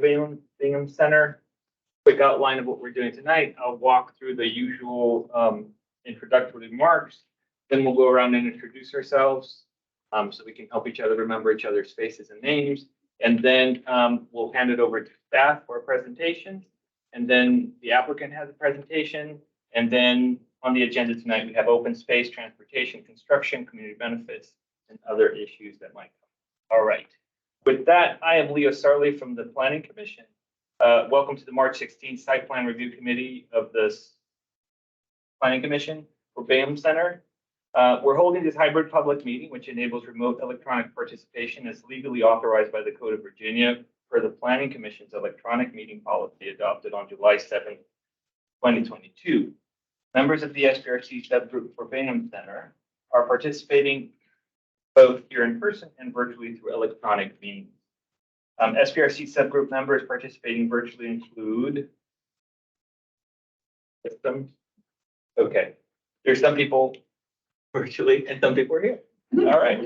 Bingham Center. Quick outline of what we're doing tonight. I'll walk through the usual introductory remarks. Then we'll go around and introduce ourselves so we can help each other remember each other's faces and names. And then we'll hand it over to staff for a presentation. And then the applicant has a presentation. And then on the agenda tonight, we have open space, transportation, construction, community benefits, and other issues that might come. All right. With that, I am Leo Sarley from the Planning Commission. Welcome to the March 16th Site Plan Review Committee of the Planning Commission for Bingham Center. We're holding this hybrid public meeting, which enables remote electronic participation as legally authorized by the Code of Virginia per the Planning Commission's electronic meeting policy adopted on July 7th, 2022. Members of the SPRC subgroup for Bingham Center are participating both here in person and virtually through electronic means. SPRC subgroup members participating virtually include systems. Okay, there's some people virtually and some people are here. All right.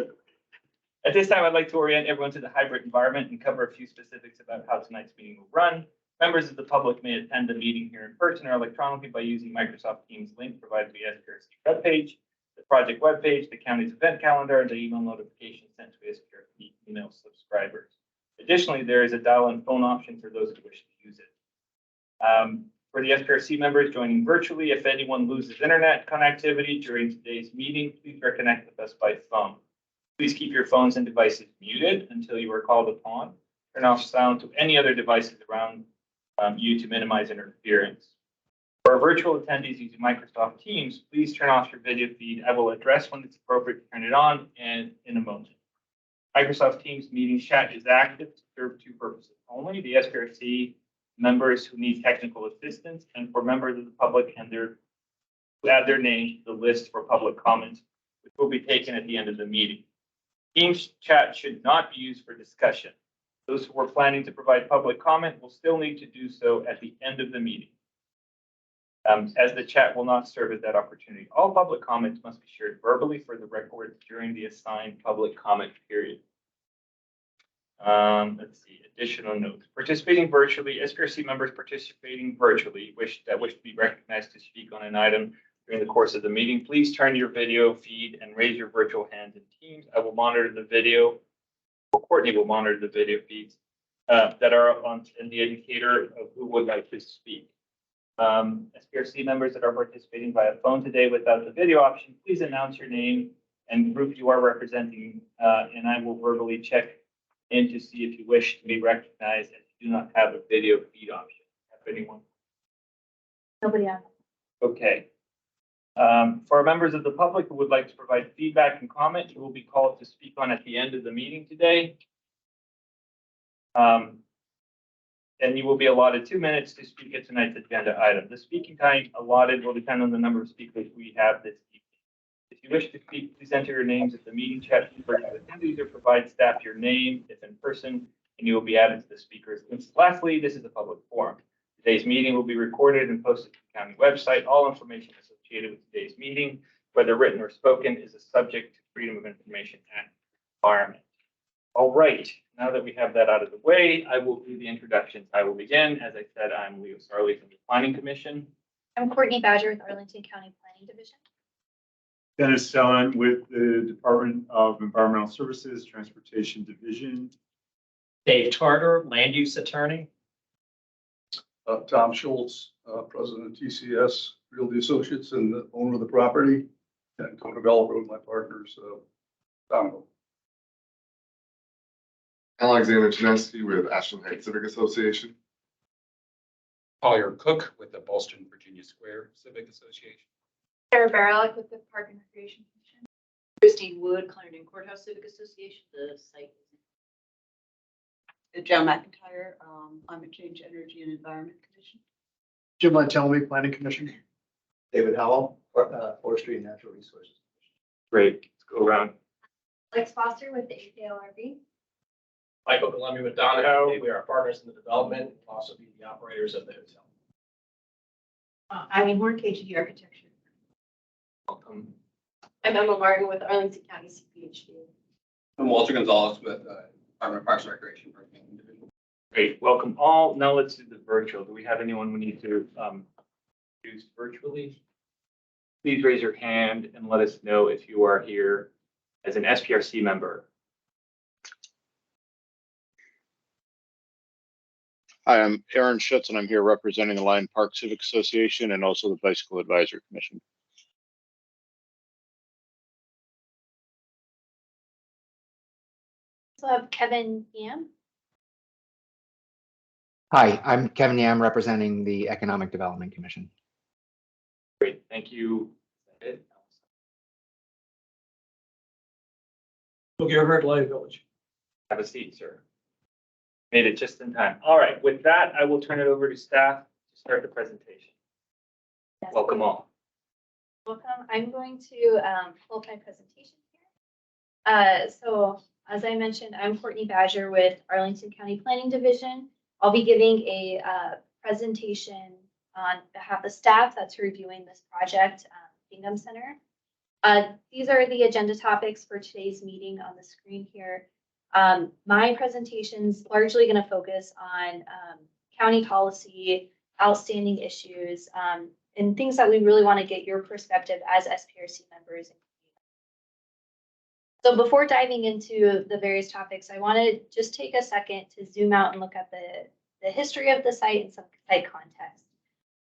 At this time, I'd like to orient everyone to the hybrid environment and cover a few specifics about how tonight's meeting will run. Members of the public may attend the meeting here in person or electronically by using Microsoft Teams link provided via SPRC webpage, the project webpage, the county's event calendar, and the email notification sent to SPRC email subscribers. Additionally, there is a dial-in phone option for those who wish to use it. For the SPRC members joining virtually, if anyone loses internet connectivity during today's meeting, please reconnect with us by phone. Please keep your phones and devices muted until you are called upon. Turn off sound to any other devices around you to minimize interference. For our virtual attendees using Microsoft Teams, please turn off your video feed. I will address when it's appropriate to turn it on and in a moment. Microsoft Teams meeting chat is active to serve two purposes only: the SPRC members who need technical assistance, and for members of the public and who add their names to the list for public comments, which will be taken at the end of the meeting. Teams chat should not be used for discussion. Those who are planning to provide public comment will still need to do so at the end of the meeting, as the chat will not serve as that opportunity. All public comments must be shared verbally for the record during the assigned public comment period. Let's see, additional notes. Participating virtually, SPRC members participating virtually wish to be recognized to speak on an item during the course of the meeting. Please turn your video feed and raise your virtual hand in Teams. I will monitor the video, or Courtney will monitor the video feeds that are on in the indicator of who would like to speak. SPRC members that are participating via phone today without the video option, please announce your name and group you are representing, and I will verbally check in to see if you wish to be recognized and do not have a video feed option. Have anyone? Nobody else. Okay. For members of the public who would like to provide feedback and comment, you will be called to speak on at the end of the meeting today. And you will be allotted 2 minutes to speak at tonight's agenda item. The speaking time allotted will depend on the number of speakers we have this evening. If you wish to speak, please enter your names at the meeting chat for attendees or provide staff your name if in person, and you will be added to the speakers list. Lastly, this is a public forum. Today's meeting will be recorded and posted to the county website. All information associated with today's meeting, whether written or spoken, is a subject to Freedom of Information Act requirement. All right, now that we have that out of the way, I will do the introductions. I will begin. As I said, I'm Leo Sarley from the Planning Commission. I'm Courtney Badger with Arlington County Planning Division. Dennis Stellan with the Department of Environmental Services, Transportation Division. Dave Tarter, Land Use Attorney. Tom Schultz, President of TCS Realty Associates and the owner of the property, and co-developer with my partners, Tom. Alexander Chinesky with Ashland Heights Civic Association. Collier Cook with the Boston, Virginia Square Civic Association. Sarah Baralik with the Park and Recreation Commission. Christine Wood, Clarendon Courthouse Civic Association, the site. John McIntyre, Climate Change, Energy and Environment Commission. Jim Lantelmi, Planning Commission. David Howell, Forestry and Natural Resources. Great, let's go around. Alex Foster with the ACLRB. Michael Columbia with Donahoe. We are partners in the development, we'll also be the operators of the hotel. Eileen Horn, KGD Architecture. Welcome. I'm Emma Martin with Arlington County CPHD. I'm Walter Gonzalez with Department of Parks and Recreation. Great, welcome all. Now let's do the virtual. Do we have anyone we need to use virtually? Please raise your hand and let us know if you are here as an SPRC member. Hi, I'm Aaron Schutz, and I'm here representing the Lion Park Civic Association and also the Bicycle Advisory Commission. So I have Kevin Yam. Hi, I'm Kevin Yam, representing the Economic Development Commission. Great, thank you. Gerhard, Lion Village. Have a seat, sir. Made it just in time. All right, with that, I will turn it over to staff to start the presentation. Yes. Welcome all. Welcome. I'm going to pull up my presentation here. So as I mentioned, I'm Courtney Badger with Arlington County Planning Division. I'll be giving a presentation on behalf of staff that's reviewing this project, Bingham Center. These are the agenda topics for today's meeting on the screen here. My presentation's largely going to focus on county policy, outstanding issues, and things that we really want to get your perspective as SPRC members. So before diving into the various topics, I want to just take a second to zoom out and look at the history of the site and some site context.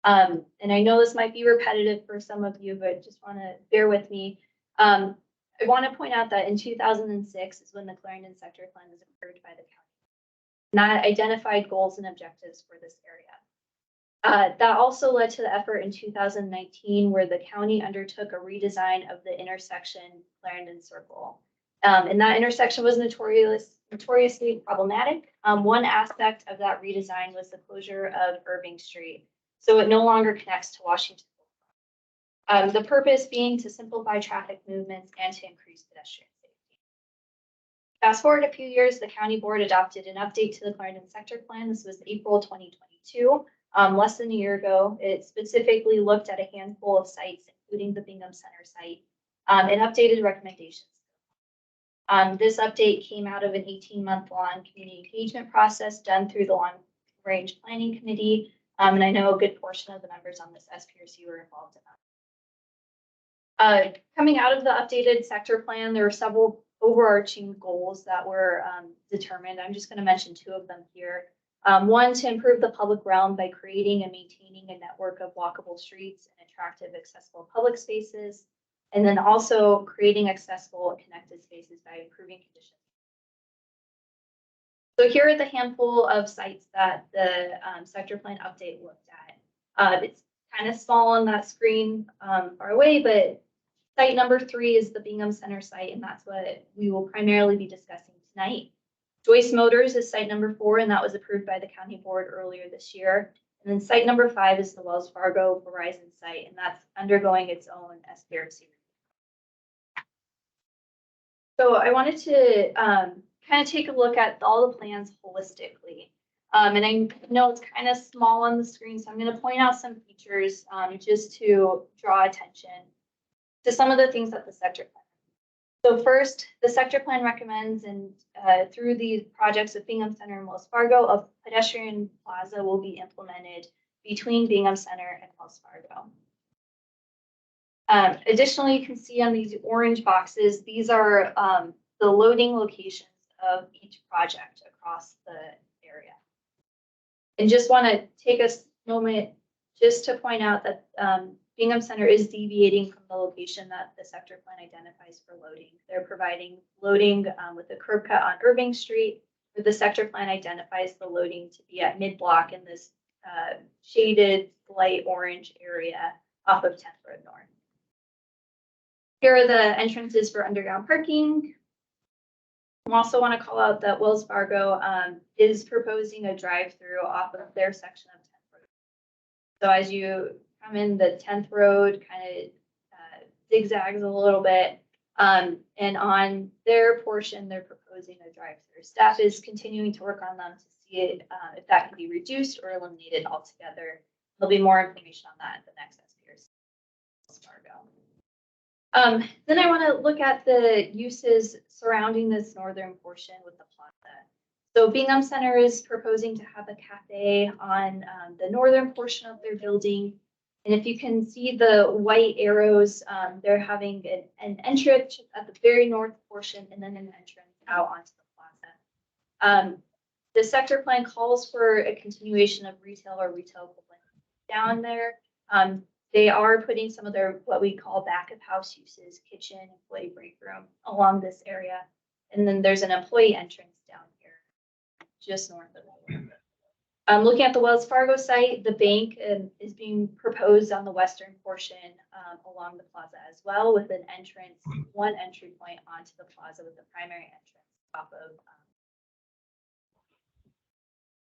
And I know this might be repetitive for some of you, but just want to bear with me. I want to point out that in 2006 is when the Clarendon Sector Plan was approved by the county. And that identified goals and objectives for this area. That also led to the effort in 2019 where the county undertook a redesign of the intersection Clarendon Circle. And that intersection was notoriously problematic. One aspect of that redesign was the closure of Irving Street. So it no longer connects to Washington. The purpose being to simplify traffic movements and to increase pedestrian safety. Fast forward a few years, the county board adopted an update to the Clarendon Sector Plan. This was April 2022, less than a year ago. It specifically looked at a handful of sites, including the Bingham Center site, and updated recommendations. This update came out of an 18-month-long community engagement process done through the Long Range Planning Committee. And I know a good portion of the members on this SPRC were involved in that. Coming out of the updated sector plan, there were several overarching goals that were determined. I'm just going to mention two of them here. One, to improve the public realm by creating and maintaining a network of walkable streets and attractive, accessible public spaces. And then also creating accessible and connected spaces by improving conditions. So here are the handful of sites that the sector plan update looked at. It's kind of small on that screen far away, but site number 3 is the Bingham Center site, and that's what we will primarily be discussing tonight. Joyce Motors is site number 4, and that was approved by the county board earlier this year. And then site number 5 is the Wells Fargo Verizon site, and that's undergoing its own SPRC. So I wanted to kind of take a look at all the plans holistically. And I know it's kind of small on the screen, so I'm going to point out some features just to draw attention to some of the things that the sector plan. So first, the sector plan recommends, and through the projects of Bingham Center and Wells Fargo, a pedestrian plaza will be implemented between Bingham Center and Wells Fargo. Additionally, you can see on these orange boxes, these are the loading locations of each project across the area. And just want to take a moment just to point out that Bingham Center is deviating from the location that the sector plan identifies for loading. They're providing loading with a curb cut on Irving Street, where the sector plan identifies the loading to be at mid-block in this shaded light orange area off of 10th Road North. Here are the entrances for underground parking. I also want to call out that Wells Fargo is proposing a drive-through off of their section of 10th Road. So as you come in, the 10th Road kind of zigzags a little bit. And on their portion, they're proposing a drive-through. Staff is continuing to work on them to see if that can be reduced or eliminated altogether. There'll be more information on that at the next SPRC. Wells Fargo. Then I want to look at the uses surrounding this northern portion with the plaza. So Bingham Center is proposing to have a cafe on the northern portion of their building. And if you can see the white arrows, they're having an entrance at the very north portion and then an entrance out onto the plaza. The sector plan calls for a continuation of retail or retail equivalent down there. They are putting some of their what we call back of house uses, kitchen, employee break room along this area. And then there's an employee entrance down here, just north of it. Looking at the Wells Fargo site, the bank is being proposed on the western portion along the plaza as well, with an entrance, one entry point onto the plaza with the primary entrance off of.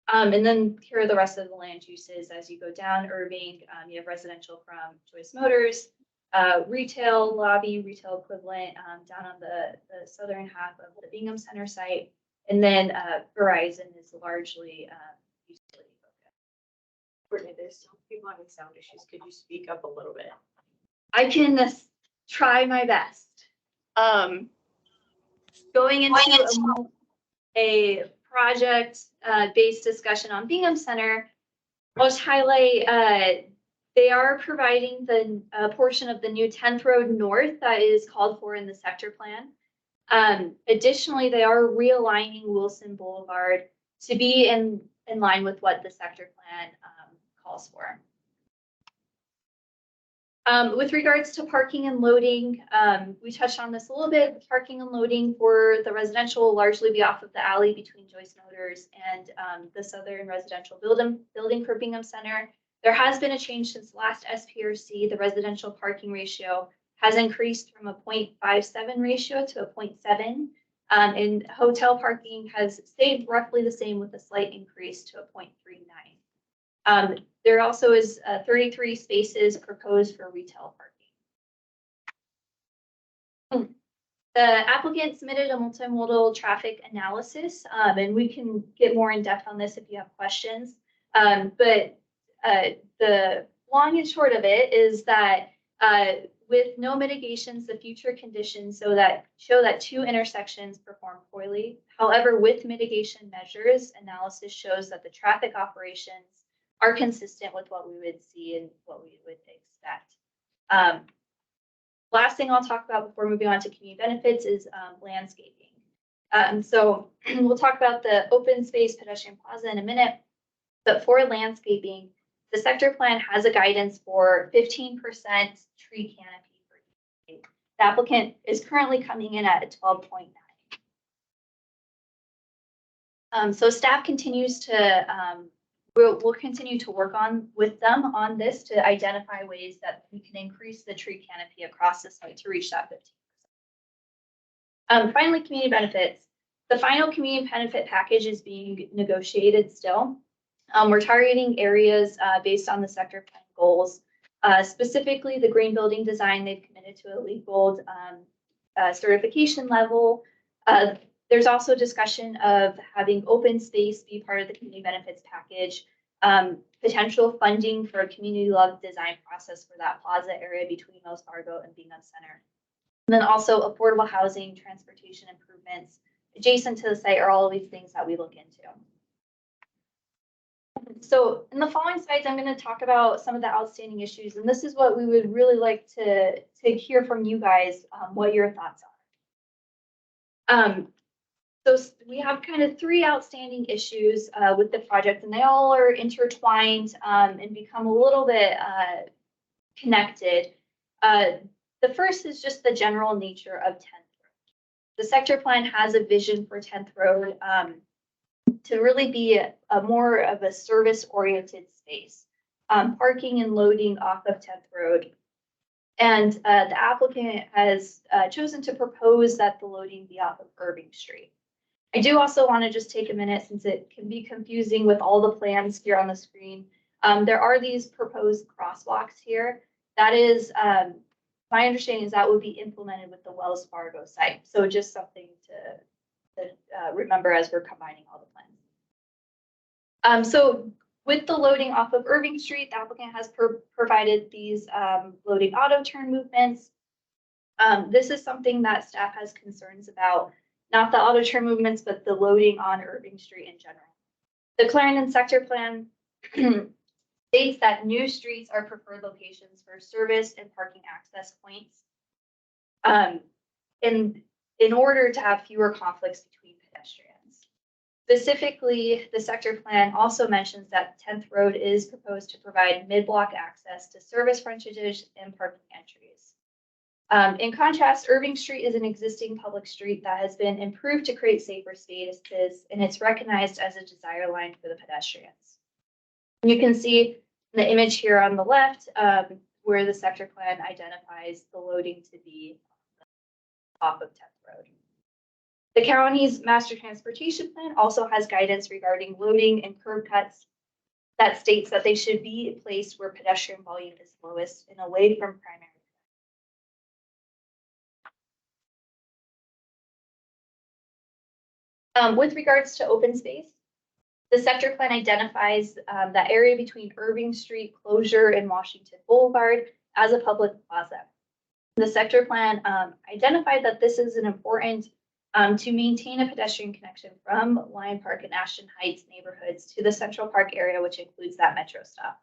And then here are the rest of the land uses as you go down Irving. You have residential from Choice Motors, retail lobby, retail equivalent down on the southern half of the Bingham Center site. And then Verizon is largely utility focused. Courtney, there's some people having sound issues. Could you speak up a little bit? I can try my best. Going into a project based discussion on Bingham Center, I'll just highlight they are providing the portion of the new 10th Road North that is called for in the sector plan. Additionally, they are realigning Wilson Boulevard to be in line with what the sector plan calls for. With regards to parking and loading, we touched on this a little bit. Parking and loading for the residential will largely be off of the alley between Joyce Motors and the southern residential building for Bingham Center. There has been a change since last SPRC. The residential parking ratio has increased from a 0.57 ratio to a 0.7. And hotel parking has stayed roughly the same with a slight increase to a 0.39. There also is 33 spaces proposed for retail parking. The applicant submitted a multimodal traffic analysis, and we can get more in depth on this if you have questions. But the long and short of it is that with no mitigations, the future conditions show that two intersections perform poorly. However, with mitigation measures, analysis shows that the traffic operations are consistent with what we would see and what we would expect. Last thing I'll talk about before moving on to community benefits is landscaping. So we'll talk about the open space pedestrian plaza in a minute, but for landscaping, the sector plan has a guidance for 15% tree canopy for each. The applicant is currently coming in at a 12.9. So staff continues to we'll continue to work with them on this to identify ways that we can increase the tree canopy across the site to reach that 15%. Finally, community benefits. The final community benefit package is being negotiated still. We're targeting areas based on the sector plan goals. Specifically, the green building design, they've committed to a LEED Gold certification level. There's also discussion of having open space be part of the community benefits package, potential funding for a community love design process for that plaza area between Wells Fargo and Bingham Center. And then also affordable housing, transportation improvements adjacent to the site are all of these things that we look into. So in the following slides, I'm going to talk about some of the outstanding issues, and this is what we would really like to hear from you guys, what your thoughts are. So we have kind of three outstanding issues with the project, and they all are intertwined and become a little bit connected. The first is just the general nature of 10th Road. The sector plan has a vision for 10th Road to really be a more of a service-oriented space, parking and loading off of 10th Road. And the applicant has chosen to propose that the loading be off of Irving Street. I do also want to just take a minute, since it can be confusing with all the plans here on the screen. There are these proposed crosswalks here. That is, my understanding is that would be implemented with the Wells Fargo site. So just something to remember as we're combining all the plans. So with the loading off of Irving Street, the applicant has provided these loading auto turn movements. This is something that staff has concerns about. not the auto turn movements, but the loading on Irving Street in general. The Clarendon sector plan states that new streets are preferred locations for service and parking access points. In order to have fewer conflicts between pedestrians. Specifically, the sector plan also mentions that 10th Road is proposed to provide mid-block access to service frontages and parking entries. In contrast, Irving Street is an existing public street that has been improved to create safer spaces, and it's recognized as a desire line for the pedestrians. You can see in the image here on the left where the sector plan identifies the loading to be off of 10th Road. The county's master transportation plan also has guidance regarding loading and curb cuts that states that they should be placed where pedestrian volume is lowest and away from primary. With regards to open space, the sector plan identifies that area between Irving Street closure and Washington Boulevard as a public plaza. The sector plan identified that this is an important to maintain a pedestrian connection from Lyon Park and Ashton Heights neighborhoods to the Central Park area, which includes that metro stop.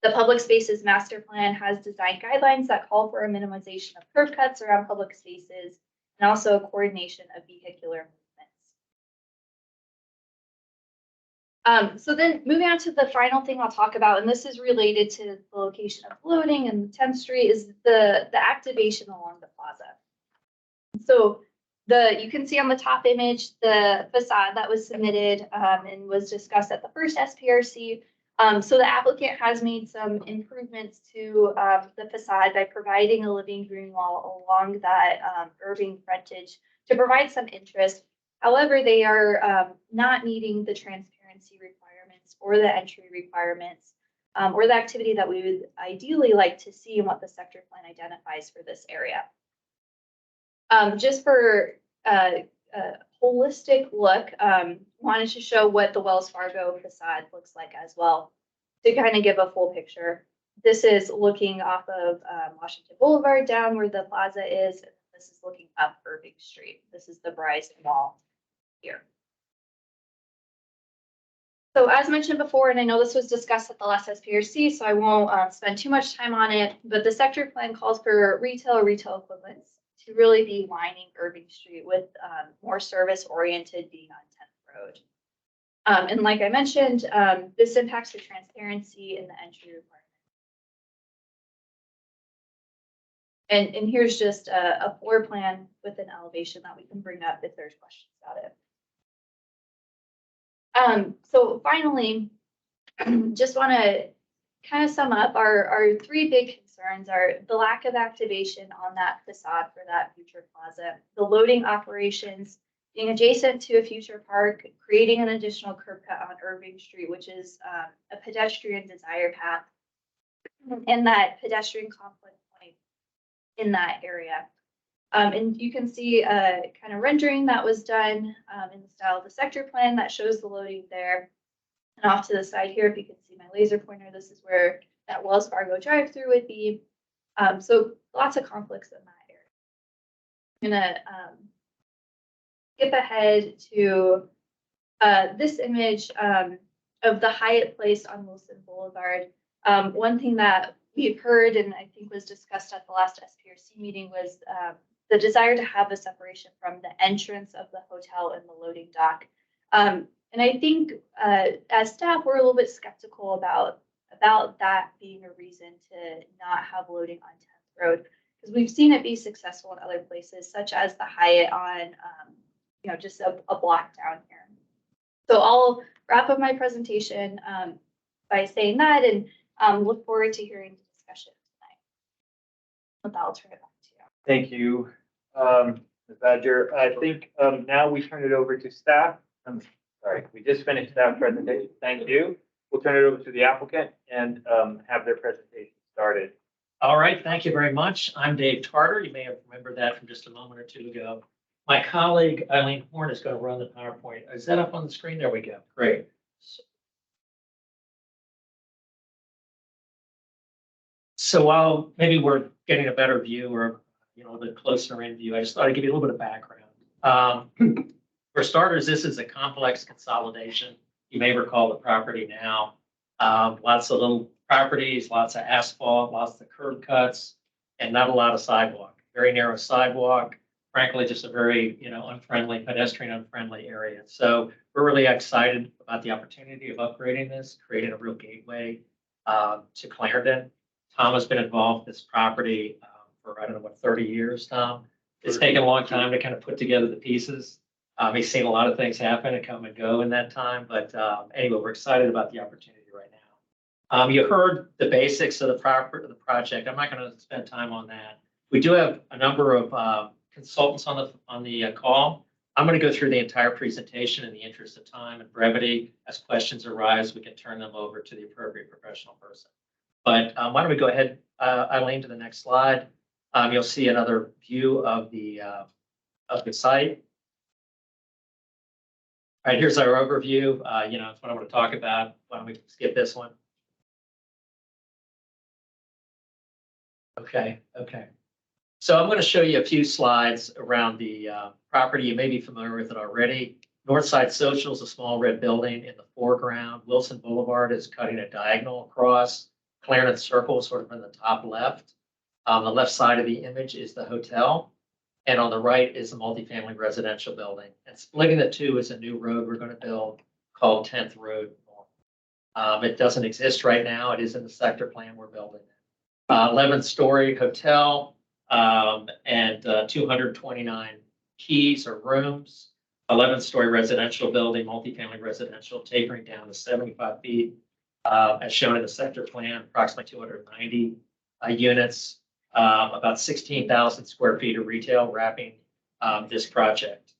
The public spaces master plan has design guidelines that call for a minimization of curb cuts around public spaces and also a coordination of vehicular movements. So then moving on to the final thing I'll talk about, and this is related to the location of loading and 10th Street, is the activation along the plaza. So you can see on the top image, the facade that was submitted and was discussed at the first SPRC. So the applicant has made some improvements to the facade by providing a living green wall along that Irving frontage to provide some interest. However, they are not meeting the transparency requirements or the entry requirements or the activity that we would ideally like to see and what the sector plan identifies for this area. Just for a holistic look, wanted to show what the Wells Fargo facade looks like as well to kind of give a full picture. This is looking off of Washington Boulevard down where the plaza is. And this is looking up Irving Street. This is the Bryson Wall here. So as mentioned before, and I know this was discussed at the last SPRC, so I won't spend too much time on it, but the sector plan calls for retail equivalents to really be lining Irving Street with more service-oriented being on 10th Road. And like I mentioned, this impacts the transparency and the entry requirement. And here's just a floor plan with an elevation that we can bring up if there's questions about it. So finally, just want to kind of sum up our three big concerns are the lack of activation on that facade for that future plaza, the loading operations being adjacent to a future park, creating an additional curb cut on Irving Street, which is a pedestrian desire path, and that pedestrian conflict point in that area. And you can see a kind of rendering that was done in the style of the sector plan that shows the loading there. And off to the side here, if you can see my laser pointer, this is where that Wells Fargo drive-through would be. So lots of conflicts in that area. I'm gonna skip ahead to this image of the Hyatt Place on Wilson Boulevard. One thing that we've heard and I think was discussed at the last SPRC meeting was the desire to have a separation from the entrance of the hotel and the loading dock. And I think as staff, we're a little bit skeptical about that being a reason to not have loading on 10th Road, because we've seen it be successful in other places, such as the Hyatt on, just a block down here. So I'll wrap up my presentation by saying that and look forward to hearing the discussion tonight. With that, I'll turn it back to you. Thank you, Ms. Badger. I think now we turn it over to staff. I'm sorry, we just finished staff presentation. Thank you. We'll turn it over to the applicant and have their presentation started. All right, thank you very much. I'm Dave Tarter. You may have remembered that from just a moment or two ago. My colleague Eileen Horn is going to run the PowerPoint. Is that up on the screen? There we go. Great. So while maybe we're getting a better view or the closer in view, I just thought I'd give you a little bit of background. For starters, this is a complex consolidation. You may recall the property now. Lots of little properties, lots of asphalt, lots of curb cuts, and not a lot of sidewalk. Very narrow sidewalk. Frankly, just a very, unfriendly, pedestrian unfriendly area. So we're really excited about the opportunity of upgrading this, creating a real gateway to Clarendon. Tom has been involved with this property for, 30 years, Tom. It's taken a long time to kind of put together the pieces. He's seen a lot of things happen and come and go in that time. But anyway, we're excited about the opportunity right now. You heard the basics of the project. I'm not going to spend time on that. We do have a number of consultants on the call. I'm going to go through the entire presentation in the interest of time and brevity. As questions arise, we can turn them over to the appropriate professional person. But why don't we go ahead, Eileen, to the next slide. You'll see another view of the site. All right, here's our overview. It's what I want to talk about. Why don't we skip this one? Okay. So I'm going to show you a few slides around the property. You may be familiar with it already. Northside Social is a small red building in the foreground. Wilson Boulevard is cutting a diagonal across. Clarendon Circle is sort of in the top left. On the left side of the image is the hotel. And on the right is a multifamily residential building. And splitting the two is a new road we're going to build called 10th Road North. It doesn't exist right now. It is in the sector plan we're building. 11-story hotel and 229 keys or rooms. 11-story residential building, multifamily residential, tapering down to 75 feet, as shown in the sector plan, approximately 290 units. About 16,000 square feet of retail wrapping this project.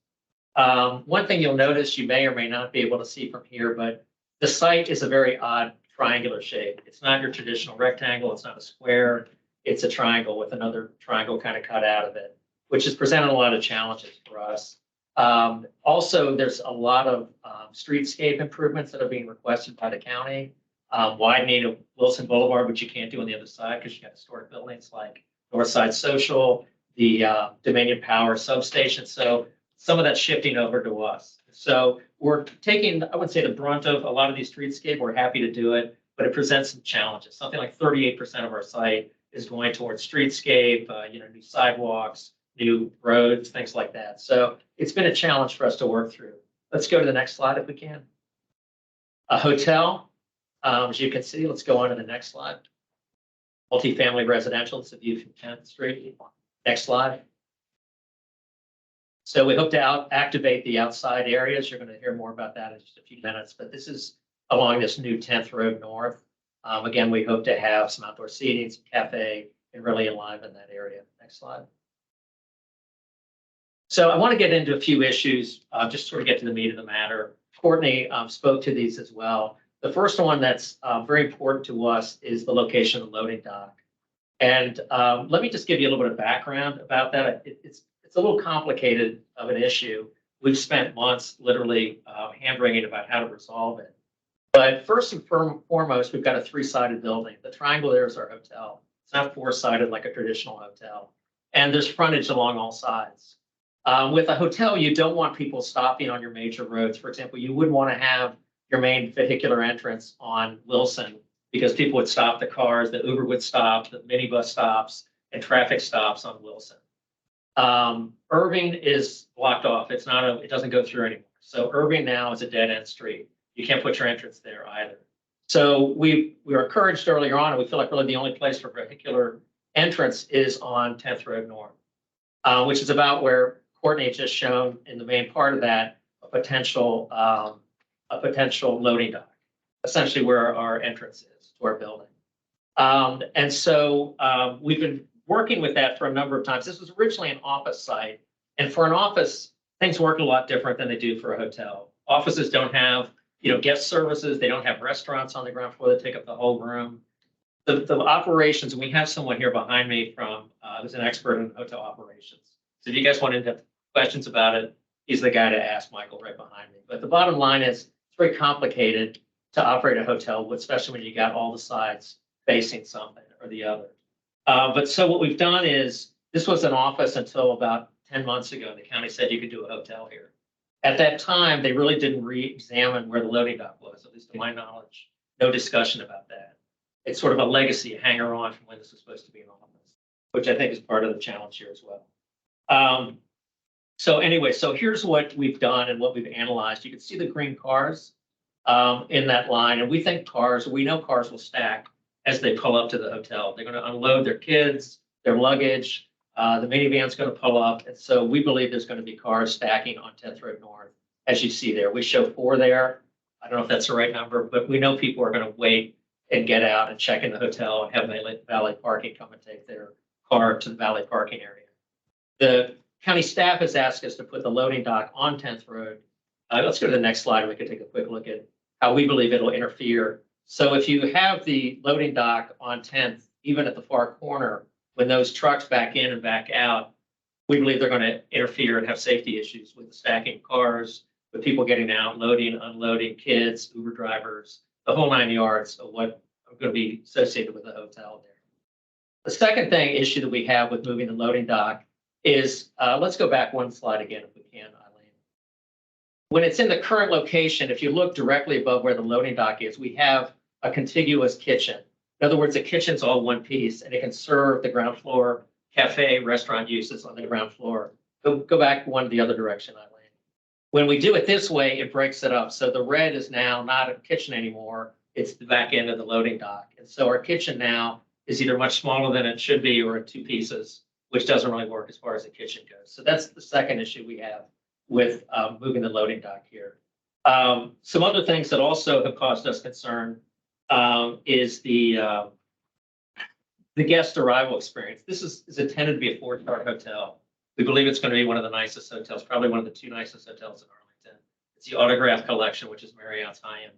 One thing you'll notice, you may or may not be able to see from here, but the site is a very odd triangular shape. It's not your traditional rectangle. It's not a square. It's a triangle with another triangle kind of cut out of it, which has presented a lot of challenges for us. Also, there's a lot of streetscape improvements that are being requested by the county. Widening of Wilson Boulevard, which you can't do on the other side because you got historic buildings like Northside Social, the Dominion Power substation. So some of that's shifting over to us. So we're taking, I would say, the brunt of a lot of these streetscape. We're happy to do it, but it presents some challenges. Something like 38% of our site is going towards streetscape, new sidewalks, new roads, things like that. So it's been a challenge for us to work through. Let's go to the next slide if we can. A hotel. As you can see, let's go on to the next slide. Multifamily residential, it's a view from 10th Street. Next slide. So we hope to activate the outside areas. You're going to hear more about that in just a few minutes, but this is along this new 10th Road North. Again, we hope to have some outdoor seating, some cafe, and really enliven that area. Next slide. So I want to get into a few issues, just sort of get to the meat of the matter. Courtney spoke to these as well. The first one that's very important to us is the location of the loading dock. And let me just give you a little bit of background about that. It's a little complicated of an issue. We've spent months literally hand-wringing about how to resolve it. But first and foremost, we've got a three-sided building. The triangle there is our hotel. It's not four-sided like a traditional hotel. And there's frontage along all sides. With a hotel, you don't want people stopping on your major roads. For example, you wouldn't want to have your main vehicular entrance on Wilson because people would stop the cars, the Uber would stop, the minibus stops, and traffic stops on Wilson. Irving is blocked off. It doesn't go through anymore. So Irving now is a dead-end street. You can't put your entrance there either. So we were encouraged earlier on, and we feel like really the only place for vehicular entrance is on 10th Road North, which is about where Courtney just shown in the main part of that a potential loading dock, essentially where our entrance is to our building. And so we've been working with that for a number of times. This was originally an office site. And for an office, things work a lot different than they do for a hotel. Offices don't have, guest services. They don't have restaurants on the ground floor that take up the whole room. The operations, and we have someone here behind me from who's an expert in hotel operations. So if you guys want to have questions about it, he's the guy to ask, Michael, right behind me. But the bottom line is it's very complicated to operate a hotel, especially when you got all the sides facing something or the other. But so what we've done is, this was an office until about 10 months ago, the county said you could do a hotel here. At that time, they really didn't re-examine where the loading dock was, at least to my knowledge. No discussion about that. It's sort of a legacy hanger on from when this was supposed to be an office, which I think is part of the challenge here as well. So anyway, so here's what we've done and what we've analyzed. You can see the green cars in that line, and we know cars will stack as they pull up to the hotel. They're going to unload their kids, their luggage. The minivan's going to pull up, and so we believe there's going to be cars stacking on 10th Road North, as you see there. We show 4 there. I don't know if that's the right number, but we know people are going to wait and get out and check in the hotel and have valet parking come and take their car to the valet parking area. The county staff has asked us to put the loading dock on 10th Road. Let's go to the next slide, and we can take a quick look at how we believe it'll interfere. So if you have the loading dock on 10th, even at the far corner, when those trucks back in and back out, we believe they're going to interfere and have safety issues with the stacking cars, with people getting out, loading, unloading, kids, Uber drivers, the whole 9 yards of what are going to be associated with the hotel there. The second issue that we have with moving the loading dock is, let's go back one slide again if we can, Eileen. When it's in the current location, if you look directly above where the loading dock is, we have a contiguous kitchen. In other words, the kitchen's all one piece, and it can serve the ground floor cafe, restaurant uses on the ground floor. Go back one the other direction, Eileen. When we do it this way, it breaks it up. So the red is now not a kitchen anymore. It's the back end of the loading dock. And so our kitchen now is either much smaller than it should be or in 2 pieces, which doesn't really work as far as the kitchen goes. So that's the second issue we have with moving the loading dock here. Some other things that also have caused us concern is the guest arrival experience. This is intended to be a 4-star hotel. We believe it's going to be one of the nicest hotels, probably one of the 2 nicest hotels in Arlington. It's the Autograph Collection, which is Marriott's high-end,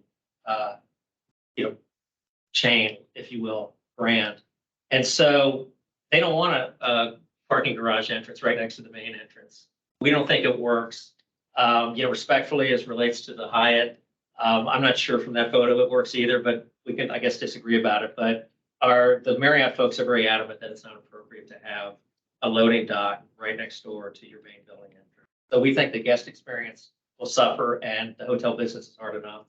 chain, if you will, brand. And so they don't want a parking garage entrance right next to the main entrance. We don't think it works. Respectfully, as relates to the Hyatt, I'm not sure from that photo it works either, but we can, I guess, disagree about it. But the Marriott folks are very adamant that it's not appropriate to have a loading dock right next door to your main building entrance. So we think the guest experience will suffer, and the hotel business is hard enough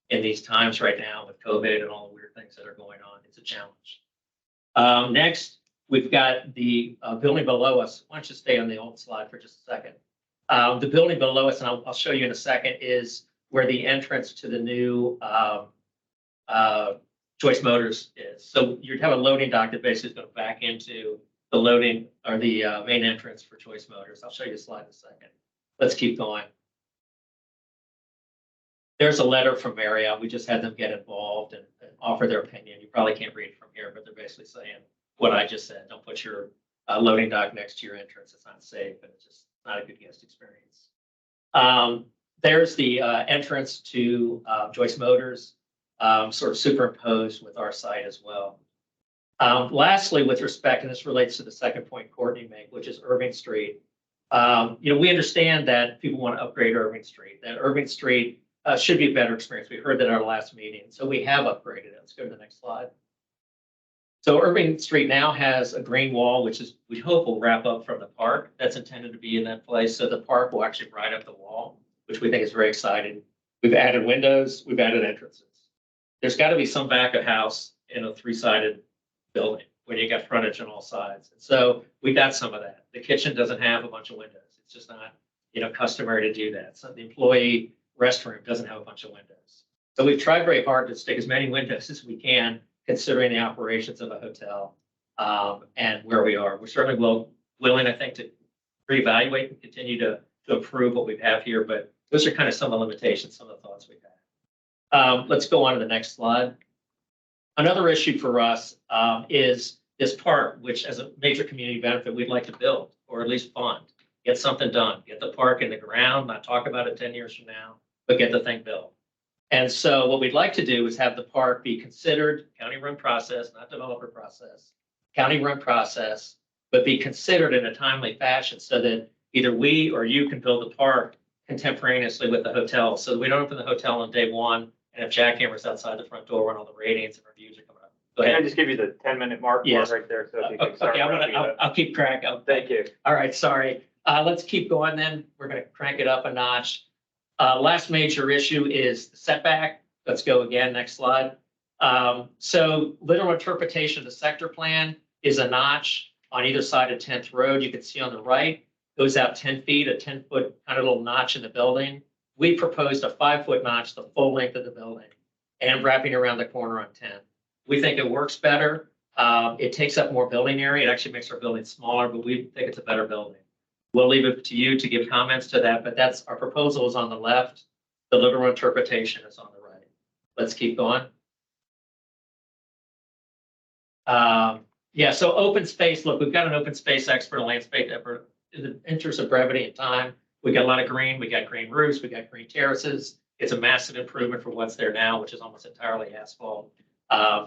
in these times right now with COVID and all the weird things that are going on. It's a challenge. Next, we've got the building below us. Why don't you stay on the old slide for just a second? The building below us, and I'll show you in a second, is where the entrance to the new Choice Motors is. So you'd have a loading dock that basically is going to back into the loading or the main entrance for Choice Motors. I'll show you a slide in a second. Let's keep going. There's a letter from Marriott. We just had them get involved and offer their opinion. You probably can't read it from here, but they're basically saying what I just said. Don't put your loading dock next to your entrance. It's not safe, and it's just not a good guest experience. There's the entrance to Joyce Motors, sort of superimposed with our site as well. Lastly, with respect, and this relates to the second point Courtney made, which is Irving Street. We understand that people want to upgrade Irving Street, that Irving Street should be a better experience. We heard that at our last meeting, so we have upgraded it. Let's go to the next slide. So Irving Street now has a green wall, which is, we hope, will wrap up from the park. That's intended to be in that place. So the park will actually ride up the wall, which we think is very exciting. We've added windows, we've added entrances. There's got to be some back of house in a 3-sided building when you got frontage on all sides. And so we got some of that. The kitchen doesn't have a bunch of windows. It's just not, customary to do that. So the employee restroom doesn't have a bunch of windows. So we've tried very hard to stick as many windows as we can, considering the operations of a hotel and where we are. We're certainly willing, I think, to reevaluate and continue to improve what we have here, but those are kind of some of the limitations, some of the thoughts we've had. Let's go on to the next slide. Another issue for us is this park, which as a major community benefit, we'd like to build or at least fund, get something done, get the park in the ground, not talk about it 10 years from now, but get the thing built. And so what we'd like to do is have the park be considered county-run process, not developer process, county-run process, but be considered in a timely fashion so that either we or you can build the park contemporaneously with the hotel. So that we don't open the hotel on day one and have jackhammers outside the front door when all the ratings and reviews are coming up. Go ahead. Can I just give you the 10-minute mark Yes. right there? So if you can start Okay, I'll keep track of. Thank you. All right, sorry. let's keep going then. We're gonna crank it up a notch. Last major issue is the setback. Let's go again, next slide. So literal interpretation of the sector plan is a notch on either side of 10th Road. You can see on the right, goes out 10 feet, a 10-foot kind of little notch in the building. We proposed a 5-foot notch, the full length of the building, and wrapping around the corner on 10. We think it works better. It takes up more building area. It actually makes our building smaller, but we think it's a better building. We'll leave it to you to give comments to that, but that's our proposal is on the left. The literal interpretation is on the right. Let's keep going. Yeah, so open space, look, we've got an open space expert, a landscape expert. In the interest of brevity and time, we got a lot of green, we got green roofs, we got green terraces. It's a massive improvement for what's there now, which is almost entirely asphalt.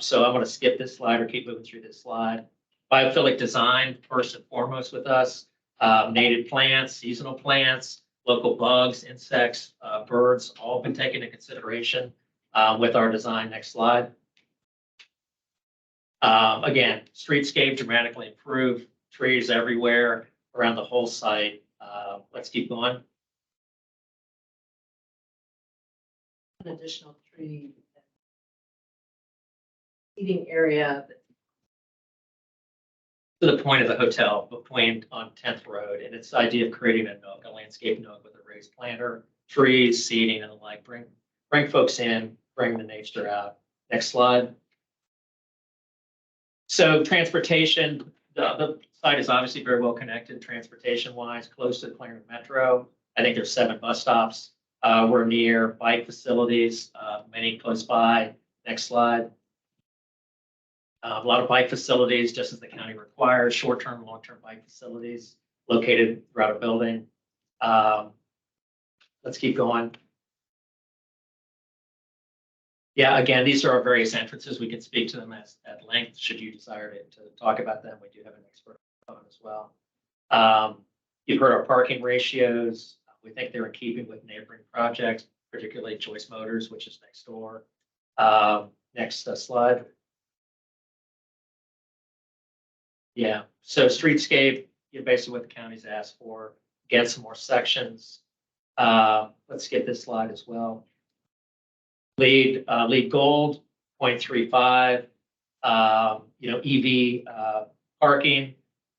So I'm going to skip this slide or keep moving through this slide. Biophilic design, first and foremost with us. Native plants, seasonal plants, local bugs, insects, birds, all been taken into consideration with our design. Next slide. Again, streetscape dramatically improved, trees everywhere around the whole site. Let's keep going. An additional tree seating area. To the point of the hotel, between on 10th Road, and its idea of creating a nook, a landscape nook with a raised planter, trees, seating, and the like. Bring folks in, bring the nature out. Next slide. So transportation, the site is obviously very well connected transportation-wise, close to the Clarendon Metro. I think there's 7 bus stops. We're near bike facilities, many close by. Next slide. A lot of bike facilities, just as the county requires, short-term, long-term bike facilities located throughout a building. Let's keep going. Yeah, again, these are our various entrances. We can speak to them at length should you desire to talk about them. We do have an expert on as well. You've heard our parking ratios. We think they're in keeping with neighboring projects, particularly Joyce Motors, which is next door. Next slide. Yeah, so streetscape, basically what the county's asked for. Get some more sections. Let's get this slide as well. Lead gold, 0.35. EV parking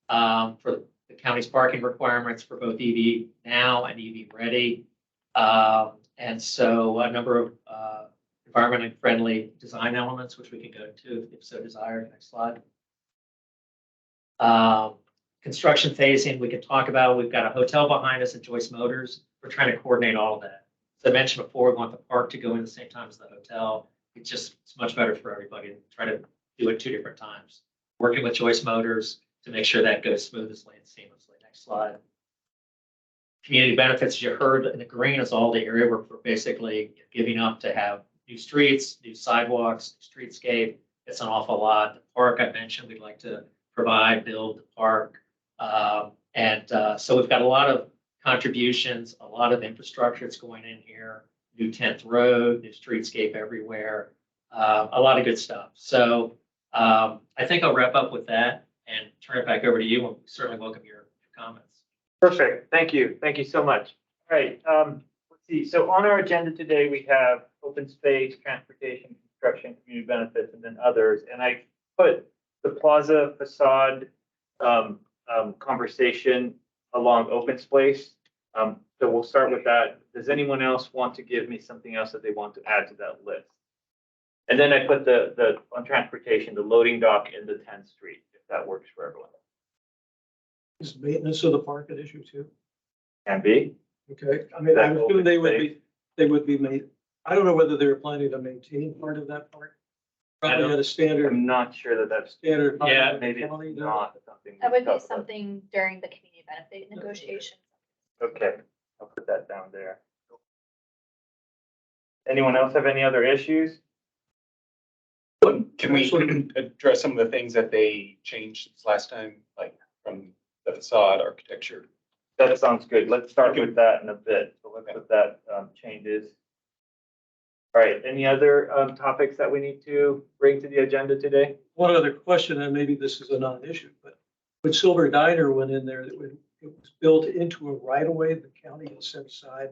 for the county's parking requirements for both EV now and EV ready. And so a number of environmentally friendly design elements, which we can go to if so desired. Next slide. Construction phasing, we can talk about. We've got a hotel behind us at Joyce Motors. We're trying to coordinate all of that. As I mentioned before, we want the park to go in the same time as the hotel. It's much better for everybody to try to do it 2 different times. Working with Joyce Motors to make sure that goes smoothly and seamlessly. Next slide. Community benefits, as you heard, in the green is all the area we're basically giving up to have new streets, new sidewalks, new streetscape. It's an awful lot. The park I mentioned, we'd like to provide, build the park. So we've got a lot of contributions, a lot of infrastructure that's going in here, new 10th Road, new streetscape everywhere, a lot of good stuff. So I think I'll wrap up with that and turn it back over to you. We'll certainly welcome your comments. Perfect. Thank you. Thank you so much. All right. Let's see. So on our agenda today, we have open space, transportation, construction, community benefits, and then others. And I put the plaza facade conversation along open space. So we'll start with that. Does anyone else want to give me something else that they want to add to that list? And then I put the on transportation, the loading dock in the 10th Street, if that works for everyone. Is maintenance of the park an issue too? Can be. Okay, I mean, I'm assuming they would be made, I don't know whether they're planning to maintain part of that park. Probably at a standard. I'm not sure that that's standard. Yeah, maybe it's not something. That would be talk about. something during the community benefit negotiations. Okay, I'll put that down there. Anyone else have any other issues? Can we address some of the things that they changed since last time, like from the facade architecture? That sounds good. Let's start with that in a bit. So let's put that changes. All right, any other topics that we need to bring to the agenda today? One other question, and maybe this is a non-issue, but when Silver Diner went in there, it was built into a right of way the county has set aside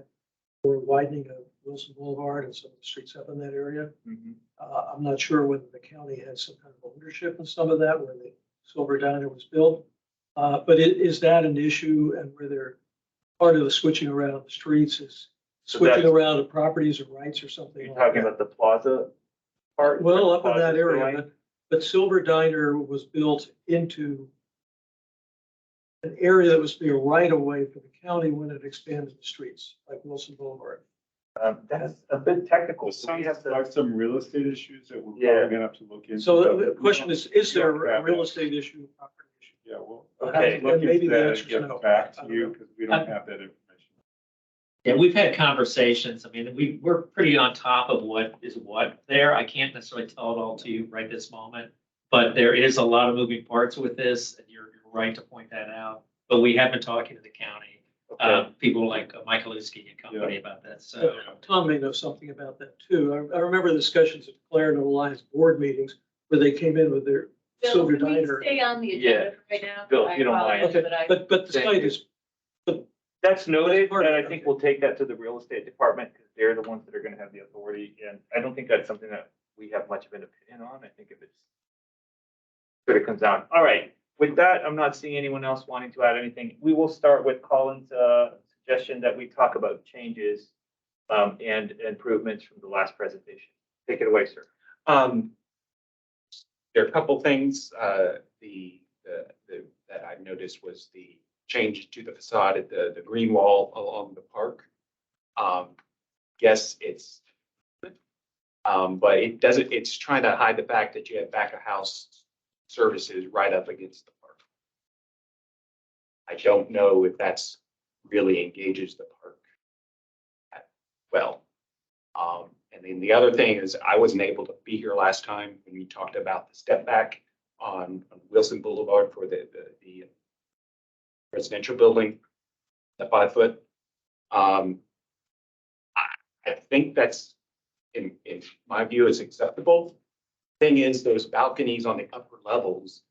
for widening of Wilson Boulevard and some of the streets up in that area. I'm not sure whether the county has some kind of ownership in some of that where the Silver Diner was built. But is that an issue, and whether part of the switching around the streets is So switching that's- around the properties or rights or something? You're like talking that? about the plaza part? Well, up in that Plaza's area, going? but Silver Diner was built into an area that was to be a right of way for the county when it expanded the streets, like Wilson Boulevard. That's a bit technical. So Sounds we have to, like some real estate issues that we're Yeah. probably gonna have to look into. So but the question is there we don't a have real that. estate issue, property issue? Yeah, well, Okay. look And maybe into the that answer and is get no. back I to don't you know. because we don't have that information. Yeah, we've had conversations. I mean, we're pretty on top of what is what there. I can't necessarily tell it all to you right this moment. But there is a lot of moving parts with this, and you're right to point that out. But we have been talking to the county, people like Michalewski and company about that, so. Tom may know something about that too. I remember discussions at Clarendon Alliance board meetings where they came in with their Bill, Silver can we Diner. stay on the Yeah. agenda for right now? Bill, I if you don't mind. apologize, Okay, but but the Thank site you. is, that's noted, That's part and of I it, think okay. we'll take that to the real estate department because they're the ones that are gonna have the authority. And I don't think that's something that we have much of an opinion on. I think if it's good, it comes out. All right. With that, I'm not seeing anyone else wanting to add anything. We will start with Colin's suggestion that we talk about changes and improvements from the last presentation. Take it away, sir. There are a couple things, that I noticed was the change to the facade at the green wall along the park. Yes, it's, but it doesn't, it's trying to hide the fact that you have back of house services right up against the park. I don't know if that's really engages the park well. And then the other thing is I wasn't able to be here last time when we talked about the step back on Wilson Boulevard for the residential building, the 5 foot. I think that's in my view is acceptable. Thing is, those balconies on the upper levels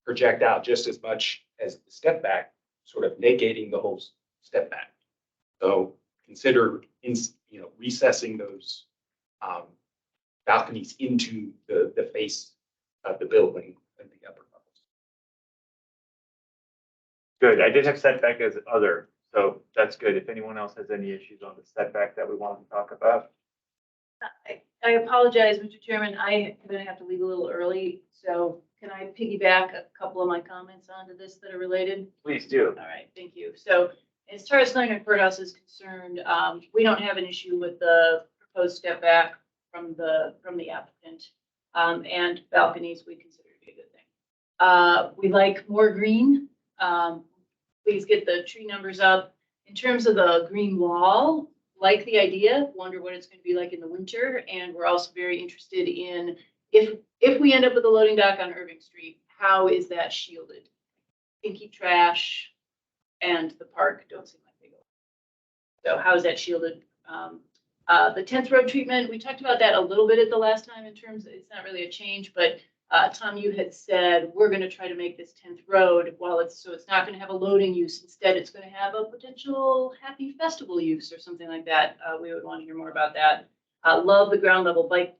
project out just as much as the step back, sort of negating the whole step back. So consider recessing those balconies into the face of the building at the upper levels. Good. I did have setback as other, so that's good. If anyone else has any issues on the setback that we want to talk about. I apologize, Mr. Chairman. I'm gonna have to leave a little early, so can I piggyback a couple of my comments onto this that are related? Please do. All right, thank you. So as far as Snyder Courthouse is concerned, we don't have an issue with the proposed step back from the applicant. And balconies, we consider to be a good thing. We like more green. Please get the tree numbers up. In terms of the green wall, like the idea, wonder what it's going to be like in the winter. And we're also very interested in if we end up with a loading dock on Irving Street, how is that shielded? Stinky trash and the park don't seem like they go. So how is that shielded? The 10th road treatment, we talked about that a little bit at the last time in terms of, it's not really a change, but Tom, you had said, we're going to try to make this 10th road so it's not going to have a loading use. Instead, it's going to have a potential happy festival use or something like that. We would want to hear more about that. Love the ground level bike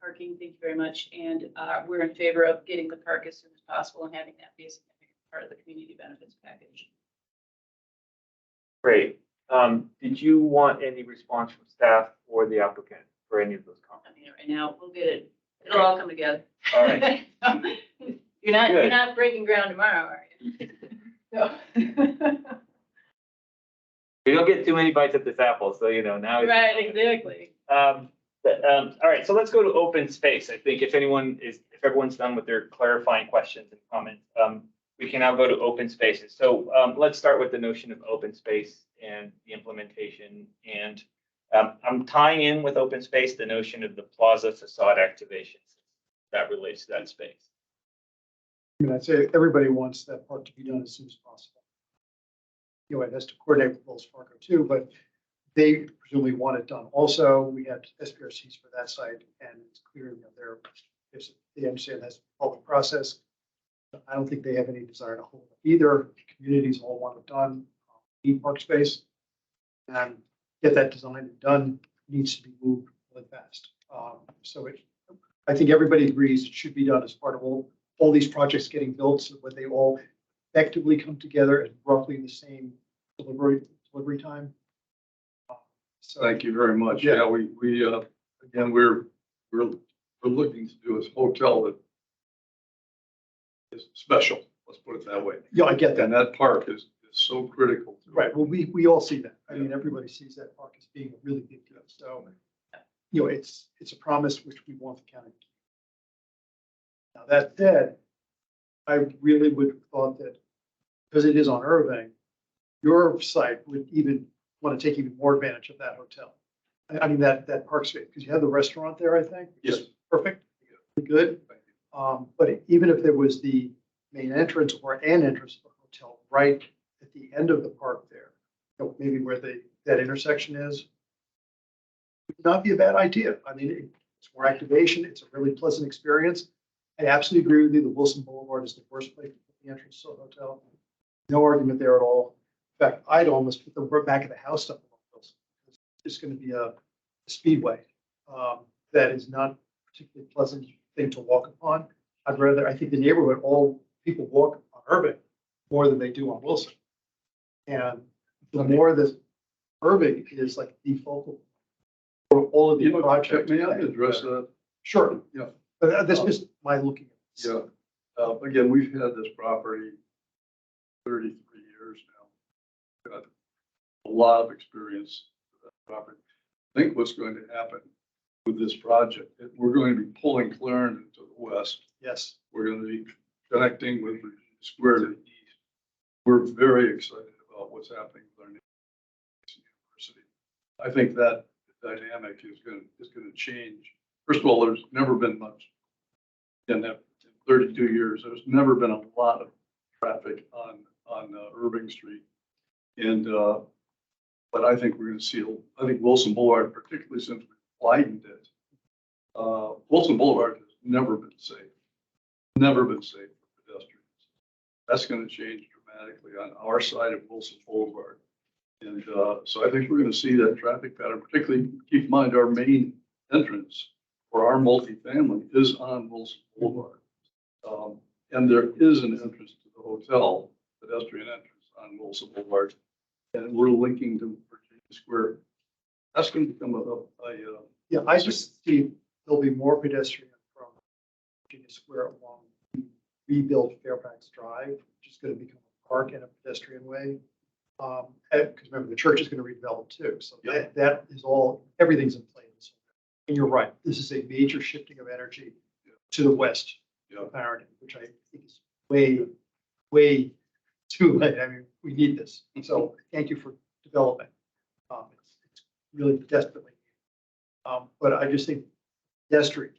parking. Thank you very much. And we're in favor of getting the park as soon as possible and having that be a significant part of the community benefits package. Great. Did you want any response from staff or the applicant for any of those comments? I mean, right now, we'll get it. It'll all come together. All right. You're not breaking ground tomorrow, are you? No. We don't get too many bites at this apple, so now. Right, exactly. All right, so let's go to open space. I think if everyone's done with their clarifying questions and comments, we can now go to open spaces. So let's start with the notion of open space and the implementation. And I'm tying in with open space the notion of the plaza facade activations that relates to that space. I mean, I'd say everybody wants that part to be done as soon as possible. It has to coordinate with Wells Fargo too, but they presumably want it done. Also, we had SPRCs for that site, and it's clear, if they understand that's a public process. I don't think they have any desire to hold it either. Communities all want it done, need park space. And get that designed and done needs to be moved really fast. I think everybody agrees it should be done as part of all these projects getting built, so that they all effectively come together at roughly the same delivery time. So Thank you very much. Yeah, again, we're looking to do a hotel that is special, let's put it that way. yeah, I get that. And that park is so critical. to it. Right. Well, we all see that. I mean, everybody sees that park as being a really big deal. So, it's a promise which we want the county to keep. Now, that said, I really would have thought that because it is on Irving, your site would even want to take even more advantage of that hotel. I mean, that park space, because you have the restaurant there, I think. which is Yes. Perfect. Good. But even if there was the main entrance or an entrance of the hotel right at the end of the park there, maybe where that intersection is, would not be a bad idea. I mean, it's more activation. It's a really pleasant experience. I absolutely agree with you. The Wilson Boulevard is the worst place to put the entrance to the hotel. No argument there at all. In fact, I'd almost put the back of the house stuff along Wilson. It's going to be a speedway that is not a particularly pleasant thing to walk upon. I think the neighborhood, all people walk on Irving more than they do on Wilson. And the more that Irving is like the focal for all of the projects. May I address that? Sure. Yeah. But that's just my looking at this. Yeah. Again, we've had this property 33 years now. Got a lot of experience with that property. I think what's going to happen with this project, we're going to be pulling Clarendon to the west. Yes. We're going to be connecting with the square to the east. We're very excited about what's happening with our university. I think that dynamic is going to change. First of all, there's never been much in that 32 years. There's never been a lot of traffic on Irving Street, and but I think we're going to see. I think Wilson Boulevard, particularly since we widened it, Wilson Boulevard has never been safe. Never been safe for pedestrians. That's going to change dramatically on our side of Wilson Boulevard. And so I think we're going to see that traffic pattern, particularly keep in mind our main entrance for our multifamily is on Wilson Boulevard. And there is an entrance to the hotel, pedestrian entrance on Wilson Boulevard. And we're linking to Virginia Square. That's going to become Yeah, I just see there'll be more pedestrian from Virginia Square along the rebuilt Fairfax Drive, which is going to become a park and a pedestrian way. Because remember, the church is going to redevelop too. So that is all, everything's in place. And you're right, this is a major shifting of energy to the west of Clarendon, which I think is way too late. I mean, we need this. So thank you for developing. It's really desperately needed. But I just think pedestrian,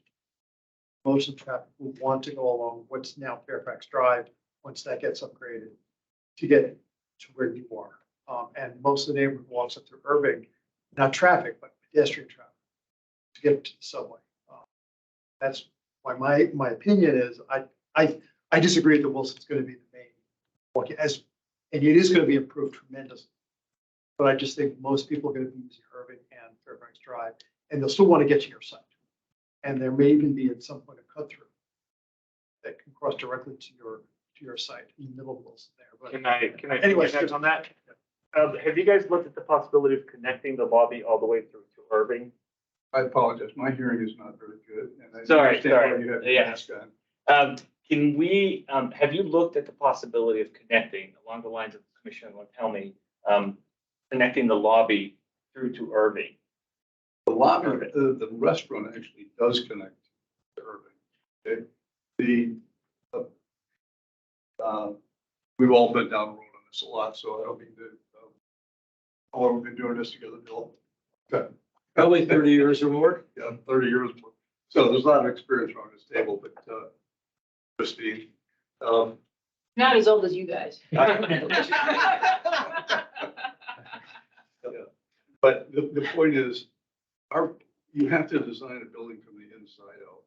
most of the traffic will want to go along what's now Fairfax Drive, once that gets upgraded, to get to where you are. And most of the neighborhood walks up through Irving, not traffic, but pedestrian traffic, to get to the subway. That's why my opinion is, I disagree that Wilson's going to be the main walking, and it is going to be improved tremendously. But I just think most people are going to be using Irving and Fairfax Drive, and they'll still want to get to your site. And there may even be at some point a cut through that can cross directly to your site in the middle of Wilson there. But Can I Anyway, piggyback on that? Have you guys looked at the possibility of connecting the lobby all the way through to Irving? I apologize. My hearing is not very good. And I Sorry, understand why sorry. you have your Yeah. mask on. Can we, have you looked at the possibility of connecting along the lines of Commissioner Helmy, connecting the lobby through to Irving? The lobby, the restaurant actually does connect to Irving. Okay? We've all been down the road on this a lot, so I don't mean to, how long we've been doing this together, Bill? Okay. Probably 30 years or more. Yeah, 30 years. So there's a lot of experience around this table, but Christine. Not as old as you guys. But the point is, you have to design a building from the inside out.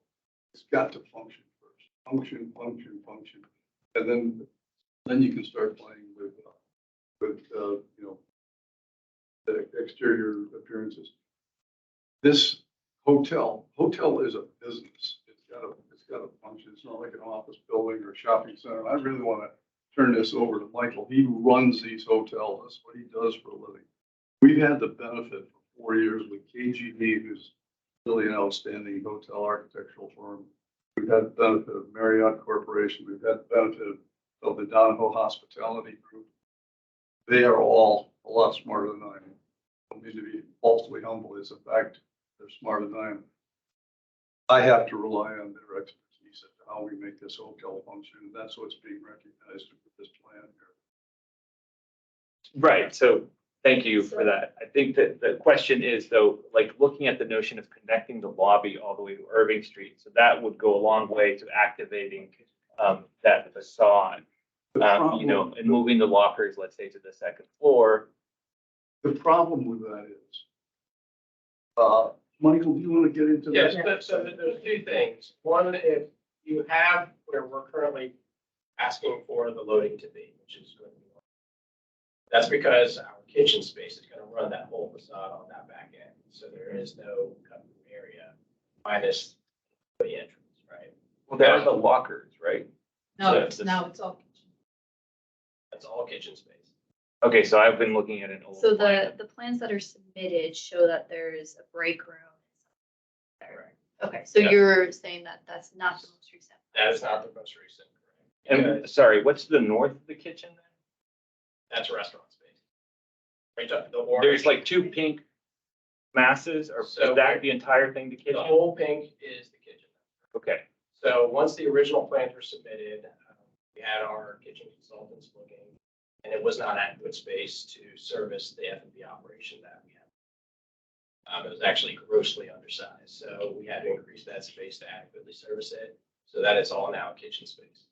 It's got to function first. Function. And then you can start playing with, the exterior appearances. This hotel is a business. It's got a function. It's not like an office building or a shopping center. I really want to turn this over to Michael. He runs these hotels. That's what he does for a living. We've had the benefit for 4 years with KGB, who's really an outstanding hotel architectural firm. We've had the benefit of Marriott Corporation. We've had the benefit of the Donahoe Hospitality Group. They are all a lot smarter than I am. I don't mean to be falsely humble. It's a fact they're smarter than I am. I have to rely on their expertise as to how we make this hotel function. And that's what's being recognized with this plan here. Right, so thank you for that. I think that the question is though, like looking at the notion of connecting the lobby all the way to Irving Street. So that would go a long way to activating that facade, and moving the lockers, let's say, to the second floor. The problem with that is, Michael, do you want to get into Yes, that? so there's two things. One, if you have where we're currently asking for the loading to be, which is going to be, that's because our kitchen space is going to run that whole facade on that back end. So there is no cut-through area minus the entrance, right? Well, there are the lockers, right? No, So it's all kitchen. That's all kitchen space. Okay, so I've been looking at an old. So plan. the plans that are submitted show that there's a break room. Right. Okay, so Yeah. you're saying that that's not the most recent. That is not the most recent, correct? And sorry, what's to the north of the kitchen then? That's restaurant space. Right, the orange. There's like two pink masses, or is So- that the entire thing, the The kitchen? whole pink is the kitchen. Okay, So once the original plans were submitted, we had our kitchen consultants looking, and it was not adequate space to service the F&B operation that we had. It was actually grossly undersized, so we had to increase that space to adequately service it, so that it's all now kitchen space.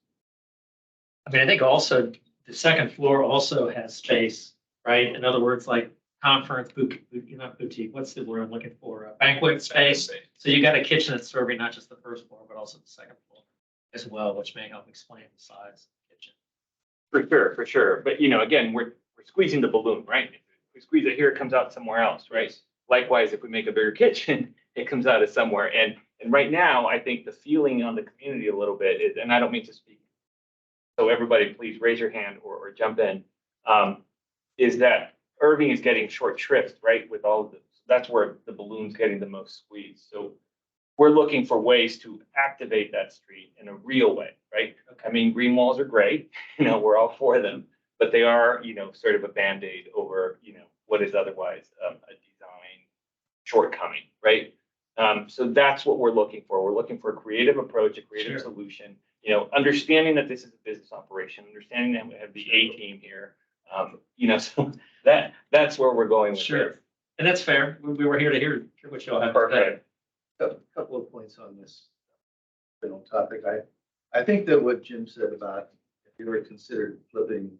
I mean, I think also the second floor also has space, right? In other words, like conference, not boutique, what's the word I'm looking for? Banquet space. So you got a kitchen that's serving not just the first floor, but also the second floor as well, which may help explain the size of the kitchen. for sure. But again, we're squeezing the balloon, right? If we squeeze it here, it comes out somewhere else, right? Likewise, if we make a bigger kitchen, it comes out of somewhere. And right now, I think the feeling on the community a little bit is, and I don't mean to speak, so everybody please raise your hand or jump in, is that Irving is getting short shrift, right? With all of this, that's where the balloon's getting the most squeezed. So we're looking for ways to activate that street in a real way, right? I mean, green walls are great, we're all for them, but they are, sort of a Band-Aid over, what is otherwise a design shortcoming, right? So that's what we're looking for. We're looking for a creative approach, a creative solution, understanding that this is a business operation, understanding that we have the A team here, so that's where we're going with Sure. this. And that's fair. We were here to hear what y'all have to say. Perfect. A couple of points on this topic. I think that what Jim said about if you were considered flipping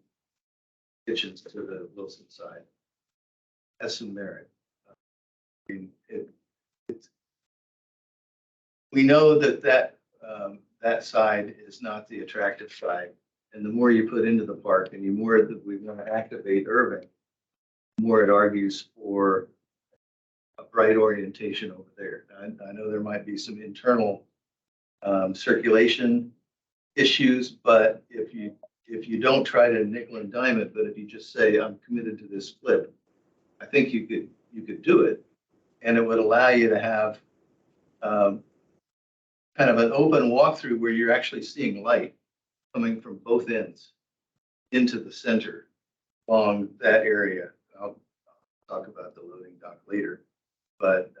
kitchens to the Wilson side has some merit. I mean, we know that side is not the attractive side. And the more you put into the park and the more that we want to activate Irving, the more it argues for a bright orientation over there. I know there might be some internal circulation issues, but if you don't try to nickel and dime it, but if you just say, I'm committed to this flip, I think you could do it. And it would allow you to have kind of an open walkthrough where you're actually seeing light coming from both ends into the center along that area. I'll talk about the loading dock later, but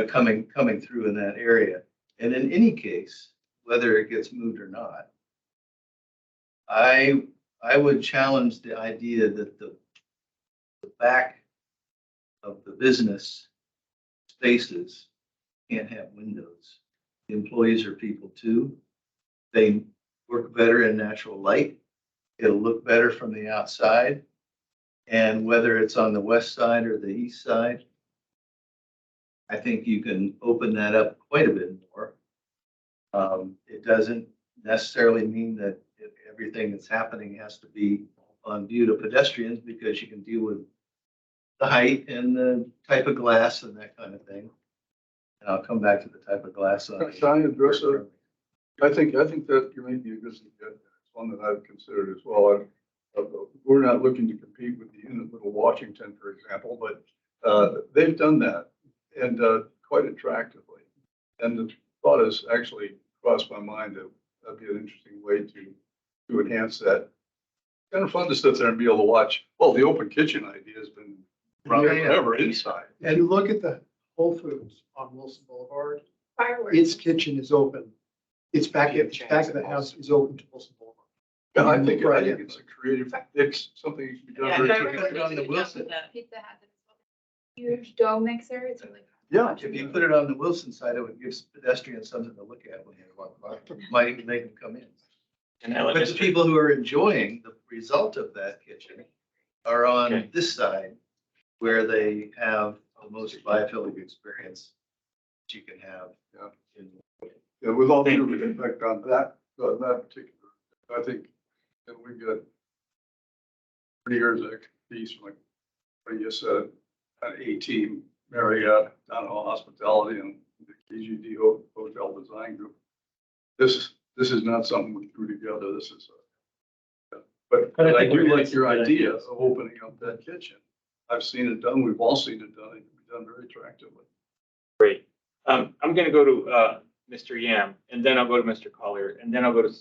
coming through in that area. And in any case, whether it gets moved or not, I would challenge the idea that the back of the business spaces can't have windows. The employees are people too. They work better in natural light. It'll look better from the outside. And whether it's on the west side or the east side, I think you can open that up quite a bit more. It doesn't necessarily mean that everything that's happening has to be on view to pedestrians, because you can deal with the height and the type of glass and that kind of thing. And I'll come back to the type of glass. Can I address that? I think that you may be a good suggestion. It's one that I've considered as well. We're not looking to compete with the Inn at Little Washington, for example, but they've done that and quite attractively. And the thought has actually crossed my mind that that'd be an interesting way to enhance that. Kind of fun to sit there and be able to watch. Well, the open kitchen idea has been around forever inside. And you look at the Whole Foods on Wilson Boulevard, Fireworks. its kitchen is open. It's back of the house is open to Wilson Boulevard. Yeah, I think it's a creative, it's something that can be done Yeah, very I quickly. remember on the doing Wilson. that. Pizza has a huge dough mixer. It's really. Yeah. If you put it on the Wilson side, it would give pedestrians something to look at when they walk by. Might even make them come in. And But the people who are enjoying the result of that kitchen are on Okay. this side, where they have the most biophilia experience that you can have. Yeah. in- Yeah, with all due respect on that particular, I think, and we've got 30 years of expertise, like what you said, an A-team, Marriott, Down Hall Hospitality, and the KGD Hotel Design Group. This is not something we threw together. This is, but But I I think we're do gonna like see your good idea ideas. of opening up that kitchen. I've seen it done. We've all seen it done. It can be done very attractively. Great. I'm gonna go to Mr. Yam, and then I'll go to Mr. Collier, and then I'll go to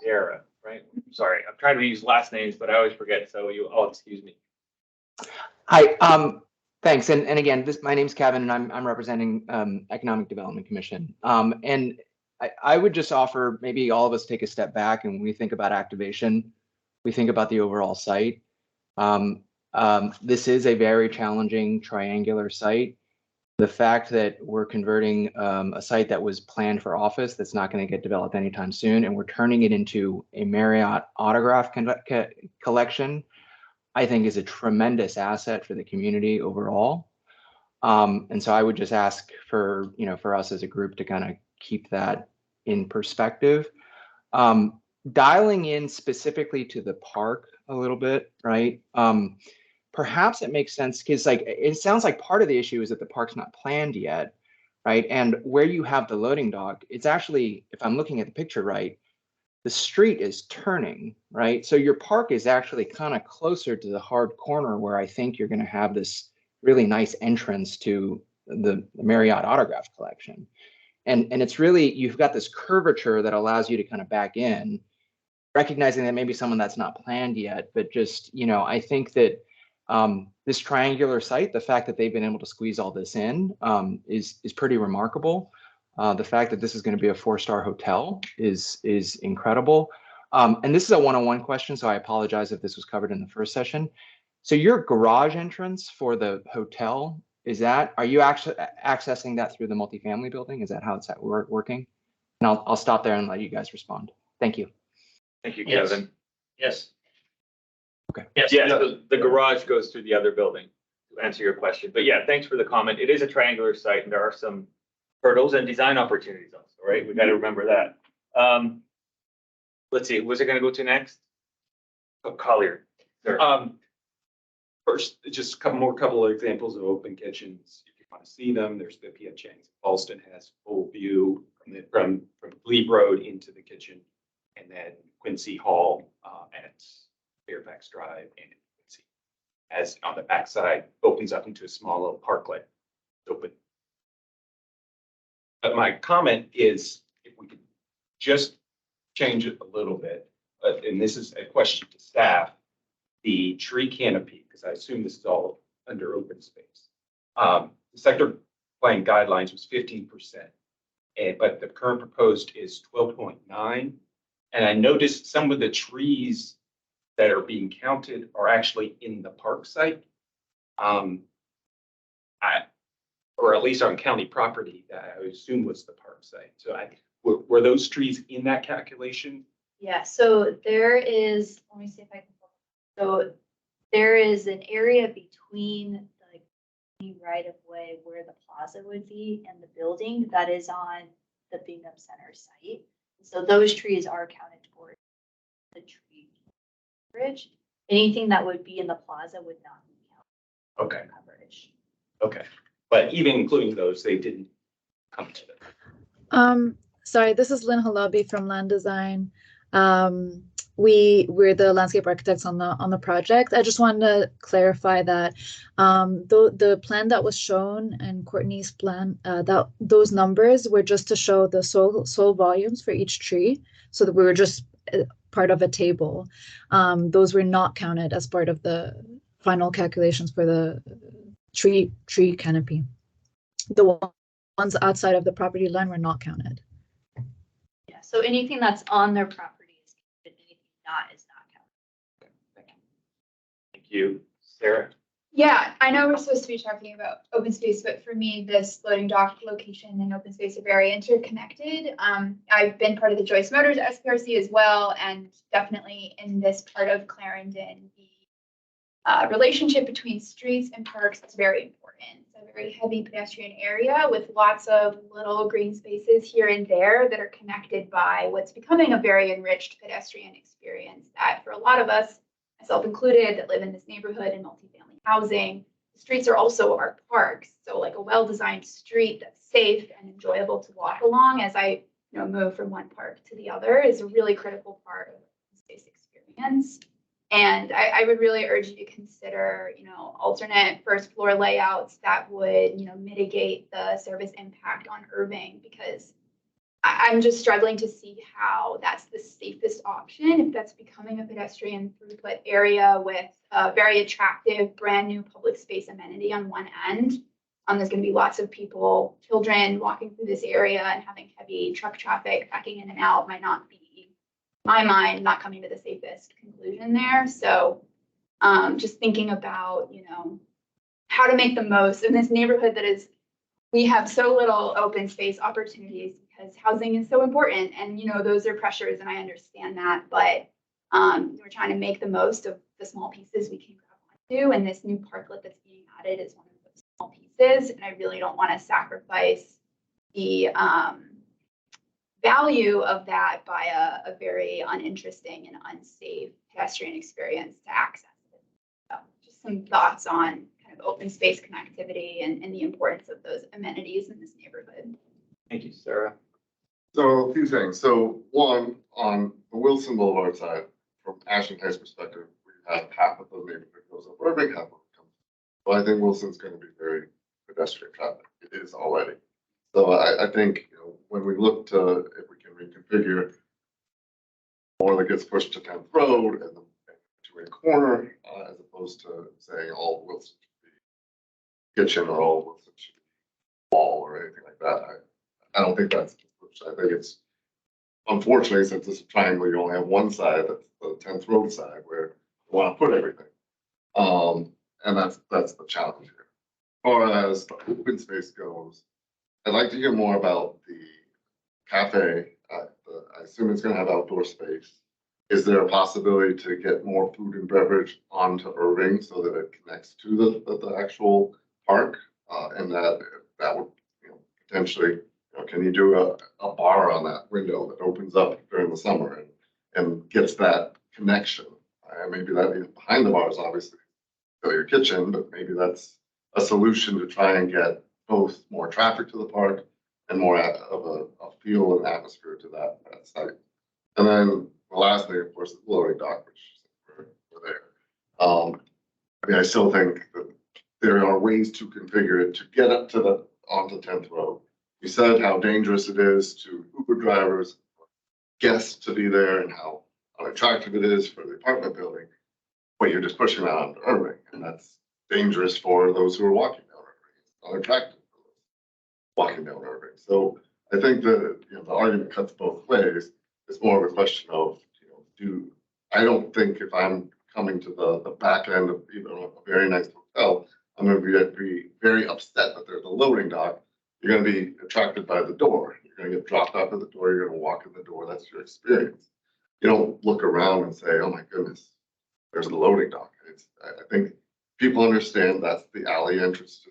Sarah, right? Sorry, I'm trying to use last names, but I always forget, so you all excuse me. Hi, thanks. And again, my name's Kevin, and I'm representing Economic Development Commission. And I would just offer maybe all of us take a step back, and when we think about activation, we think about the overall site. This is a very challenging triangular site. The fact that we're converting a site that was planned for office that's not going to get developed anytime soon, and we're turning it into a Marriott autograph collection, I think is a tremendous asset for the community overall. And so I would just ask for, for us as a group to kind of keep that in perspective. Dialing in specifically to the park a little bit, right? Perhaps it makes sense because it sounds like part of the issue is that the park's not planned yet, right? And where you have the loading dock, it's actually, if I'm looking at the picture right, the street is turning, right? So your park is actually kind of closer to the hard corner where I think you're going to have this really nice entrance to the Marriott autograph collection. And it's really, you've got this curvature that allows you to kind of back in, recognizing that maybe someone that's not planned yet, but just, I think that this triangular site, the fact that they've been able to squeeze all this in is pretty remarkable. The fact that this is going to be a 4-star hotel is incredible. And this is a one-on-one question, so I apologize if this was covered in the first session. So your garage entrance for the hotel, are you actually accessing that through the multifamily building? Is that how it's working? And I'll stop there and let you guys respond. Thank you. Thank you, Yes. Kevin. Yes. Okay. Yes. Yes, the garage goes through the other building, to answer your question. But yeah, thanks for the comment. It is a triangular site, and there are some hurdles and design opportunities also, right? We got to remember that. Let's see, was it going to go to next? Oh, Collier. Sir. First, just a couple of examples of open kitchens. If you want to see them, there's the P.F. Chang's. Alston has full view from Glebe Road into the kitchen, and then Quincy Hall at Fairfax Drive and Quincy, as on the backside opens up into a small little parklet. It's open. But my comment is, if we could just change it a little bit, and this is a question to staff, the tree canopy, because I assume this is all under open space. The sector plan guidelines was 15%, but the current proposed is 12.9. And I noticed some of the trees that are being counted are actually in the park site. Or at least on county property that I would assume was the park site. So were those trees in that calculation? Yeah, so there is, let me see if I can. So there is an area between the right of way where the plaza would be and the building that is on the Bingham Center site. So those trees are counted toward the tree coverage. Anything that would be in the plaza would not be counted Okay, for coverage. okay. But even including those, they didn't come to them. Sorry, this is Lynn Halabi from Land Design. We're the landscape architects on the project. I just wanted to clarify that the plan that was shown and Courtney's plan, that those numbers were just to show the soil volumes for each tree, so that we were just part of a table. Those were not counted as part of the final calculations for the tree canopy. The ones outside of the property line were not counted. Yeah, so anything that's on their property is counted, anything not is not counted. Thank you, Sarah. Yeah, I know we're supposed to be talking about open space, but for me, this loading dock location and open space are very interconnected. I've been part of the Joyce Motors SPRC as well, and definitely in this part of Clarendon, the relationship between streets and parks is very important. It's a very heavy pedestrian area with lots of little green spaces here and there that are connected by what's becoming a very enriched pedestrian experience that for a lot of us, myself included, that live in this neighborhood and multifamily housing, the streets are also our parks. So like a well-designed street that's safe and enjoyable to walk along as I move from one park to the other is a really critical part of the space experience. And I would really urge you to consider, alternate first floor layouts that would, mitigate the service impact on Irving, because I'm just struggling to see how that's the safest option if that's becoming a pedestrian throughput area with a very attractive brand new public space amenity on one end. There's going to be lots of people, children walking through this area, and having heavy truck traffic backing in and out might not be, in my mind, not coming to the safest conclusion there. So just thinking about, how to make the most in this neighborhood we have so little open space opportunities because housing is so important, and those are pressures, and I understand that, but we're trying to make the most of the small pieces we can grab onto, and this new parklet that's being added is one of those small pieces, and I really don't want to sacrifice the value of that by a very uninteresting and unsafe pedestrian experience to access it. So just some thoughts on kind of open space connectivity and the importance of those amenities in this neighborhood. Thank you, Sarah. So a few things. So one, on the Wilson Boulevard side, from Ashland Heights perspective, we have half of the neighborhood goes up Irving, half of it comes. So I think Wilson's going to be very pedestrian traffic. It is already. So I think when we look to if we can reconfigure more that gets pushed to 10th Road and the to a corner, as opposed to saying all Wilson should be kitchen or all Wilson should be wall or anything like that. I don't think that's. I think it's unfortunately, since it's a triangle, you only have one side, that's the 10th Road side, where you want to put everything. And that's the challenge here. As far as the open space goes, I'd like to hear more about the cafe. I assume it's going to have outdoor space. Is there a possibility to get more food and beverage onto Irving so that it connects to the actual park? And that would potentially, can you do a bar on that window that opens up during the summer and gets that connection? Maybe that behind the bars, obviously, go your kitchen, but maybe that's a solution to try and get both more traffic to the park and more of a feel and atmosphere to that site. And then the last thing, of course, is the loading dock, which we're there. I still think that there are ways to configure it to get up to onto 10th Road. You said how dangerous it is to Uber drivers, guests to be there, and how unattractive it is for the apartment building. But you're just pushing that onto Irving, and that's dangerous for those who are walking down Irving. It's unattractive for those walking down Irving. So I think that the argument cuts both ways. It's more of a question of I don't think if I'm coming to the back end of even a very nice hotel, I'm going to be very upset that there's a loading dock. You're going to be attracted by the door. You're going to get dropped off at the door. You're going to walk in the door. That's your experience. You don't look around and say, oh my goodness, there's a loading dock. I think people understand that's the alley entrance to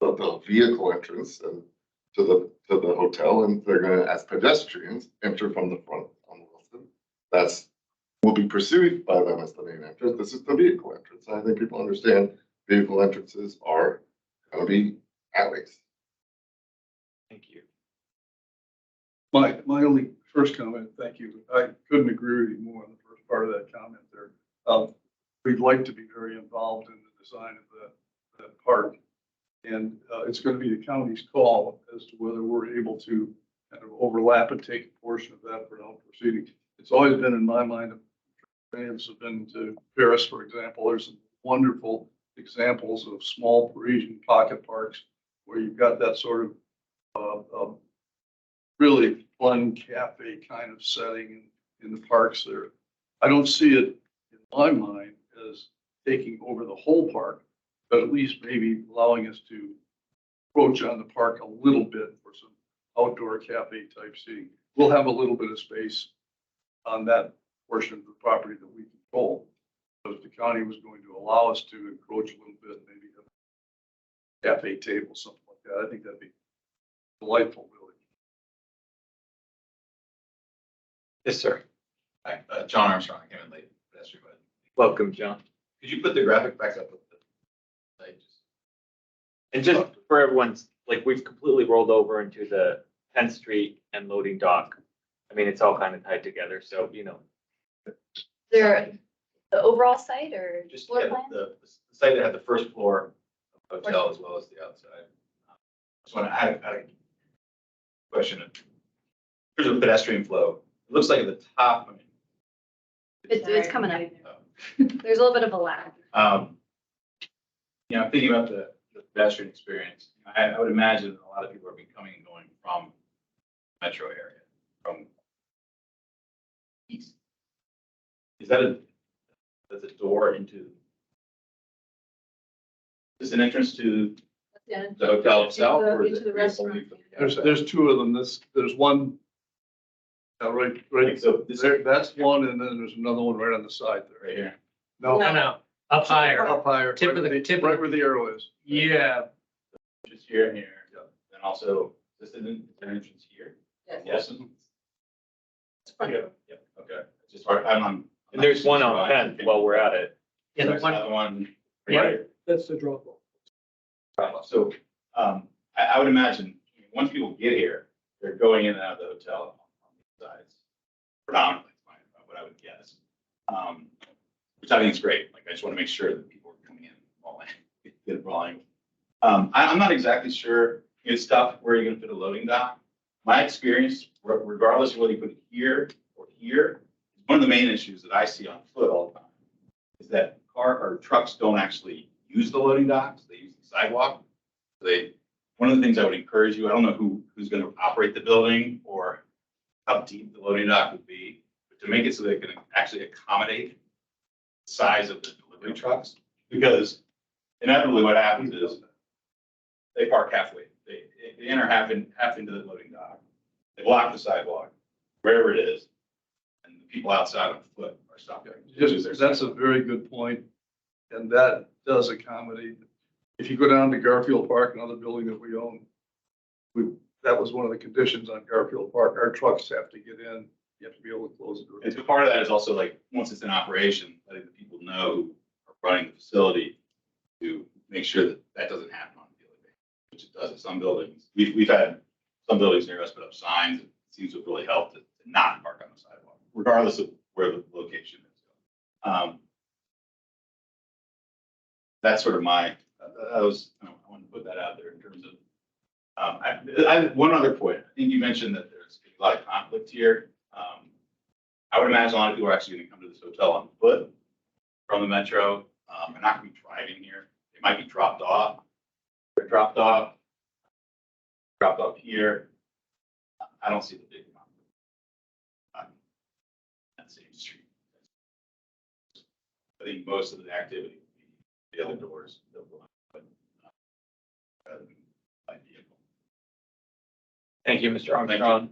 the vehicle entrance. And to the hotel, and they're gonna, as pedestrians, enter from the front on Wilson. That's, will be perceived by them as the main entrance. This is the vehicle entrance. I think people understand vehicle entrances are gonna be alleys. Thank you. My only first comment, thank you. I couldn't agree with you more on the first part of that comment there. We'd like to be very involved in the design of that park. And it's going to be the county's call as to whether we're able to kind of overlap and take a portion of that for our proceedings. It's always been in my mind, fans have been to Paris, for example. There's some wonderful examples of small Parisian pocket parks where you've got that sort of really fun cafe kind of setting in the parks there. I don't see it in my mind as taking over the whole park, but at least maybe allowing us to approach on the park a little bit for some outdoor cafe type seating. We'll have a little bit of space on that portion of the property that we control. So if the county was going to allow us to encroach a little bit, maybe have a cafe table, something like that, I think that'd be delightful, really. Yes, sir. Hi, John Armstrong, I came in late. Pedestrian, but Welcome, John. could you put the graphic back up with the site? And just for everyone's, like, we've completely rolled over into the 10th Street and loading dock. I mean, it's all kind of tied together, so, you know. There, the overall site or Just floor yeah, plan? the site that had the first floor of hotel as well as the outside. Just want to add a question. There's a pedestrian flow. It looks like at the top, I mean. It's coming up. Oh. There's a little bit of a lag. You know, thinking about the pedestrian experience, I would imagine a lot of people are coming and going from metro area, from east. Is that that's a door into? Is this an entrance to the hotel itself? Or is Into the it restaurant. only from the outside? There's two of them. There's one. Right, So this there, that's one, and then there's another one right on the side there. right here. No, No, up higher. up higher, Tip right of the- where tip of right the- where the arrow is. Yeah, Just here and here. And also, this is an entrance here. Yes. Yep, okay. It's just hard, I'm on. And there's one on 10th while we're at it. yeah, There's the one, another one. Yeah. Right here. That's the drop off. So, I would imagine, once people get here, they're going in and out of the hotel on these sides. Predominantly, what I would guess. Which I think is great. Like, I just want to make sure that people are coming in all in, get it rolling. I'm not exactly sure, it's tough where you're gonna fit a loading dock. My experience, regardless of whether you put it here or here, one of the main issues that I see on foot all the time is that car or trucks don't actually use the loading docks, they use the sidewalk. One of the things I would encourage you, I don't know who's gonna operate the building or how deep the loading dock would be, but to make it so they can actually accommodate the size of the delivery trucks, because inevitably what happens is they park halfway. They enter half into the loading dock. They block the sidewalk, wherever it is, and the people outside on foot are stopping. That's a very good point, and that does accommodate. If you go down to Garfield Park, another building that we own, that was one of the conditions on Garfield Park. Our trucks have to get in. You have to be able to close the door. And so part of that is also like, once it's in operation, letting the people know who are running the facility to make sure that that doesn't happen on a daily basis, which it does at some buildings. We've had some buildings near us put up signs. It seems to have really helped to not park on the sidewalk, regardless of where the location is. That's sort of my, I want to put that out there in terms of, I have one other point. I think you mentioned that there's a lot of conflict here. I would imagine a lot of people are actually going to come to this hotel on foot from the metro. They're not going to be driving here. They might be dropped off. They're dropped off here. I don't see the big conflict on that same street. I think most of the activity would be the other doors that will rather than by vehicle. Thank you, Mr. Armstrong.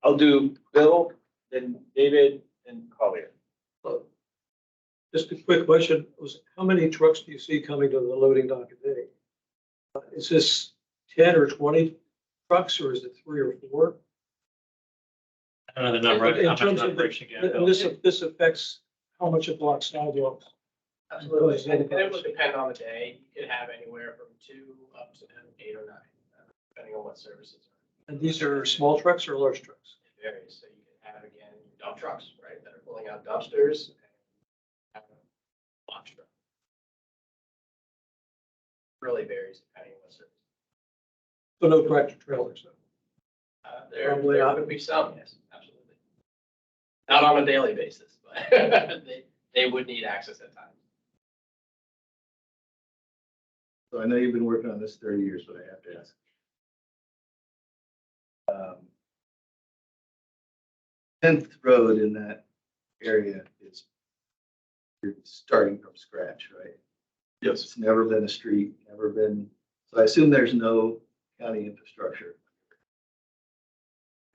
I'll do Bill, then David, and Collier. Just a quick question, was how many trucks do you see coming to the loading dock a day? Is this 10 or 20 trucks or is it 3 or 4? I don't know the number. In I'm terms not of the- reaching out. And this affects how much it blocks sidewalks. Absolutely. And it would depend on the day. You could have anywhere from 2 up to 8 or 9, depending on what services are. And these are small trucks or large trucks? It varies. So you can have, again, dump trucks, right, that are pulling out dumpsters. And box truck. Really varies depending on what service. So no tractor trailers. There Probably there not. could be some, yes, absolutely. Not on a daily basis, but they would need access at times. So I know you've been working on this 30 years, but I have to ask. 10th Road in that area is, you're starting from scratch, right? Yes. It's never been a street, never been, so I assume there's no county infrastructure.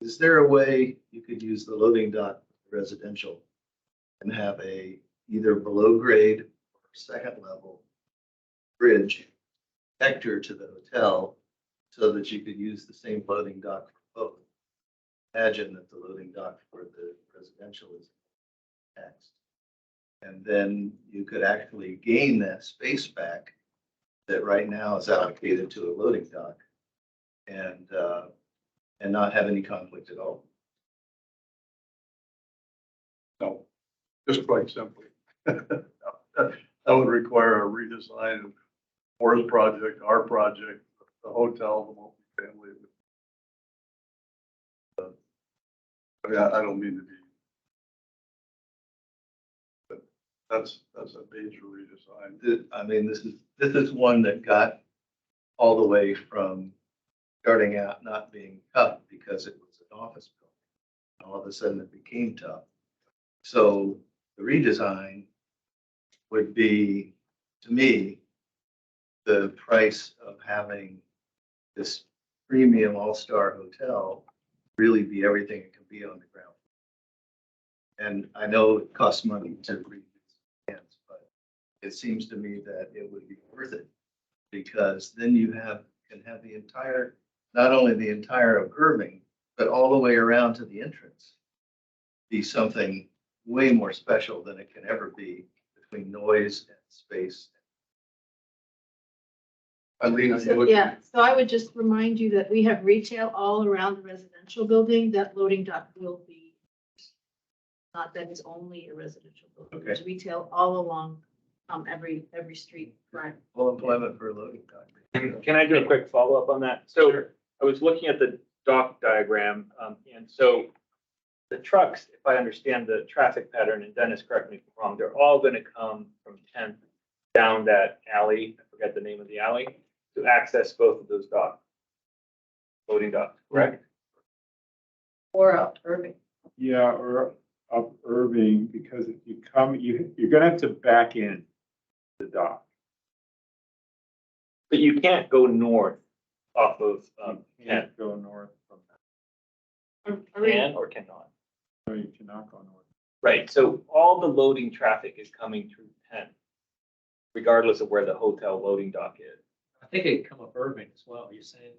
Is there a way you could use the loading dock residential and have a either below grade or second level bridge connector to the hotel so that you could use the same loading dock for both? Imagine that the loading dock for the residential is next. And then you could actually gain that space back that right now is allocated to a loading dock and not have any conflict at all. No, just quite simply. That would require a redesign of Moore's project, our project, the hotel, the multifamily. I don't mean to be. But that's a major redesign. I mean, this is one that got all the way from starting out not being tough because it was an office building. All of a sudden it became tough. So the redesign would be, to me, the price of having this premium all-star hotel really be everything it can be on the ground. And I know it costs money to redesign, but it seems to me that it would be worth it because then you can have the entire, not only the entire of Irving, but all the way around to the entrance be something way more special than it can ever be between noise and space. Eileen, Yeah, so I would just remind you that we have retail all around the residential building. That loading dock will be. Not that it's only a residential building. Okay. There's retail all along, every street. Right. Full employment for a loading dock. Can I do a quick follow-up on that? So I was looking at the dock diagram, and so the trucks, if I understand the traffic pattern, and Dennis, correct me if I'm wrong, they're all gonna come from 10th down that alley, I forget the name of the alley, to access both of those docks. Loading docks, correct? Or up Irving. Yeah, or up Irving, because if you come, you're gonna have to back in the dock. But you can't go north off of, You 10th. can't go north from that. Can or cannot? No, you cannot go north. Right, so all the loading traffic is coming through 10th, regardless of where the hotel loading dock is. I think it could come up Irving as well. You're saying,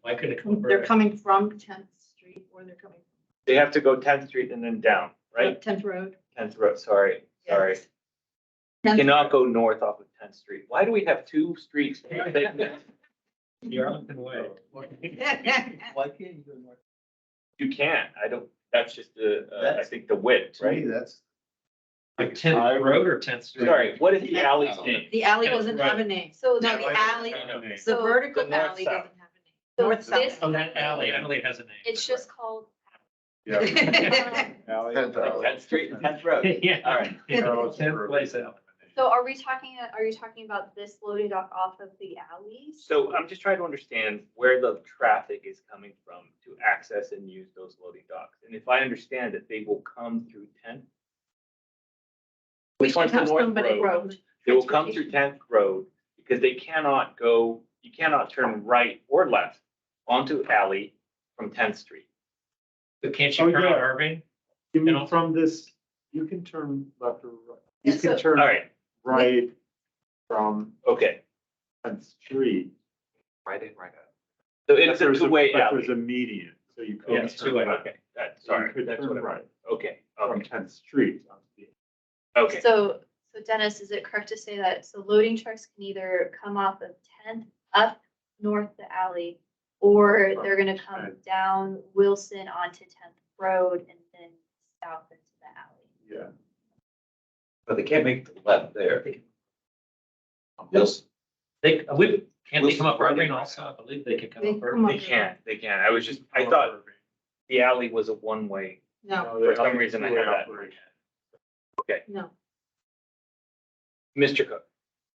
why couldn't it come up They're Irving? coming from 10th Street or they're coming They have to go 10th Street and then down, from right? 10th Road. 10th Road, sorry. You 10th cannot go north off of 10th Street. Why do we have two streets? The Arlington Way. Why can't you go north? You can't, I don't, that's just I think the width, To me, right? that's, Like 10th Road or 10th Street? Sorry, what is the alley's name? The alley doesn't have a name. So No, the alley, the So vertical the north alley south. doesn't have a name. North this- south. Oh, that alley has a name. It's just called. Yeah. Alley. 10th Street and 10th Road. Yeah. All right. Arrows 10th for place Irving. out. So are you talking about this loading dock off of the alleys? So I'm just trying to understand where the traffic is coming from to access and use those loading docks. And if I understand it, they will come through 10th. We Which should one's the have North somebody Road? They will come through 10th Road because they cannot go, you cannot turn right or left onto alley from 10th Street. But can't you Oh, turn yeah. on Irving? You mean know? from this, you can turn left or right. You Yeah, can so- turn All right, right from okay. 10th Street. Right in, right out. So it's a two-way But alley. there's a median, so you could. Yeah, two-way, okay. Sorry, You could that's turn what I right Okay, from okay, 10th Street. okay. So Dennis, is it correct to say that, so loading trucks can either come off of 10th up north the alley, or they're gonna come down Wilson onto 10th Road and then south into the alley? Yeah. But they can't make the left there. Yes. Can't they come up Irving also? I believe they can come up Irving. They can. I was just, I thought the alley was a one-way. No, For some reason I had that. Okay, no. Mr. Cook.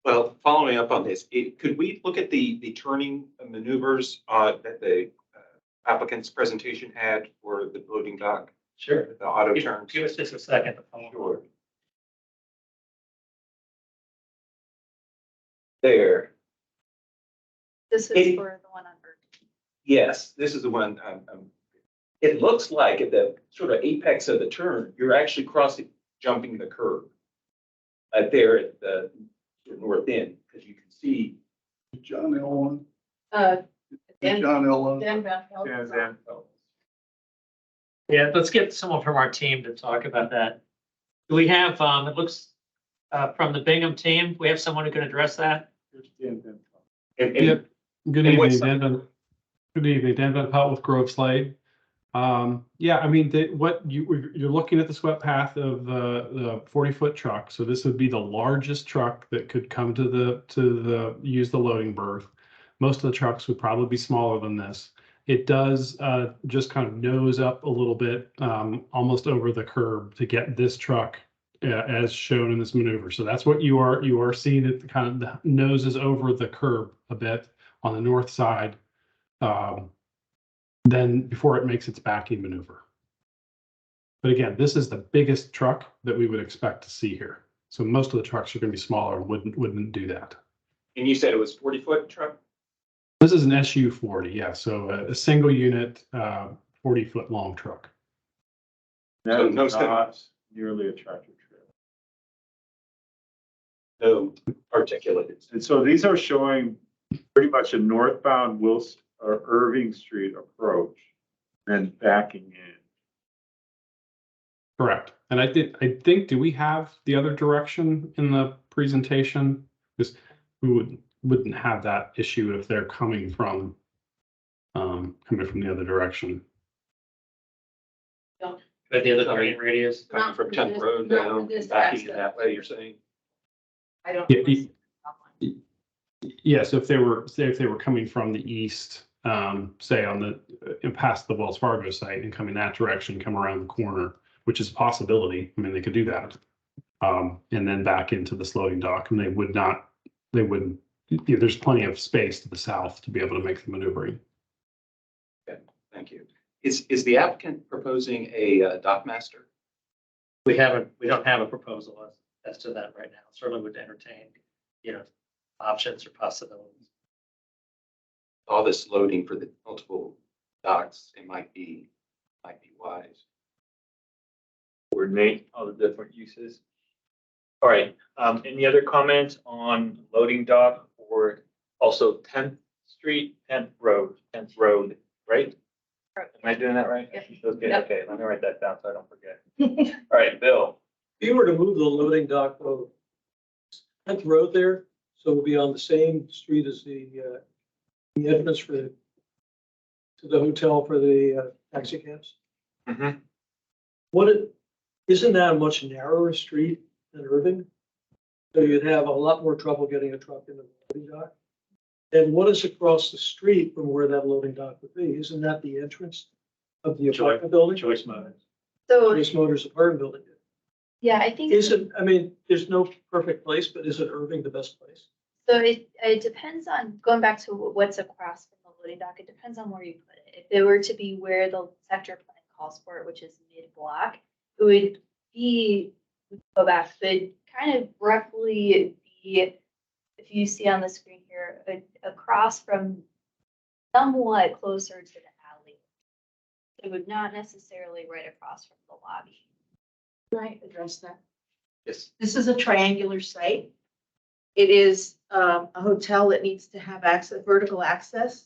Well, following up on this, could we look at the turning maneuvers that the applicant's presentation had for the loading dock, Sure. the auto turns? Give us just a second. Sure. There. This is It- for the one on Bird. Yes, this is the one. It looks like at the sort of apex of the turn, you're actually jumping the curb. There at the sort of north end, because you can see. John L. Dan- John L. Dan Van Pelt. Yeah, then, Yeah, let's get someone from our team to talk about that. Do we have, it looks, from the Bingham team, we have someone who can address that? And Yep. Good and evening, what's- Dan. Good evening, Dan Van Pelt with Grove Slade. Yeah, I mean, you're looking at the swept path of the 40-foot truck. So this would be the largest truck that could come to use the loading berth. Most of the trucks would probably be smaller than this. It does just kind of nose up a little bit, almost over the curb to get this truck as shown in this maneuver. So that's what you are seeing. It kind of the nose is over the curb a bit on the north side. Then before it makes its backing maneuver. But again, this is the biggest truck that we would expect to see here. So most of the trucks are going to be smaller and wouldn't do that. And you said it was 40-foot truck? This is an SU 40, yeah. So a single unit, 40-foot long truck. That So is no not nearly a tractor trailer. No articulated. And so these are showing pretty much a northbound Wilson or Irving Street approach, then backing in. Correct. And I think, do we have the other direction in the presentation? Because we wouldn't have that issue if they're coming from the other direction. But the other turning radius? Coming Not from for 10th this- Road not down, for this and backing in access. that way, you're saying? I don't. Yeah, Yes, if they were coming from the east, say past the Wells Fargo site and coming that direction, come around the corner, which is a possibility. I mean, they could do that. And then back into the loading dock, and there's plenty of space to the south to be able to make the maneuvering. Okay, thank you. Is the applicant proposing a dock master? We don't have a proposal as to that right now. Certainly would entertain, options or possibilities. All this loading for the multiple docks, it might be wise. Coordinate all the different uses. All right, any other comments on loading dock or also 10th Street, 10th Road, right? Am I doing that right? Yep. Okay, Yep. okay, let me write that down so I don't forget. All right, Bill. If you were to move the loading dock over 10th Road there, so it'll be on the same street as the entrance to the hotel for the taxi cabs. Mhm. Isn't that a much narrower street than Irving? So you'd have a lot more trouble getting a truck into the loading dock. And what is across the street from where that loading dock would be? Isn't that the entrance of the apartment building? Choice Motors. So, Choice Motors apartment building. yeah, I think. There's no perfect place, but isn't Irving the best place? So it depends on, going back to what's across from the loading dock, it depends on where you put it. If it were to be where the sector plan calls for it, which is mid-block, it would be, go back, but kind of roughly be, if you see on the screen here, across from somewhat closer to the alley. It would not necessarily right across from the lobby. Can I address that? Yes. This is a triangular site. It is a hotel that needs to have vertical access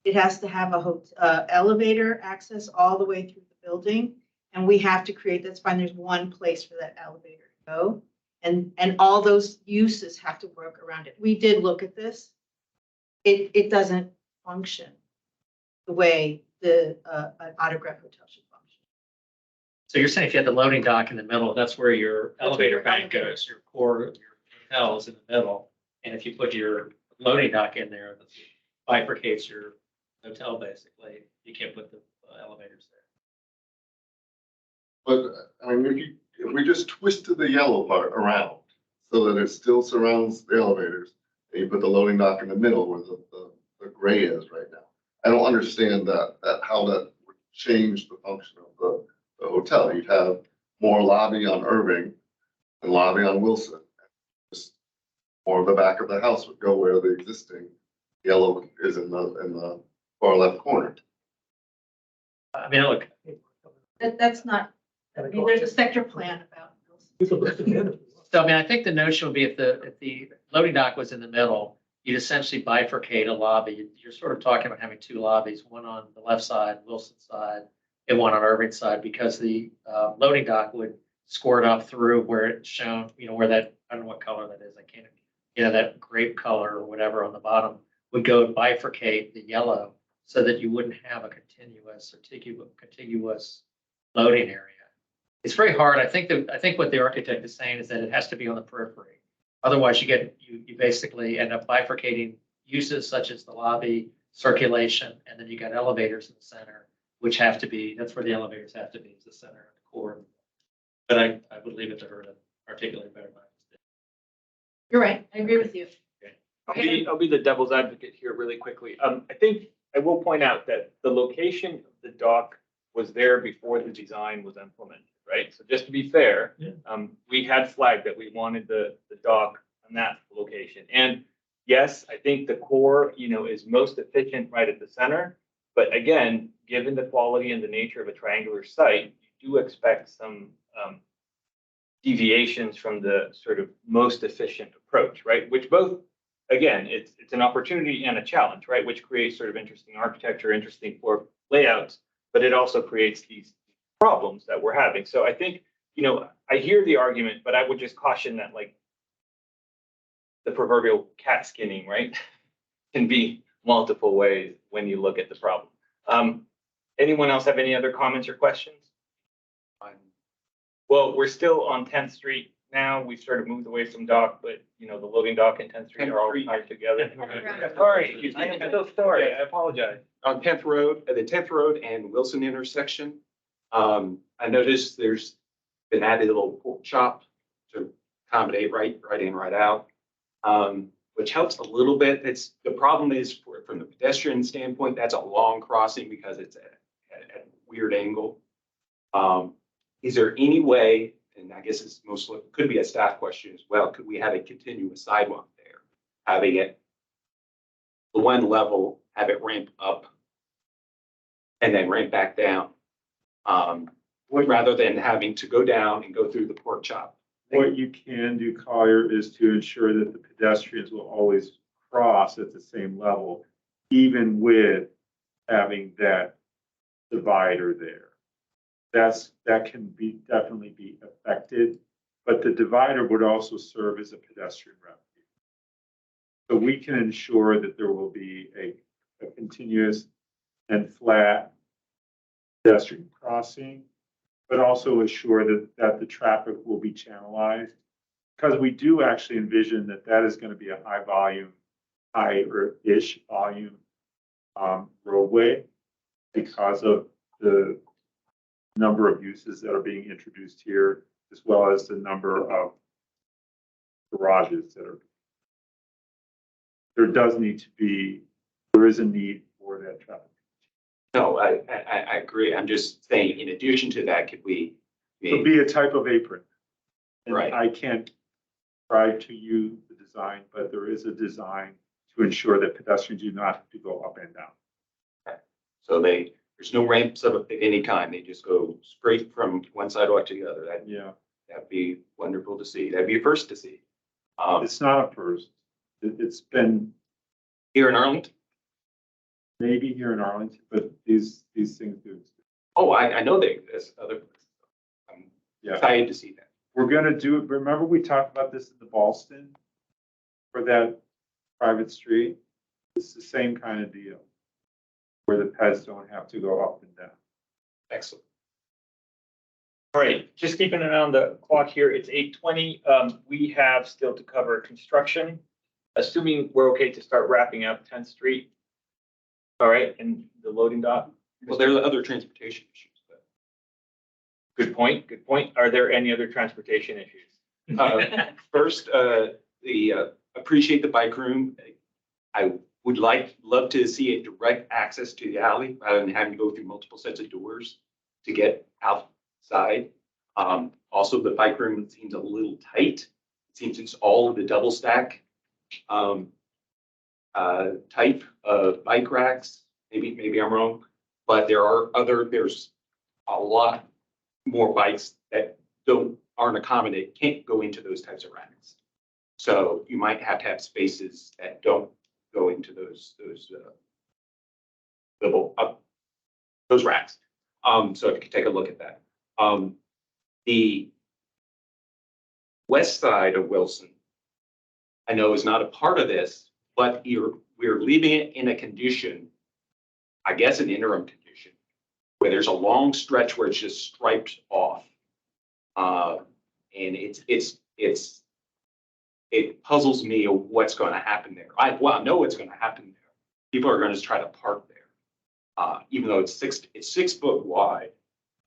It has to have a elevator access all the way through the building. And we have to create, that's fine, there's one place for that elevator to go. And all those uses have to work around it. We did look at this. It doesn't function the way an autograph hotel should function. So you're saying if you had the loading dock in the middle, that's where your elevator bank goes, your core, your hotel is in the middle. And if you put your loading dock in there, that bifurcates your hotel basically. You can't put the elevators there. But I mean, if we just twisted the yellow part around so that it still surrounds the elevators, and you put the loading dock in the middle where the gray is right now. I don't understand how that would change the function of the hotel. You'd have more lobby on Irving and lobby on Wilson. Just more of the back of the house would go where the existing yellow is in the far left corner. I mean, look, That's not, I mean, there's a sector plan about. so I mean, I think the notion would be if the loading dock was in the middle, you'd essentially bifurcate a lobby. You're sort of talking about having two lobbies, one on the left side, Wilson side, and one on Irving side, because the loading dock would squirt up through where it's shown, where that, I don't know what color that is. I can't, that grape color or whatever on the bottom would go and bifurcate the yellow so that you wouldn't have a contiguous loading area. It's very hard. I think what the architect is saying is that it has to be on the periphery. Otherwise, you basically end up bifurcating uses such as the lobby, circulation, and then you got elevators in the center, which have to be, that's where the elevators have to be, is the center of the core. But I would leave it to her to articulate better than I did. You're right. I agree with you. I'll be the devil's advocate here really quickly. I think I will point out that the location of the dock was there before the design was implemented, right? So just to be fair, we had flagged that we wanted the dock on that location. And yes, I think the core, is most efficient right at the center. But again, given the quality and the nature of a triangular site, you do expect some deviations from the sort of most efficient approach, right? Which both, again, it's an opportunity and a challenge, right? Which creates sort of interesting architecture, interesting floor layouts, but it also creates these problems that we're having. So I think, I hear the argument, but I would just caution that like the proverbial cat skinning, right? Can be multiple ways when you look at the problem. Anyone else have any other comments or questions? Well, we're still on 10th Street now. We've sort of moved away from dock, but the loading dock and 10th Street are all tied together. Sorry, I am so sorry. I apologize. On 10th Road, at the 10th Road and Wilson intersection, I noticed there's been added a little pork chop to accommodate right in, right out, which helps a little bit. The problem is from the pedestrian standpoint, that's a long crossing because it's at a weird angle. Is there any way, and I guess it's could be a staff question as well, could we have a continuous sidewalk there? Having it the one level, have it ramp up and then ramp back down, rather than having to go down and go through the pork chop. What you can do, Collier, is to ensure that the pedestrians will always cross at the same level, even with having that divider there. That can definitely be affected, but the divider would also serve as a pedestrian refuge. So we can ensure that there will be a continuous and flat pedestrian crossing, but also assure that the traffic will be channelized. Because we do actually envision that is going to be a higher-ish volume roadway because of the number of uses that are being introduced here, as well as the number of garages that are. There is a need for that traffic. No, I agree. I'm just saying, in addition to that, could we? It'll be a type of apron. And right. I can't describe to you the design, but there is a design to ensure that pedestrians do not have to go up and down. Okay. So there's no ramps of any kind. They just go straight from one sidewalk to the other. That'd be wonderful to see. That'd be a first to see. It's not a first. It's been here in Arlington. maybe here in Arlington, but these things do. Oh, I know they exist, other places. I'm Yeah. excited to see that. We're gonna do it. Remember, we talked about this in the Ballston for that private street? It's the same kind of deal where the pets don't have to go up and down. Excellent. All right, just keeping an eye on the clock here. It's 8:20. We have still to cover construction. Assuming we're okay to start wrapping up 10th Street. All right, and the loading dock. Well, there are other transportation issues, but Good point, good point. Are there any other transportation issues? first, appreciate the bike room. I would love to see a direct access to the alley rather than having to go through multiple sets of doors to get outside. Also, the bike room seems a little tight. It seems it's all of the double stack type of bike racks. Maybe I'm wrong, but there's a lot more bikes that can't go into those types of racks. So you might have to have spaces that don't go into those racks. So if you could take a look at that. The west side of Wilson, I know is not a part of this, but we're leaving it in a condition, I guess an interim condition, where there's a long stretch where it's just striped off. And it puzzles me of what's going to happen there. I know what's going to happen there. People are going to try to park there, even though it's 6 foot wide.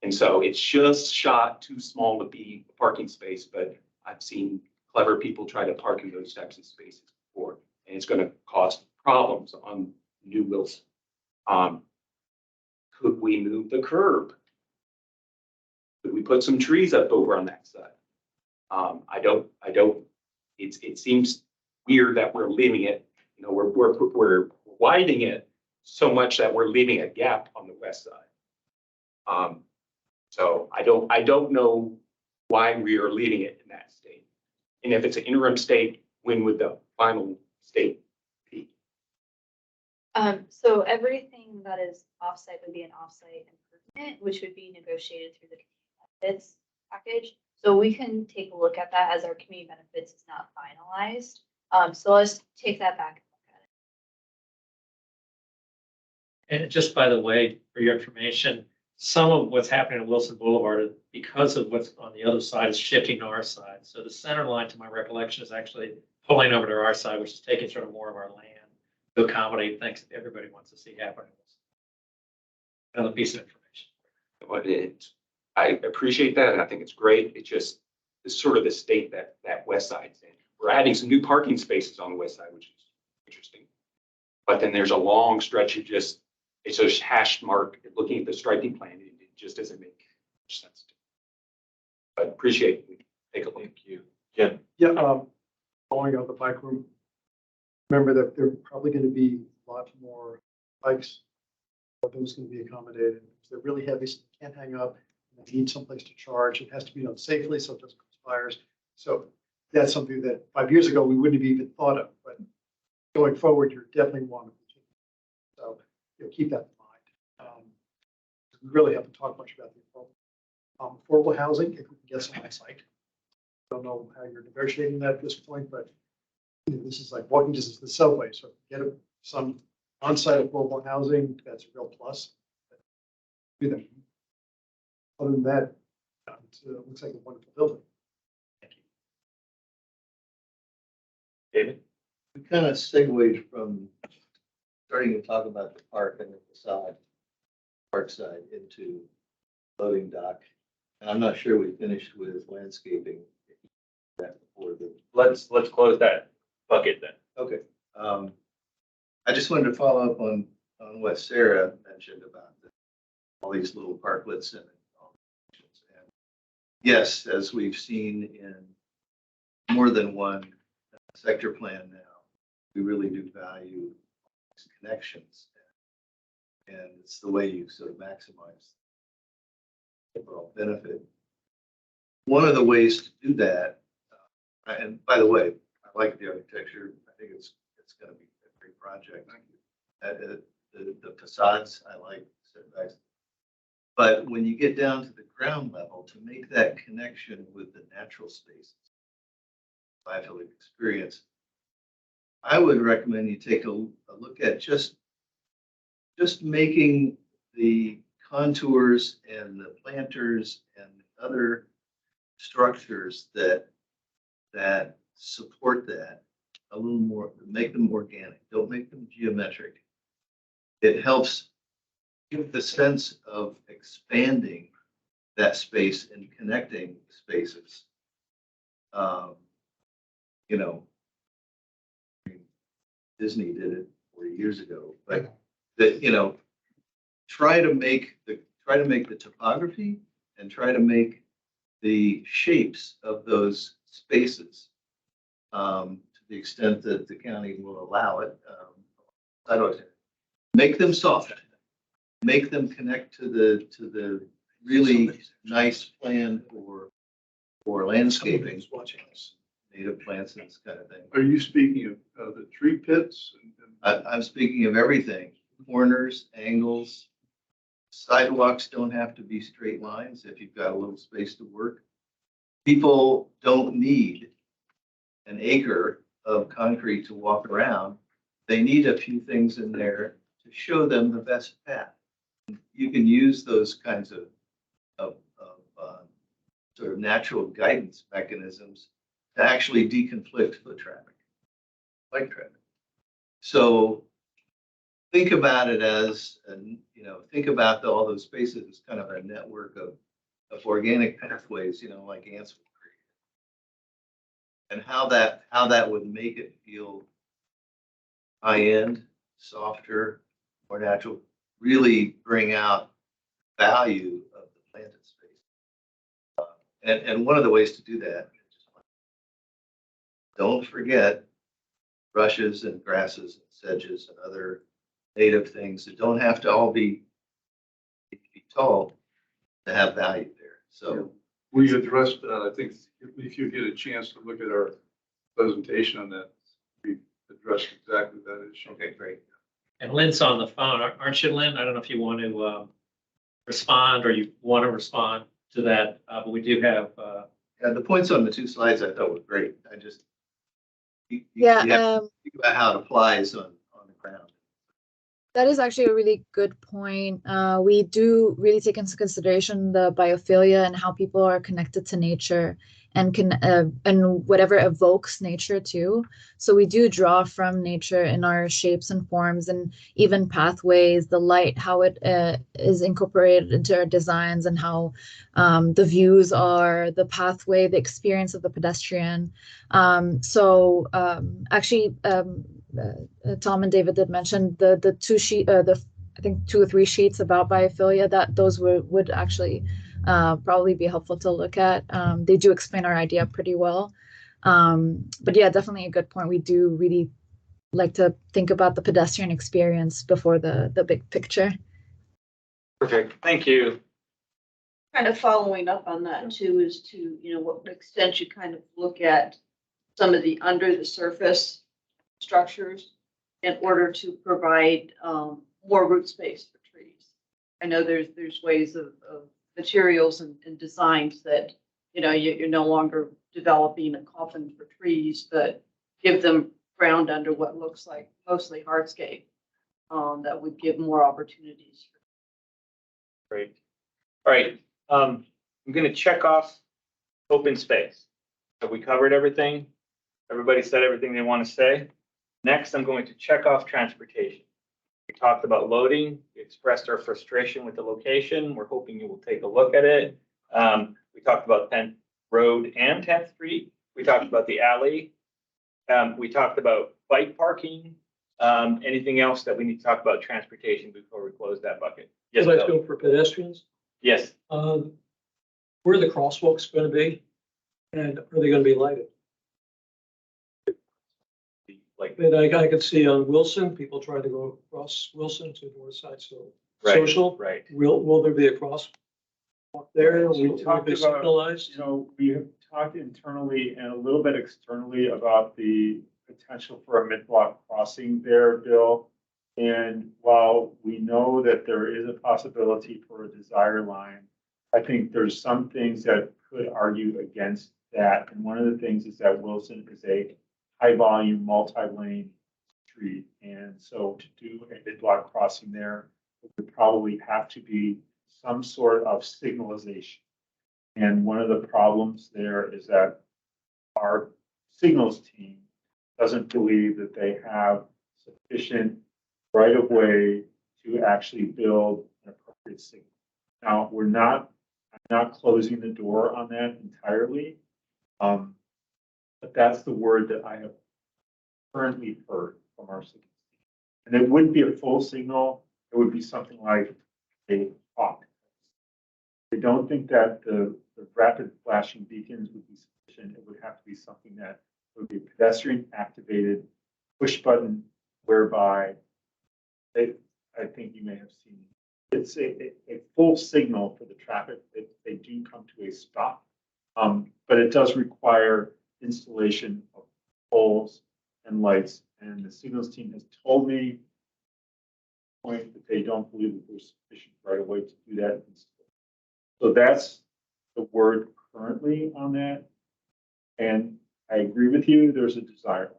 And so it's just shot too small to be a parking space, but I've seen clever people try to park in those types of spaces before, and it's going to cause problems on New Wilson. Could we move the curb? Could we put some trees up over on that side? I don't, it seems weird that we're leaving it, we're widening it so much that we're leaving a gap on the west side. So I don't know why we are leaving it in that state. And if it's an interim state, when would the final state be? So everything that is offsite would be an offsite improvement, which would be negotiated through the community benefits package. So we can take a look at that as our community benefits is not finalized. So let's take that back and look at it. And just by the way, for your information, some of what's happening on Wilson Boulevard, because of what's on the other side, is shifting to our side. So the center line, to my recollection, is actually pulling over to our side, which is taking sort of more of our land to accommodate things that everybody wants to see happening. Another piece of information. I appreciate that, and I think it's great. It just is sort of the state that west side's in. We're adding some new parking spaces on the west side, which is interesting. But then there's a long stretch of it's a hash mark. Looking at the striping plan, it just doesn't make much sense to me. But appreciate it. Take a look. Thank you. Jim. Yeah, following on the bike room, remember that there are probably going to be a lot more bikes. Those going to be accommodated. They're really heavy, so they can't hang up. They need someplace to charge. It has to be done safely, so it doesn't cause fires. So that's something that 5 years ago we wouldn't have even thought of. But going forward, you're definitely one of the key. So keep that in mind. We really haven't talked much about the affordable housing. If we can get some on site, I don't know how you're negotiating that at this point, but this is like walking distance to the subway. So get some on-site affordable housing. That's a real plus. Do that. Other than that, it looks like a wonderful building. Thank you. David? We kind of segued from starting to talk about the park and the facade, park side, into loading dock. And I'm not sure we finished with landscaping. That before the. Let's close that bucket then. Okay. I just wanted to follow up on what Sarah mentioned about all these little parklets and yes, as we've seen in more than one sector plan now, we really do value these connections. And it's the way you sort of maximize the overall benefit. One of the ways to do that, and by the way, I like the architecture. I think it's going to be a great project. the facades, I like setbacks. But when you get down to the ground level, to make that connection with the natural spaces, I feel like experience, I would recommend you take a look at just making the contours and the planters and other structures that support that a little more, make them organic, don't make them geometric. It helps give the sense of expanding that space and connecting spaces. You know, Disney did it 40 years ago, but that, you know, try to make the topography and try to make the shapes of those spaces to the extent that the county will allow it. I don't know, make them soft, make them connect to the really nice plan for landscaping, native plants and this kind of thing. Are you speaking of the tree pits? I'm speaking of everything, corners, angles. Sidewalks don't have to be straight lines if you've got a little space to work. People don't need an acre of concrete to walk around. They need a few things in there to show them the best path. You can use those kinds of sort of natural guidance mechanisms to actually deconflict foot traffic, bike traffic. So think about it as, you know, think about all those spaces as kind of a network of organic pathways, you know, like ants would create. And how that would make it feel high-end, softer, more natural, really bring out value of the planted space. And one of the ways to do that, don't forget rushes and grasses and sedges and other native things that don't have to all be tall to have value there. So we addressed that. I think if you get a chance to look at our presentation on that, we addressed exactly that issue. Okay, great. And Lynn's on the phone, aren't you, Lynn? I don't know if you want to respond or you want to respond to that, but we do have. Yeah, the points on the two slides I thought were great. I just you Yeah, have to think about how it applies on the ground. that is actually a really good point. We do really take into consideration the biophilia and how people are connected to nature and can and whatever evokes nature too. So we do draw from nature in our shapes and forms and even pathways, the light, how it is incorporated into our designs and how the views are, the pathway, the experience of the pedestrian. Actually, Tom and David did mention the two sheet, I think 2 or 3 sheets about biophilia, that those would actually probably be helpful to look at. They do explain our idea pretty well. But yeah, definitely a good point. We do really like to think about the pedestrian experience before the big picture. Perfect, thank you. Kind of following up on that too is to, you know, what extent you kind of look at some of the under the surface structures in order to provide more root space for trees. I know there's ways of materials and designs that, you know, you're no longer developing a coffin for trees, but give them ground under what looks like mostly hardscape that would give more opportunities. Great. All right, I'm gonna check off open space. Have we covered everything? Everybody said everything they want to say? Next, I'm going to check off transportation. We talked about loading, we expressed our frustration with the location. We're hoping you will take a look at it. We talked about 10th Road and 10th Street. We talked about the alley. We talked about bike parking. Anything else that we need to talk about transportation before we close that bucket? Yes, Let's Bill? go for pedestrians. Yes. Where are the crosswalks going to be? And are they going to be lighted? Like, And I could see on Wilson, people trying to go across Wilson to North Side Social. Right. Will there be a crosswalk there? We Will it talked be about, signalized? you know, we have talked internally and a little bit externally about the potential for a mid-block crossing there, Bill. And while we know that there is a possibility for a desire line, I think there's some things that could argue against that. And one of the things is that Wilson is a high volume, multi-lane street. And so to do a mid-block crossing there, it would probably have to be some sort of signalization. And one of the problems there is that our signals team doesn't believe that they have sufficient right of way to actually build an appropriate signal. Now, I'm not closing the door on that entirely. But that's the word that I have currently heard from our signal team. And it wouldn't be a full signal. It would be something like a hawk. I don't think that the rapid flashing beacons would be sufficient. It would have to be something that would be pedestrian activated push button, whereby I think you may have seen, it's a full signal for the traffic that they do come to a stop. But it does require installation of poles and lights. And the signals team has told me that they don't believe that there's sufficient right of way to do that. So that's the word currently on that. And I agree with you, there's a desire.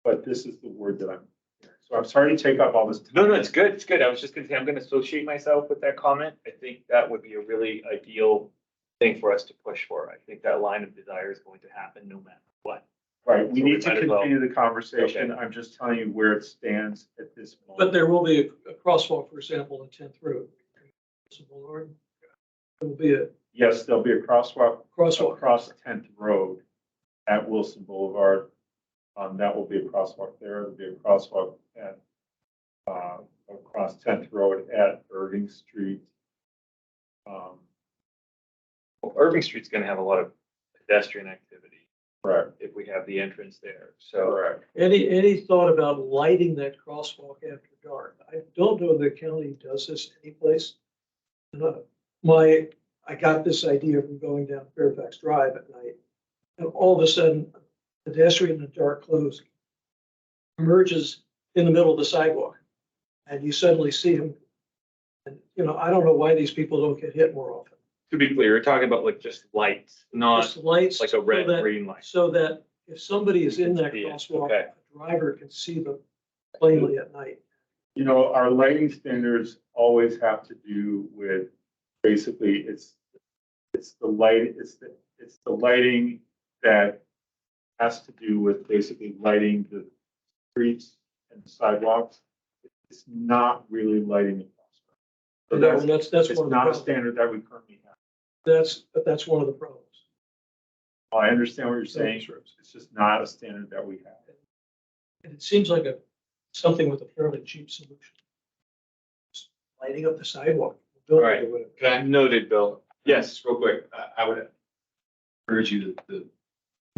But this is the word that I'm hearing. So I'm sorry to take up all this time. No, it's good. It's good. I was just gonna say, I'm gonna associate myself with that comment. I think that would be a really ideal thing for us to push for. I think that line of desire is going to happen no matter what. Right, we So need to might as well- continue the conversation. Okay. I'm just telling you where it stands at this moment. But there will be a crosswalk, for example, on 10th Road. Boulevard. There will be a Yes, there'll be a crosswalk crosswalk. across 10th Road at Wilson Boulevard. That will be a crosswalk there. There'll be a crosswalk at across 10th Road at Irving Street. Well, Irving Street's gonna have a lot of pedestrian activity. Correct. If we have the entrance there, so. Correct. Any thought about lighting that crosswalk after dark? I don't know if the county does this anyplace. I got this idea from going down Fairfax Drive at night. And all of a sudden, a pedestrian in a dark clothes emerges in the middle of the sidewalk. And you suddenly see him. And, I don't know why these people don't get hit more often. To be clear, we're talking about like just lights, not Just lights. like a red, so that- green light. So that if somebody is in that See it, crosswalk, okay. a driver can see them plainly at night. Our lighting standards always have to do with, basically, it's the lighting that has to do with basically lighting the streets and sidewalks. It's not really lighting the crosswalk. So That's it's one of the not a problems. standard that we currently have. But that's one of the problems. I understand what you're saying. It's just not a standard that we have. And it seems like something with a fairly cheap solution. Just lighting up the sidewalk. All right. Building or whatever. Can I Noted, Bill. Yes, real quick, I would urge you to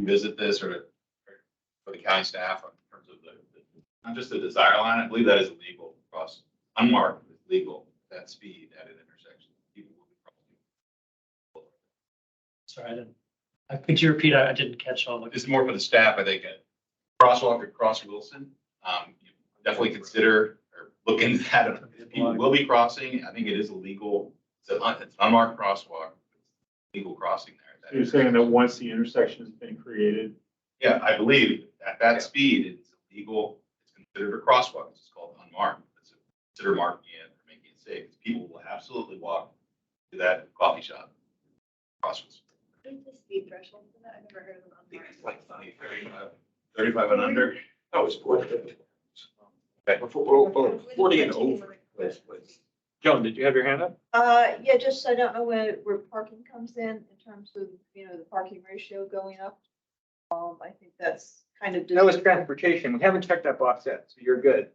visit this or for the county staff in terms of not just the desire line. I believe that is illegal across, unmarked, it's legal, that speed at an intersection. People will be crossing. Sorry, could you repeat? I didn't catch all of This it. is more for the staff, I think, crosswalk across Wilson. Definitely consider or look into that. People will be crossing. I think it is illegal. It's an unmarked crosswalk. It's legal crossing there. So you're saying that once the intersection has been created, Yeah, I believe at that speed, it's illegal. It's considered a crosswalk. It's called unmarked. It's considered marking it or making it safe. People will absolutely walk to that coffee shop. Crosswalks. What is the speed threshold for that? I've never heard of them. I think it's like 35 and under. That was 40. Okay. 40 and over. Joan, did you have your hand up? Yeah, just, I don't know where parking comes in terms of, the parking ratio going up. I think that's kind of. That was transportation. We haven't checked that box yet, so you're good.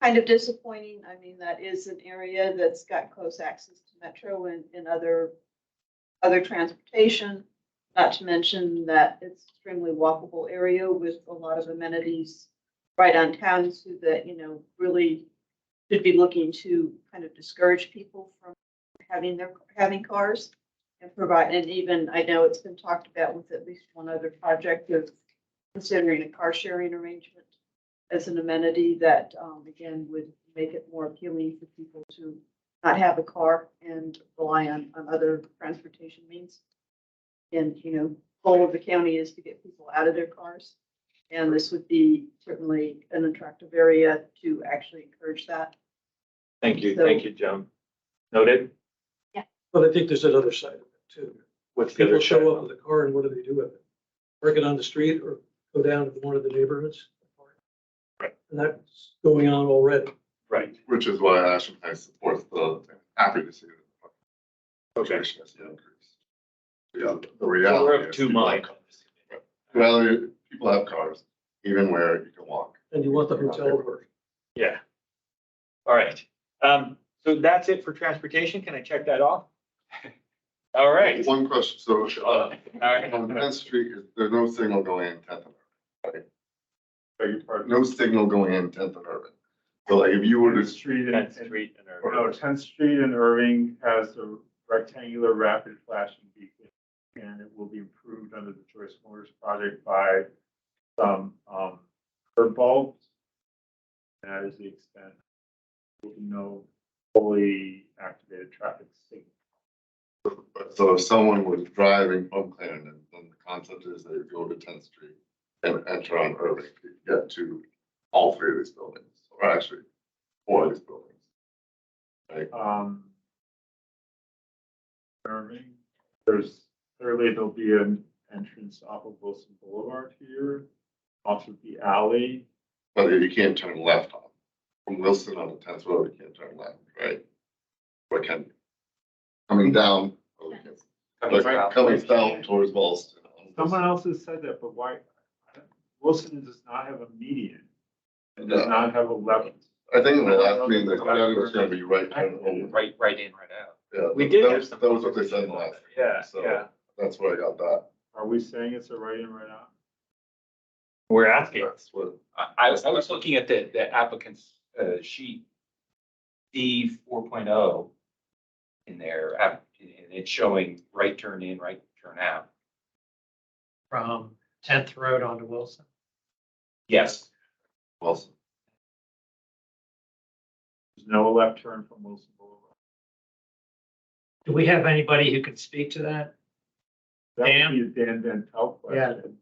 Kind of disappointing. I mean, that is an area that's got close access to metro and other transportation. Not to mention that it's extremely walkable area with a lot of amenities right on town, so that, really should be looking to kind of discourage people from having cars and provide, and even, I know it's been talked about with at least one other project of considering a car sharing arrangement as an amenity that, again, would make it more appealing for people to not have a car and rely on other transportation means. And, goal of the county is to get people out of their cars. And this would be certainly an attractive area to actually encourage that. Thank you, So- Joan. Noted. But I think there's another side of it too. What's the People other show side? up with a car and what do they do with it? Park it on the street or go down to one of the neighborhoods? Right. And that's going on already. Right. Which is why Ashland Heights supports happy to see that. Okay. Population has increased. Yeah, the reality. We're of is two people minds. have- Well, people have cars, even where you can walk. And you want the hotel to work. Yeah. All right. So that's it for transportation. Can I check that off? All right. One question, so, All right. on 10th Street, there's no signal going in 10th and Urban, Beg your pardon. right? No signal going in 10th and Urban. So like if you were to, 10th Street and, 10th Street and Irving. no, 10th Street and Irving has a rectangular rapid flashing beacon. And it will be improved under the Choice Motors project by some, curb bulbs. That is the extent. There will be no fully activated traffic signal. so if someone was driving from Clarendon, then the concept is they would go to 10th Street and enter on Irving to get to all three of these buildings, or actually four of these buildings. Right? Irving, there'll be an entrance off of Wilson Boulevard here, off of the alley. But you can't turn left on. From Wilson on the 10th Road, you can't turn left, right? Or can you? Coming down, oh, you can. Like, coming south towards Boston. Someone else has said that, but why? Wilson does not have a median. It does not have a left. I think in the last meeting, they said it was gonna be right turn only. Right in, right out. Yeah, We did that have was- some- That was what they said in the last. Yeah, So yeah. that's where I got that. Are we saying it's a right in, right out? We're asking. That's what. I was looking at the applicant's sheet D 4.0 in there, and it's showing right turn in, right turn out. From 10th Road onto Wilson. Yes. Wilson. There's no left turn from Wilson Boulevard. Do we have anybody who can speak to that? That Dan? would be a Dan Dentel Yeah. question.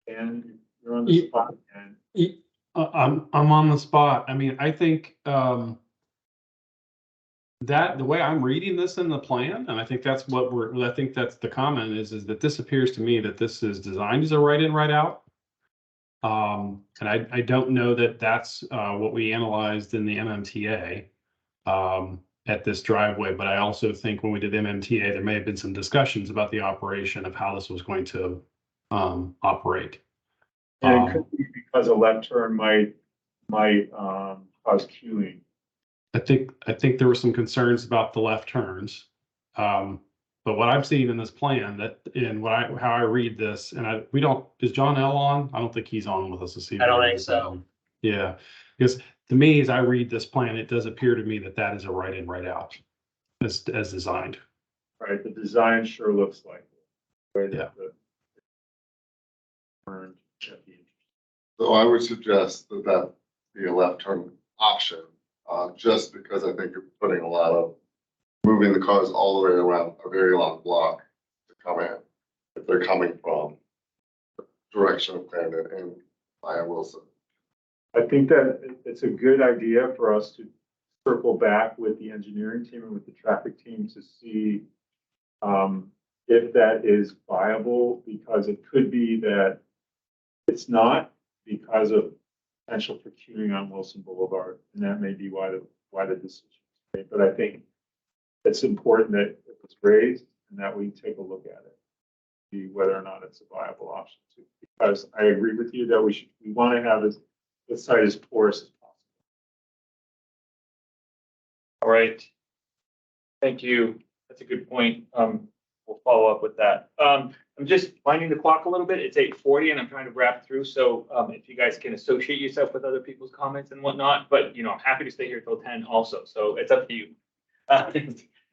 And you're on the Ye- spot, and I'm on the spot. I mean, I think that the way I'm reading this in the plan, and I think that's I think that's the comment is that this appears to me that this is designed as a right in, right out. And I don't know that that's what we analyzed in the MMTA at this driveway, but I also think when we did MMTA, there may have been some discussions about the operation of how this was going to operate. it could be because a left turn might cause queuing. I think there were some concerns about the left turns. But what I'm seeing in this plan that in how I read this, and is John L on? I don't think he's on with us this evening. I don't think so. Yeah, because to me, as I read this plan, it does appear to me that is a right in, right out as designed. Right, the design sure looks like it. The way that Yeah. the turned at the So I would suggest that be a left turn option, just because I think you're putting a lot of moving the cars all the way around a very long block to come in. If they're coming from the direction of Clarendon and via Wilson. I think that it's a good idea for us to circle back with the engineering team and with the traffic team to see if that is viable, because it could be that it's not because of potential for queuing on Wilson Boulevard, and that may be why the decision was made. But I think it's important that it was raised and that we take a look at it, see whether or not it's a viable option too. Because I agree with you that we want to have the site as porous as possible. All right. Thank you. That's a good point. We'll follow up with that. I'm just winding the clock a little bit. It's 8:40 and I'm trying to wrap through. So if you guys can associate yourself with other people's comments and whatnot, but I'm happy to stay here till 10 also. So it's up to you.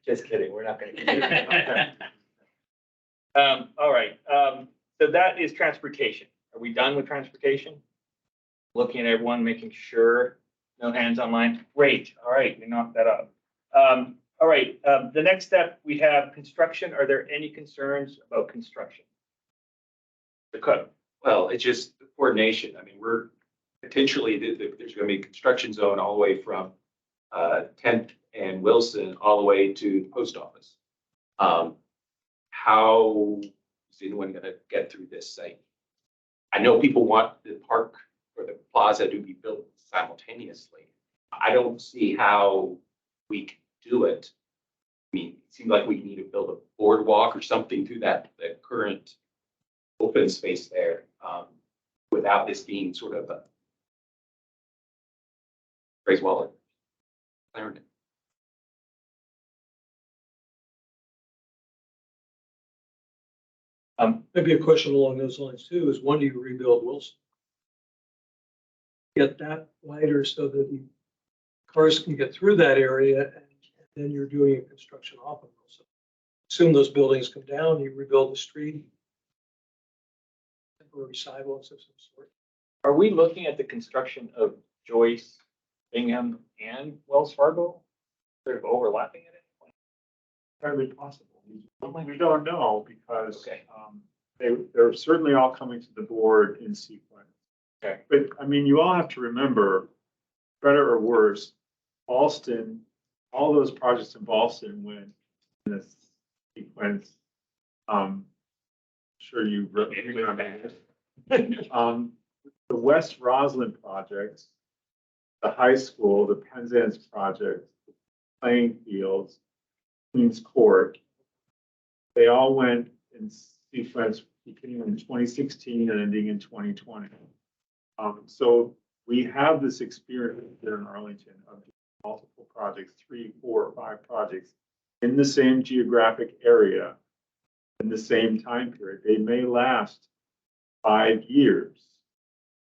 Just kidding. We're not going to. All right. So that is transportation. Are we done with transportation? Looking at everyone, making sure no hands online. Great. All right, we knocked that up. All right, the next step, we have construction. Are there any concerns about construction? The cut. Well, it's just the coordination. I mean, we're potentially, there's gonna be a construction zone all the way from 10th and Wilson all the way to the post office. How is anyone gonna get through this site? I know people want the park or the plaza to be built simultaneously. I don't see how we can do it. I mean, it seems like we need to build a boardwalk or something through that current open space there, without this being sort of a Grace Waller. Clarendon. Maybe a question along those lines too, is when do you rebuild Wilson? Get that wider so that the cars can get through that area, and then you're doing a construction off of Wilson. Assume those buildings come down, you rebuild the street. Temporary sidewalks of some sort. Are we looking at the construction of Joyce, Bingham, and Wells Fargo? Sort of overlapping at any point? Entirely possible. We don't know because they're certainly all coming to the board in sequence. Okay. But I mean, you all have to remember, better or worse, Boston, all those projects in Boston went in a sequence. Sure you remember. The West Roslyn projects, the high school, the Penzance project, the playing fields, Queens Court, they all went in sequence beginning in 2016 and ending in 2020. So we have this experience there in Arlington of multiple projects, 3, 4, 5 projects in the same geographic area in the same time period. They may last 5 years.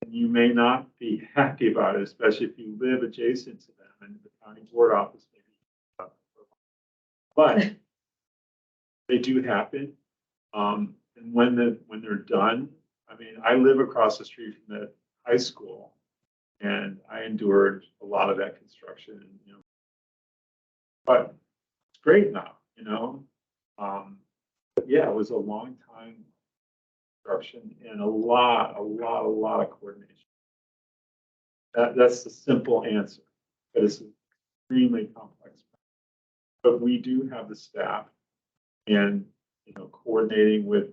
And you may not be happy about it, especially if you live adjacent to them and the county board office maybe. But they do happen. And when they're done, I mean, I live across the street from the high school and I endured a lot of that construction, but it's great now, But yeah, it was a long time construction and a lot of coordination. That's the simple answer, but it's extremely complex. But we do have the staff and, coordinating with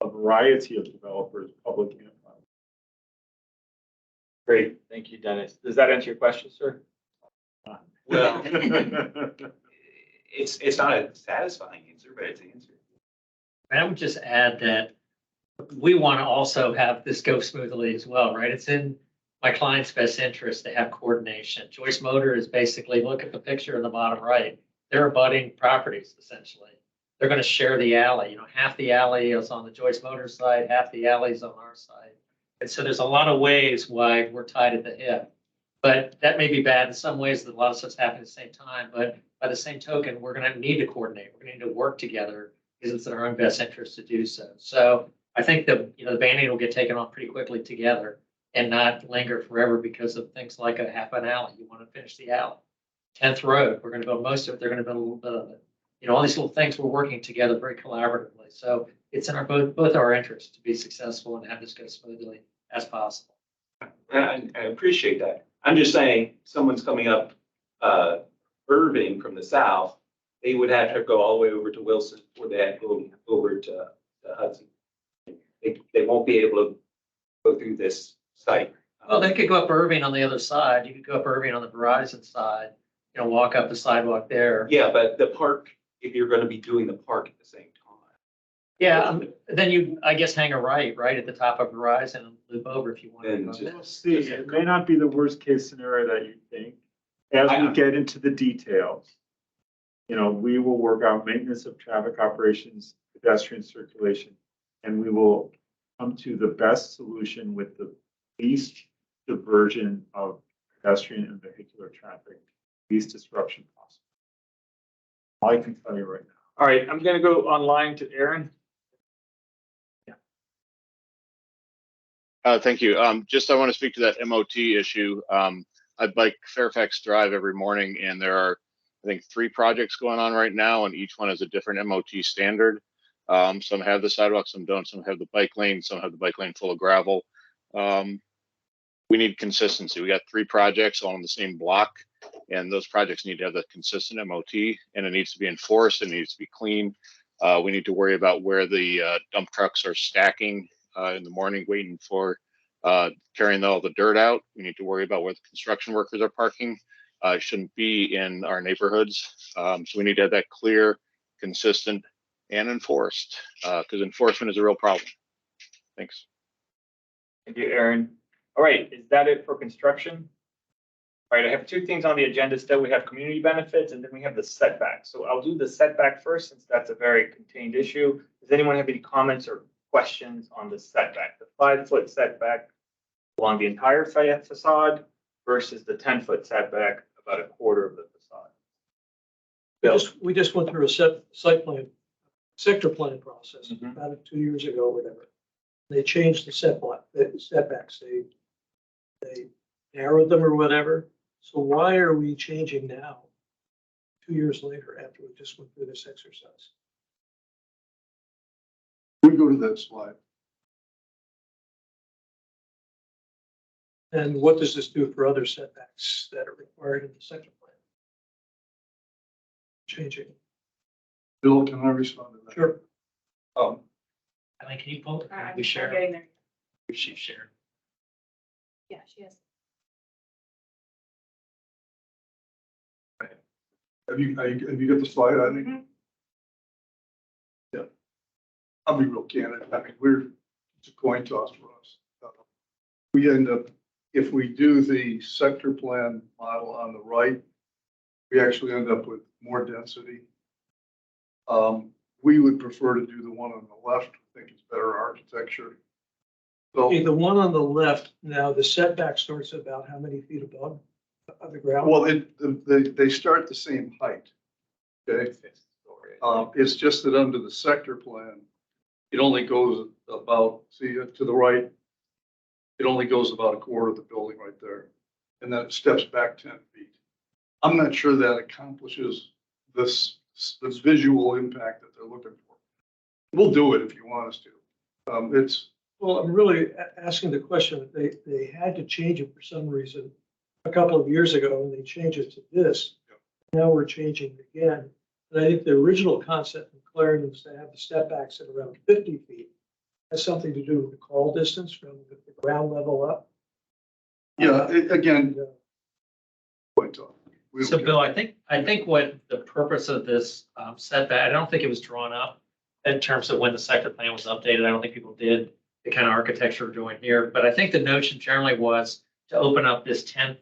a variety of developers, public and private. Great, thank you, Dennis. Does that answer your question, sir? Well, it's not a satisfying answer, but it's an answer. I would just add that we want to also have this go smoothly as well, right? It's in my client's best interest to have coordination. Joyce Motor is basically, look at the picture in the bottom right. They're abutting properties essentially. They're going to share the alley. Half the alley is on the Joyce Motor side, half the alley is on our side. And so there's a lot of ways why we're tied at the hip. But that may be bad in some ways that a lot of stuff's happening at the same time. But by the same token, we're going to need to coordinate. We're going to need to work together because it's in our own best interest to do so. So I think the Band-Aid will get taken off pretty quickly together and not linger forever because of things like a half an alley. You want to finish the alley. 10th Road, we're going to build most of it. They're going to build a little bit of it. All these little things we're working together very collaboratively. So it's in our both our interests to be successful and have this go smoothly as possible. I appreciate that. I'm just saying, someone's coming up Irving from the south, they would have to go all the way over to Wilson before they had to go over to Hudson. They won't be able to go through this site. Well, they could go up Irving on the other side. You could go up Irving on the Verizon side, walk up the sidewalk there. Yeah, but the park, if you're going to be doing the park at the same time. Yeah, then you, I guess, hang a right at the top of Verizon and loop over if you want And to. We'll see. It may not be the worst case scenario that you think. As we get into the details, we will work out maintenance of traffic operations, pedestrian circulation, and we will come to the best solution with the least diversion of pedestrian and vehicular traffic, least disruption possible. All I can tell you right now. All right, I'm gonna go online to Aaron. Thank you. Just I want to speak to that MOT issue. I bike Fairfax Drive every morning, and there are, I think, 3 projects going on right now, and each one has a different MOT standard. Some have the sidewalk, some don't. Some have the bike lane, some have the bike lane full of gravel. We need consistency. We got 3 projects all on the same block, and those projects need to have the consistent MOT, and it needs to be enforced. It needs to be clean. We need to worry about where the dump trucks are stacking in the morning, waiting for carrying all the dirt out. We need to worry about where the construction workers are parking. It shouldn't be in our neighborhoods. So we need to have that clear, consistent, and enforced, because enforcement is a real problem. Thanks. Thank you, Aaron. All right, is that it for construction? All right, I have 2 things on the agenda still. We have community benefits and then we have the setback. So I'll do the setback first since that's a very contained issue. Does anyone have any comments or questions on the setback? The 5-foot setback along the entire facade versus the 10-foot setback about a quarter of the facade. Bill. We just went through a site plan, sector plan process about 2 years ago, or whatever. They changed the setbacks. They narrowed them or whatever. So why are we changing now, 2 years later, after we just went through this exercise? We go to that slide. And what does this do for other setbacks that are required in the sector plan? Changing. Bill, can I respond to that? Sure. I think, can you pull? I'm We share. getting there. She shared. Yeah, she is. Have you got the slide, I think? Yeah. I'll be real candid. I mean, it's a coin toss for us. We end up, if we do the sector plan model on the right, we actually end up with more density. We would prefer to do the one on the left. I think it's better architecture. So Okay, the one on the left, now the setback starts about how many feet above the ground? well, they start the same height. Okay. It's just that under the sector plan, it only goes about, see to the right, it only goes about a quarter of the building right there. And then it steps back 10 feet. I'm not sure that accomplishes this visual impact that they're looking for. We'll do it if you want us to. Well, I'm really asking the question, they had to change it for some reason a couple of years ago, and they changed it to this. Now we're changing it again. And I think the original concept in Clarendon was to have the step backs at around 50 feet. Has something to do with the call distance from the ground level up. Yeah, again. So Bill, I think what the purpose of this setback, I don't think it was drawn up in terms of when the sector plan was updated. I don't think people did the kind of architecture we're doing here, but I think the notion generally was to open up this 10th,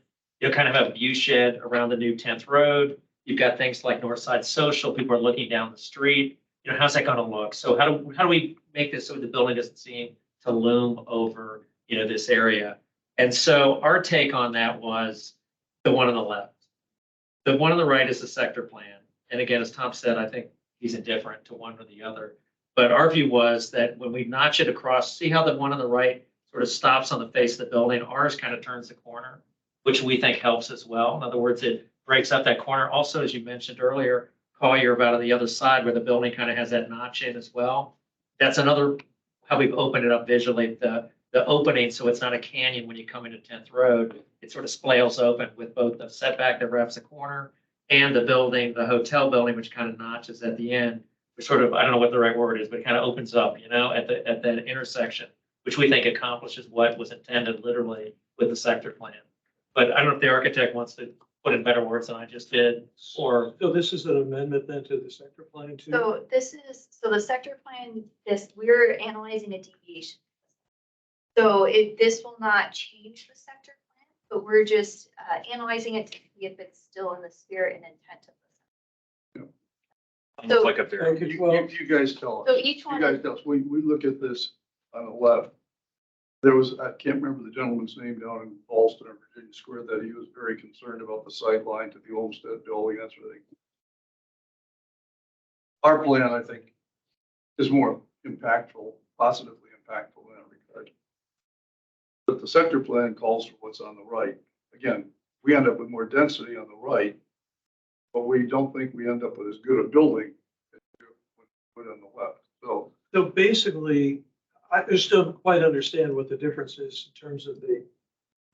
kind of have a view shed around the new 10th road. You've got things like Northside Social, people are looking down the street. How's that gonna look? So how do we make this so the building doesn't seem to loom over, this area? And so our take on that was the one on the left. The one on the right is the sector plan. And again, as Tom said, I think he's indifferent to one or the other. But our view was that when we notch it across, see how the one on the right sort of stops on the face of the building, ours kind of turns the corner, which we think helps as well. In other words, it breaks up that corner. Also, as you mentioned earlier, Collier, about on the other side where the building kind of has that notch in as well. That's another, how we've opened it up visually, the opening, so it's not a canyon when you come into 10th Road. It sort of splayls open with both the setback that wraps the corner and the building, the hotel building, which kind of notches at the end, which sort of, I don't know what the right word is, but it kind of opens up, at that intersection, which we think accomplishes what was intended literally with the sector plan. But I don't know if the architect wants to put in better words than I just did, or. So this is an amendment then to the sector plan too? So the sector plan, we're analyzing a deviation. So this will not change the sector plan, but we're just analyzing it to see if it's still in the spirit and intent of the. Almost like a very. You guys tell us. So each one. You guys tell us. We look at this on the left. There was, I can't remember the gentleman's name down in Ballston or Virginia Square, that he was very concerned about the sight line to the Olmsted building, that sort of thing. Our plan, I think, is more impactful, positively impactful in that regard. But the sector plan calls for what's on the right. Again, we end up with more density on the right, but we don't think we end up with as good a building as we would on the left. So So basically, I just don't quite understand what the difference is in terms of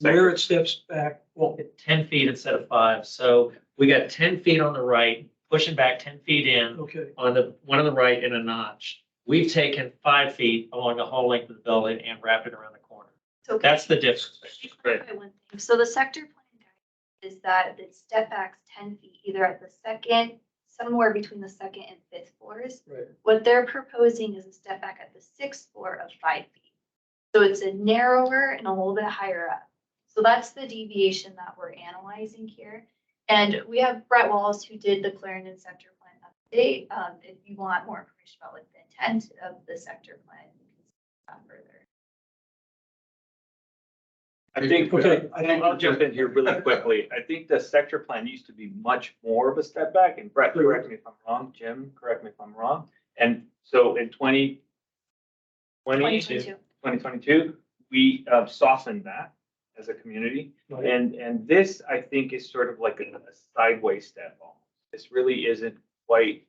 where it steps back. Well, 10 feet instead of 5. So we got 10 feet on the right, pushing back 10 feet in okay, on the one on the right in a notch. We've taken 5 feet along the whole length of the building and wrapped it around the corner. So That's the difference. let me clarify one thing. So the sector plan guide is that it step backs 10 feet, either at the second, somewhere between the second and fifth floors. right. What they're proposing is a step back at the sixth floor of 5 feet. So it's a narrower and a little bit higher up. So that's the deviation that we're analyzing here. And we have Brett Walls, who did the Clarendon sector plan update. If you want more information about like the intent of the sector plan, you can see that further. I think, Okay. I'll jump in here really quickly. I think the sector plan used to be much more of a step back, and Brett, correct me if I'm wrong, Jim, correct me if I'm wrong. And so in 2022, we softened that as a community. Right. And this, I think, is sort of like a sideways step almost. This really isn't quite,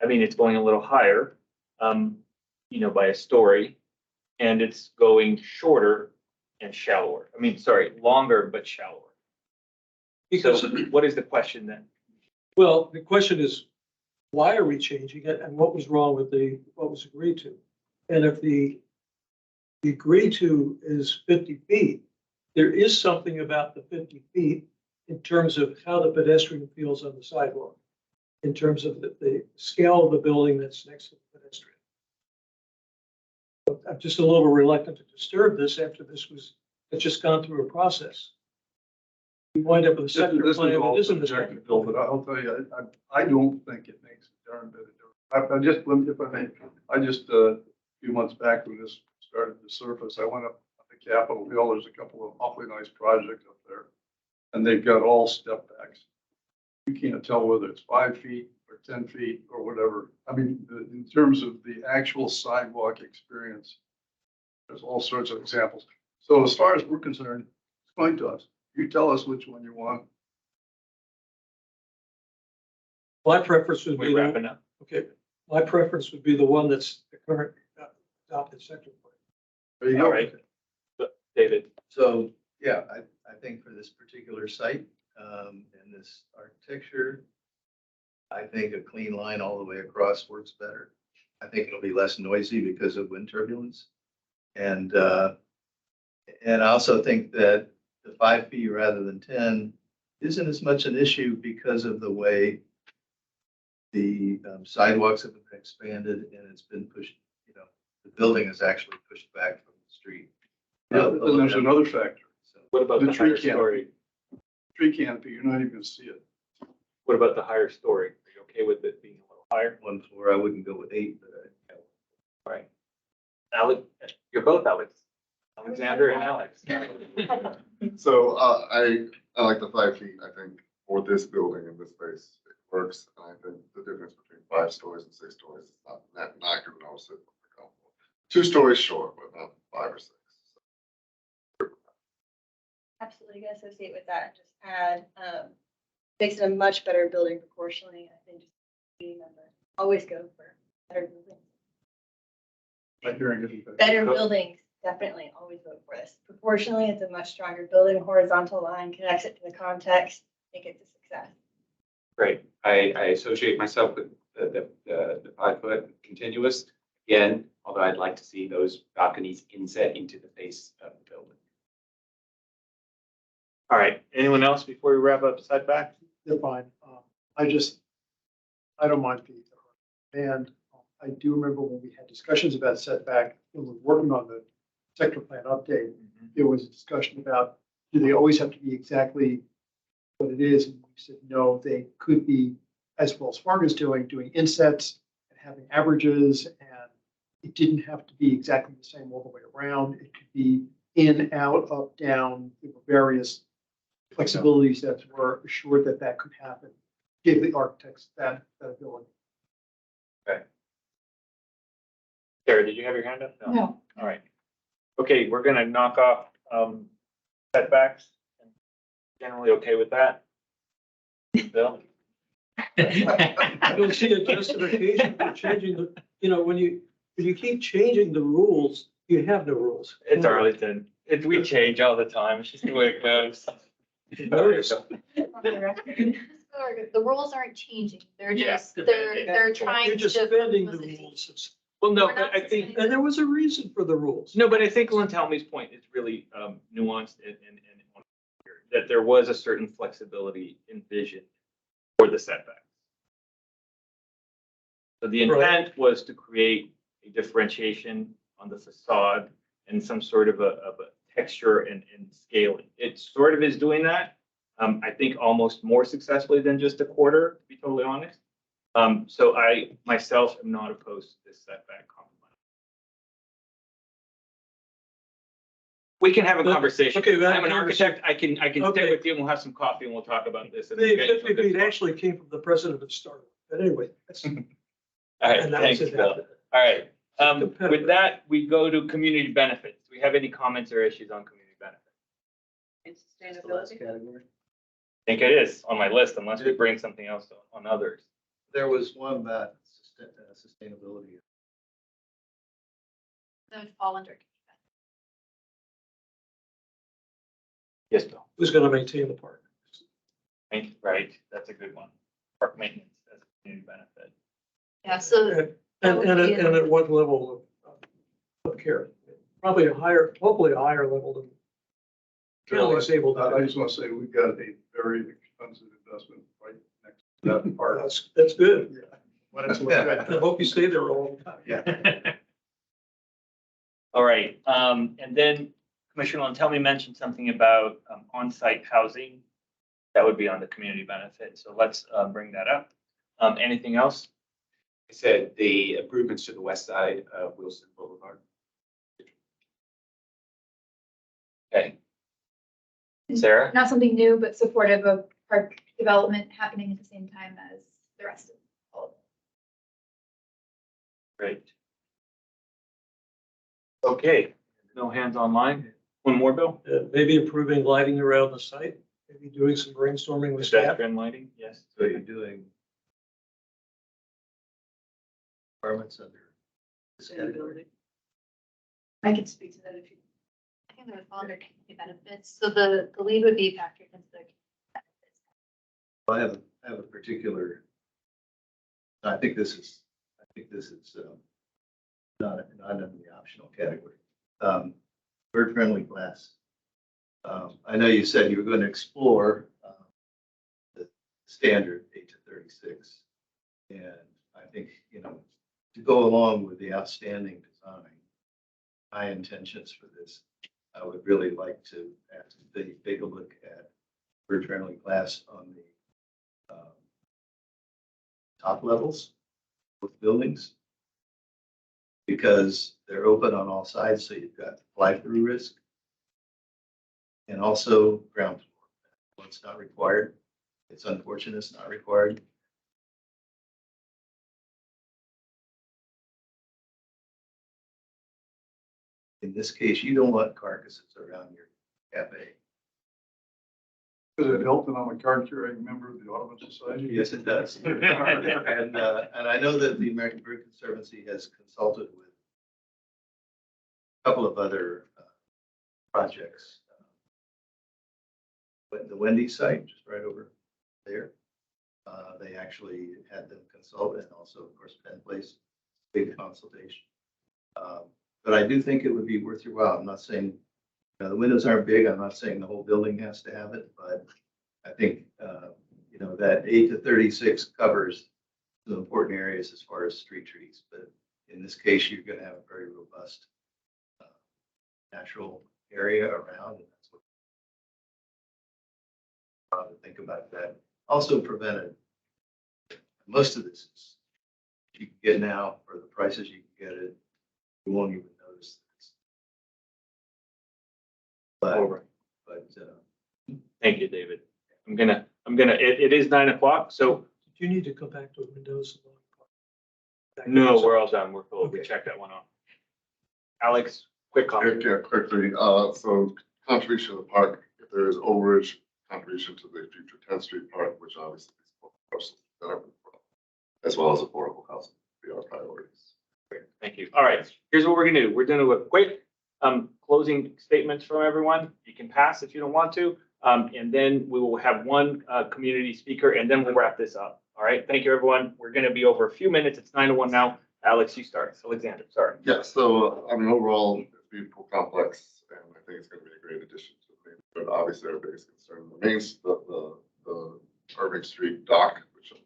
I mean, it's going a little higher, by a story, and it's going shorter and shallower. I mean, sorry, longer but shallower. Because, So what is the question then? well, the question is, why are we changing it and what was wrong with what was agreed to? And if the agreed to is 50 feet, there is something about the 50 feet in terms of how the pedestrian feels on the sidewalk, in terms of the scale of the building that's next to the pedestrian. But I'm just a little reluctant to disturb this after it's just gone through a process. We wind up with a sector this is plan all that isn't the subjective, sector Bill, plan. but I'll tell you, I don't think it makes a darn bit of difference. I just, if I may, a few months back when this started to surface, I went up on the Capitol Hill. There's a couple of awfully nice projects up there, and they've got all step backs. You can't tell whether it's 5 feet or 10 feet or whatever. I mean, in terms of the actual sidewalk experience, there's all sorts of examples. So as far as we're concerned, explain to us. You tell us which one you want. My preference would be, We wrapping up? okay, my preference would be the one that's the current adopted sector plan. There you go. All right. David, So, yeah, I think for this particular site, and this architecture, I think a clean line all the way across works better. I think it'll be less noisy because of wind turbulence. And I also think that the 5 feet rather than 10 isn't as much an issue because of the way the sidewalks have been expanded and it's been pushed, the building is actually pushed back from the street. Yeah, and there's another factor. what about The the tree higher canopy. story? Tree canopy, you're not even gonna see it. What about the higher story? Are you okay with it being a little higher? One floor, I wouldn't go with 8, but All right. Alex, you're both Alex. Alexander and Alex. So I like the 5 feet. I think for this building in this space, it works. And I think the difference between 5 stories and 6 stories is not going to notice it. 2 stories short, but not 5 or 6. Absolutely gonna associate with that and just add, makes it a much better building proportionally. I think just being member, always go for better buildings. I'm hearing it. Better buildings, definitely always vote for this. Proportionally, it's a much stronger building, horizontal line connects it to the context, I think it's a success. Great. I associate myself with the 5 foot continuous. Again, although I'd like to see those balconies inset into the face of the building. All right, anyone else before we wrap up setback? They're fine. I don't mind feet. And I do remember when we had discussions about setback, when we were working on the sector plan update, there was a discussion about, do they always have to be exactly what it is? And we said, no, they could be, as Wells Fargo is doing insets and having averages, and it didn't have to be exactly the same all the way around. It could be in, out, up, down. There were various flexibilities that were assured that could happen. Gave the architects that ability. Okay. Sarah, did you have your hand up? No. All right. Okay, we're gonna knock off, setbacks. Generally okay with that? Bill? I don't see a justification for changing the, when you keep changing the rules, you have no rules. It's Arlington. We change all the time. It's just the way it goes. Notice. The rules aren't changing. They're Yeah. just, they're trying to. You're just bending the rules. Well, no, We're but not I think, And there was a reason for the rules. no, but I think Lentelmi's point is really nuanced and that there was a certain flexibility envisioned for the setback. So the intent was to create a differentiation on the facade and some sort of a texture and scaling. It sort of is doing that. I think almost more successfully than just a quarter, to be totally honest. So I myself am not opposed to this setback compromise. We can have a conversation. Okay, I'm an architect. I can stay Okay. with you and we'll have some coffee and we'll talk about this. and The get into a 50 good feet spot. actually came from the president of Starbucks. But anyway, that's. All right, and that was thanks, it. Bill. All right, Competitive. with that, we go to community benefits. Do we have any comments or issues on community benefits? And The last sustainability. category. I think it is on my list unless we bring something else on others. There was one about sustainability. That would fall under. Yes, Bill. Who's gonna maintain the park? Right, that's a good one. Park maintenance as a community benefit. Yeah, so And at what level of care? Probably hopefully a higher level than county is able to. I just want to say, we've got a very expensive investment right next to that park. That's good. Yeah. I hope you stay there all the time. Yeah. All right, and then Commissioner Lentelmi mentioned something about on-site housing. That would be on the community benefit, so let's bring that up. Anything else? I said the improvements to the west side of Wilson Boulevard. Okay. Sarah? Not something new, but supportive of park development happening at the same time as the rest of all of it. Great. Okay, no hands online. One more, Bill? Maybe improving lighting around the site, maybe doing some brainstorming with staff. Pedestrian lighting, yes. So you're doing requirements under this category. I can speak to that if you. I think that would fall under community benefits. So the lead would be factored into the benefits. I have a particular, I think this is not in the optional category. Bird-friendly glass. I know you said you were going to explore the standard 8 to 36. And I think, to go along with the outstanding design, high intentions for this, I would really like to ask that you take a look at bird-friendly glass on the top levels with buildings, because they're open on all sides, so you've got fly-through risk. And also ground floor. Well, it's not required. It's unfortunate it's not required. In this case, you don't want carcasses around your cafe. Does it help that I'm a card-carrying member of the Audubon Society? Yes, it does. And I know that the American Bird Conservancy has consulted with a couple of other projects. But the Wendy's site, just right over there, they actually had them consult, and also, of course, Penn Place, big consultation. But I do think it would be worth your while. I'm not saying, the windows aren't big. I'm not saying the whole building has to have it, but I think, that 8 to 36 covers the important areas as far as street trees. But in this case, you're going to have a very robust natural area around, and that's what to think about that. Also prevented. Most of this is you can get now for the prices you can get it. You won't even notice this. But Thank you, David. It is 9 o'clock, so Do you need to come back to windows? no, we're all done. We're cool. We checked that one off. Alex, quick comment. Yeah, quickly, so contribution to the park, if there is overage, contribution to the future 10th Street Park, which obviously is both parcels that are, as well as affordable housing, be our priorities. Great, thank you. All right, here's what we're gonna do. We're gonna do a quick closing statements from everyone. You can pass if you don't want to. And then we will have one community speaker and then we'll wrap this up. All right, thank you, everyone. We're gonna be over a few minutes. It's 9:01 now. Alex, you start. Alexander, sorry. Yeah, so I mean, overall, it's a beautiful complex, and I think it's going to be a great addition to the neighborhood. But obviously, our biggest concern remains the Irving Street dock, which I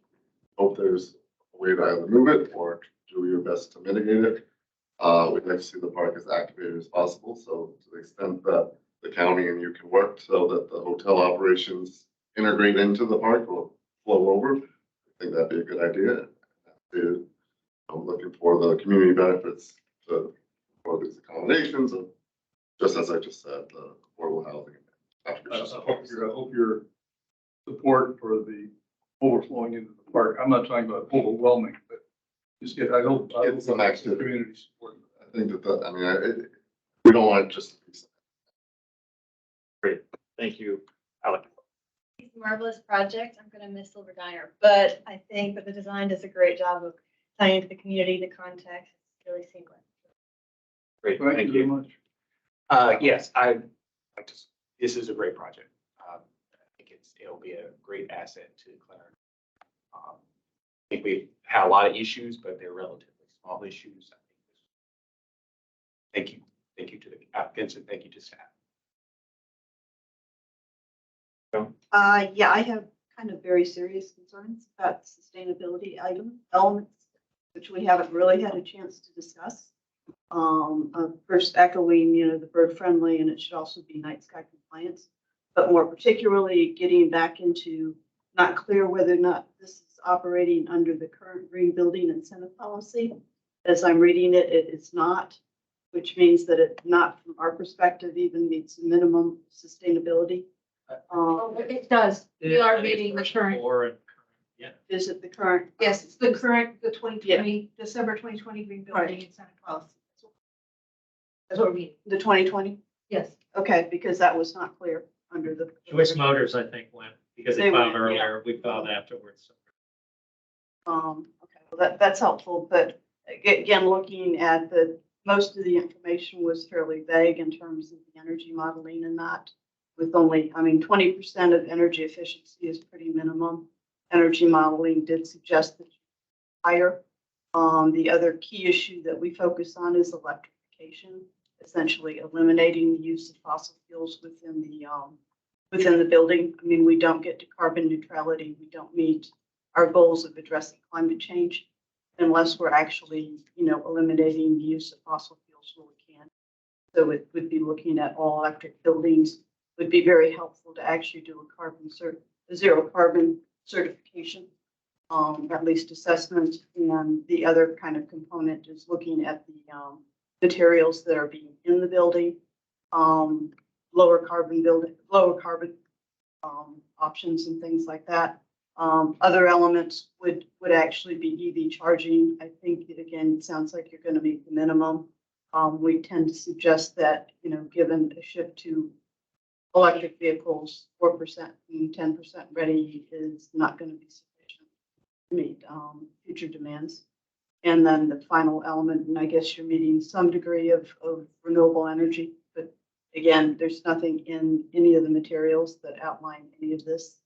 hope there's a way to either move it or do your best to mitigate it. We'd like to see the park as activated as possible. So to the extent that the county and you can work so that the hotel operations integrate into the park or flow over, I think that'd be a good idea. I'm looking for the community benefits for these accommodations, and just as I just said, the affordable housing. I hope your support for the overflowing into the park. I'm not talking about overwhelming, but just get, I hope Some activity. community support. I think that, I mean, we don't want it just to be. Great, thank you, Alex. It's a marvelous project. I'm gonna miss Silver Diner, but I think that the design does a great job of tying into the community, the context, it's really seamless. Great, Thank you very much. Yes, this is a great project. I think it'll be a great asset to Clarendon. I think we've had a lot of issues, but they're relatively small issues. Thank you. Thank you to the applicants and thank you to staff. Yeah, I have kind of very serious concerns about sustainability elements, which we haven't really had a chance to discuss. First echoing, the bird friendly, and it should also be night sky compliance, but more particularly getting back into not clear whether or not this is operating under the current green building incentive policy. As I'm reading it, it is not, which means that it not from our perspective even meets minimum sustainability. It does. We are meeting the current. Is it the current? Yes, it's the current, the 2020, December 2020 green building incentive policy. That's what we're meeting. The 2020? Yes. Okay, because that was not clear under the. Choice Motors, I think, went, because they They filed went, yeah. earlier, we filed afterwards. Okay, well, that's helpful, but again, looking at most of the information was fairly vague in terms of the energy modeling and that with only, 20% of energy efficiency is pretty minimum. Energy modeling did suggest that higher. The other key issue that we focus on is electrification, essentially eliminating the use of fossil fuels within the building. We don't get to carbon neutrality. We don't meet our goals of addressing climate change unless we're actually, eliminating the use of fossil fuels where we can. So it would be looking at all electric buildings. Would be very helpful to actually do a zero carbon certification, at least assessment. And the other kind of component is looking at the materials that are being in the building, lower carbon options and things like that. Other elements would actually be EV charging. I think it again sounds like you're going to meet the minimum. We tend to suggest that, given a shift to electric vehicles, 4% and 10% ready is not going to be sufficient to meet future demands. And then the final element, and I guess you're meeting some degree of renewable energy, but again, there's nothing in any of the materials that outline any of this.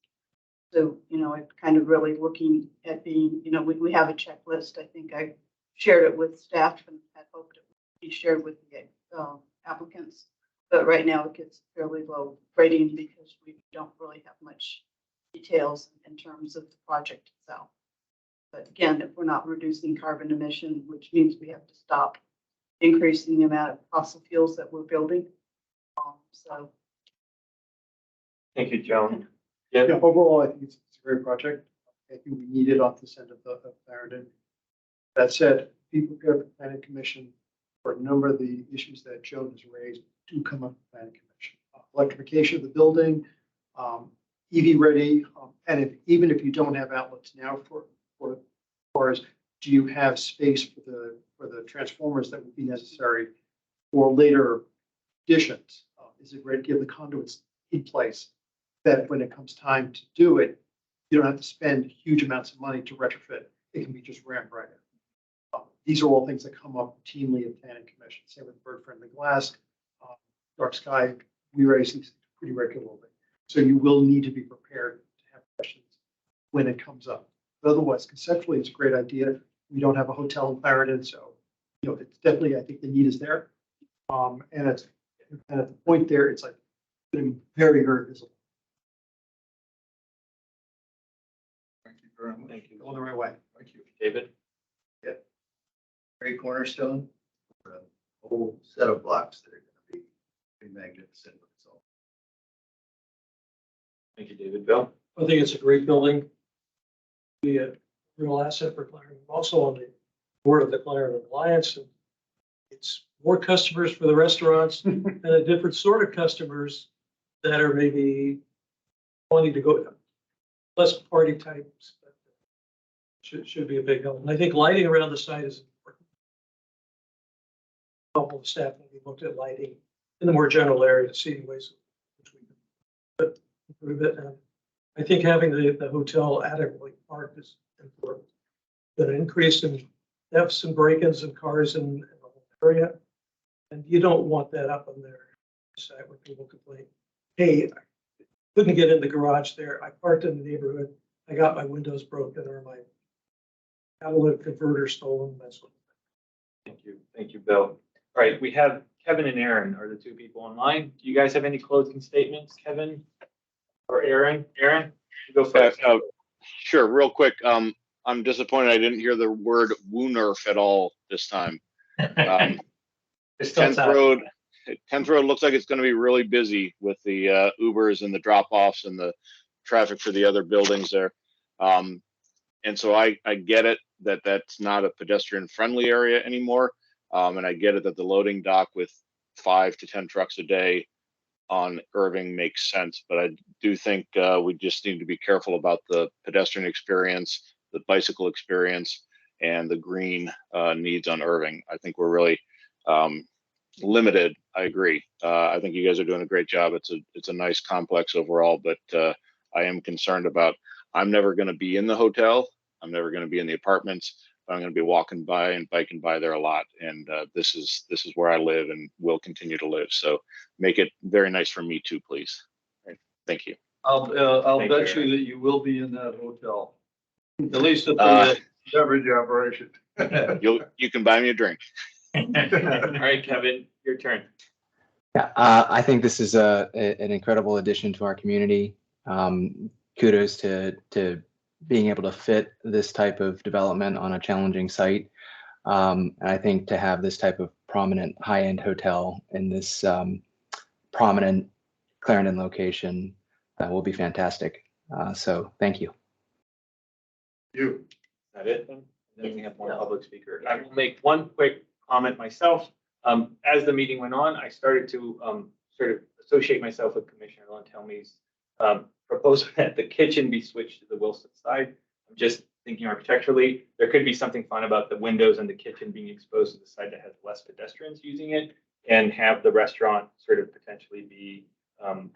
So, I'm kind of really looking at being, we have a checklist. I think I shared it with staff and I hoped it would be shared with the applicants. But right now it gets fairly low rating because we don't really have much details in terms of the project itself. But again, if we're not reducing carbon emission, which means we have to stop increasing the amount of fossil fuels that we're building. So. Thank you, Joan. Yeah, overall, I think it's a great project. I think we need it on this end of Clarendon. That said, be prepared for planning commission for a number of the issues that Joan has raised do come up with planning commission. Electrification of the building, EV ready, and even if you don't have outlets now for cars, do you have space for the transformers that would be necessary for later additions. Is it ready to give the conduits in place that when it comes time to do it, you don't have to spend huge amounts of money to retrofit. It can be just rammed right in. These are all things that come up routinely at planning commission. Same with bird-friendly glass, dark sky. We raise these pretty regularly. So you will need to be prepared to have questions when it comes up. But otherwise, conceptually, it's a great idea. We don't have a hotel in Clarendon, so it's definitely, I think the need is there. And at the point there, it's like very, very visible. Thank you very much. Thank you. Going the right way. Thank you. David? Great cornerstone, for a whole set of blocks that are going to be pretty magnificent. With it all. Thank you, David. Bill? I think it's a great building. Be a real asset for Clarendon. Also on the board of the Clarendon Alliance. And it's more customers for the restaurants and a different sort of customers that are maybe wanting to go less party types. Should be a big help. And I think lighting around the site is important. A couple of staff maybe looked at lighting in the more general area to see ways in which we can improve it. And I think having the hotel adequately parked is important. An increase in thefts and break-ins and cars in the whole area. And you don't want that up on their site where people complain, hey, I couldn't get in the garage there. I parked in the neighborhood. I got my windows broken or my catalytic converter stolen. That sort of thing. Thank you. Thank you, Bill. All right, we have Kevin and Aaron are the two people online. Do you guys have any closing statements, Kevin or Aaron? Aaron, you go first. Sure, real quick. I'm disappointed I didn't hear the word Woonerf at all this time. 10th Road looks like it's going to be really busy with the Ubers and the drop-offs and the traffic for the other buildings there. And so I get it that that's not a pedestrian-friendly area anymore. And I get it that the loading dock with 5 to 10 trucks a day on Irving makes sense. But I do think we just need to be careful about the pedestrian experience, the bicycle experience, and the green needs on Irving. I think we're really limited. I agree. I think you guys are doing a great job. It's a nice complex overall, but I am concerned about, I'm never going to be in the hotel. I'm never going to be in the apartments, but I'm going to be walking by and biking by there a lot. And this is where I live and will continue to live. So make it very nice for me too, please. Right. Thank you. I'll bet you that you will be in that hotel, at least at the beverage operation. You can buy me a drink. All right, Kevin, your turn. Yeah, I think this is an incredible addition to our community. Kudos to being able to fit this type of development on a challenging site. And I think to have this type of prominent high-end hotel in this prominent Clarendon location will be fantastic. So thank you. Is that it then? Then we have one public speaker. I will make one quick comment myself. As the meeting went on, I started to sort of associate myself with Commissioner Lontelmi's proposal that the kitchen be switched to the Wilson side. I'm just thinking architecturally, there could be something fun about the windows and the kitchen being exposed to the side that has less pedestrians using it, and have the restaurant sort of potentially be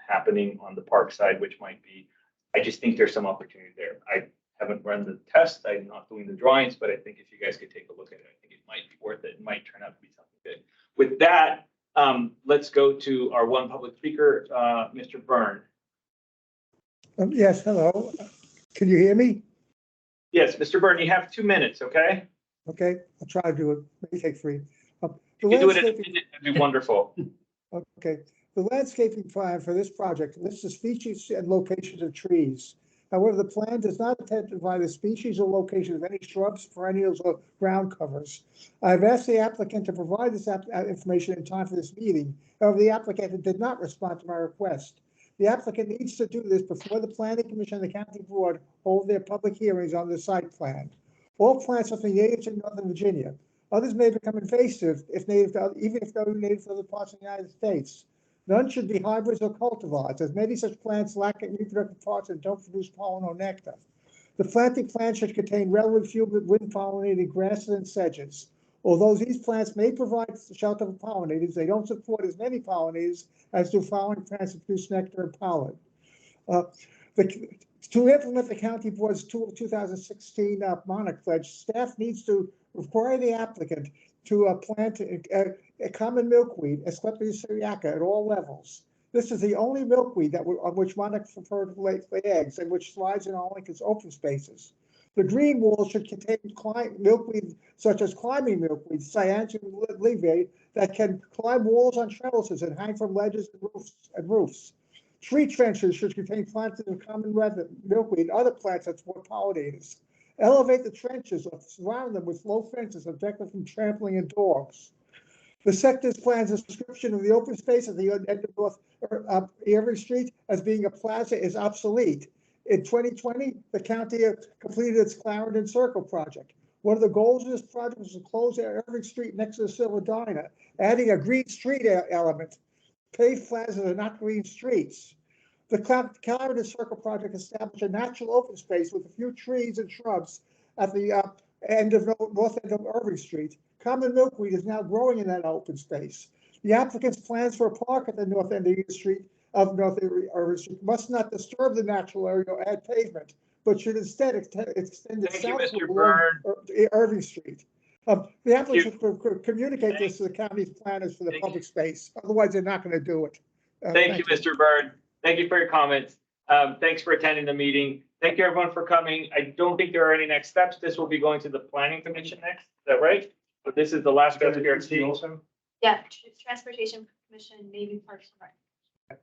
happening on the park side, which might be, I just think there's some opportunity there. I haven't run the test. I'm not doing the drawings, but I think if you guys could take a look at it, I think it might be worth it. It might turn out to be something good. With that, let's go to our one public speaker, Mr. Byrne. Yes, hello. Can you hear me? Yes, Mr. Byrne, you have 2 minutes, okay? Okay, I'll try to do it. Maybe take 3. If you do it in a minute, that'd be wonderful. Okay, the landscaping plan for this project lists the species and locations of trees. However, the plan does not identify the species or location of any shrubs, perennials, or ground covers. I've asked the applicant to provide this information in time for this meeting. However, the applicant did not respond to my request. The applicant needs to do this before the Planning Commission and the County Board hold their public hearings on the site plan. All plants are from native to Northern Virginia. Others may become invasive if native to, even if they're native to other parts of the United States. None should be hybrids or cultivars, as many such plants lack reproductive parts and don't produce pollen or nectar. The planting plan should contain relatively few wind-pollinated grasses and sedges. Although these plants may provide shelter for pollinators, they don't support as many pollinators as do flowering plants that produce nectar and pollen. To implement the county board's 2016 monarch pledge, staff needs to require the applicant to plant a common milkweed, Asclepias syriaca, at all levels. This is the only milkweed on which monarchs prefer to lay eggs and which thrives in Arlington's open spaces. The green wall should contain milkweed such as climbing milkweed, Cyantium levea, that can climb walls on trellises and hang from ledges and roofs. Tree trenches should contain plants of common milkweed and other plants that support pollinators. Elevate the trenches or surround them with low fences to protect them from trampling and dogs. The sector's plans description of the open space at the end of North Avery Street as being a plaza is obsolete. In 2020, the county completed its Clarendon Circle project. One of the goals of this project was to close Avery Street next to the Silver Diner, adding a green street element. Paved plazas are not green streets. The Clarendon Circle project established a natural open space with a few trees and shrubs at the north end of Irving Street. Common milkweed is now growing in that open space. The applicant's plans for a park at the north end of the street of North Irving Street must not disturb the natural area or add pavement, but should instead extend it southward along Irving Street. The applicant should communicate this to the county's planners for the public space. Otherwise, they're not going to do it. Thank you, Mr. Byrd. Thank you for your comments. Thanks for attending the meeting. Thank you, everyone, for coming. I don't think there are any next steps. This will be going to the Planning Commission next. Is that right? But this is the last SPRC. Also? Yeah, Transportation Commission, maybe Parks and Rec.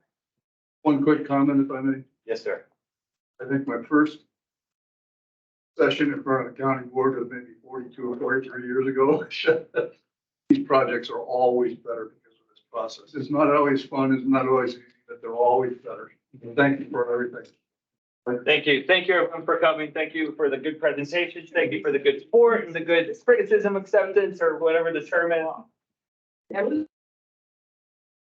One quick comment, if I may. Yes, sir. I think my first session in front of the county board was maybe 42 or 43 years ago. These projects are always better because of this process. It's not always fun, it's not always easy, but they're always better. Thank you for everything. Thank you. Thank you, everyone, for coming. Thank you for the good presentations. Thank you for the good support and the good criticism acceptance, or whatever the term is.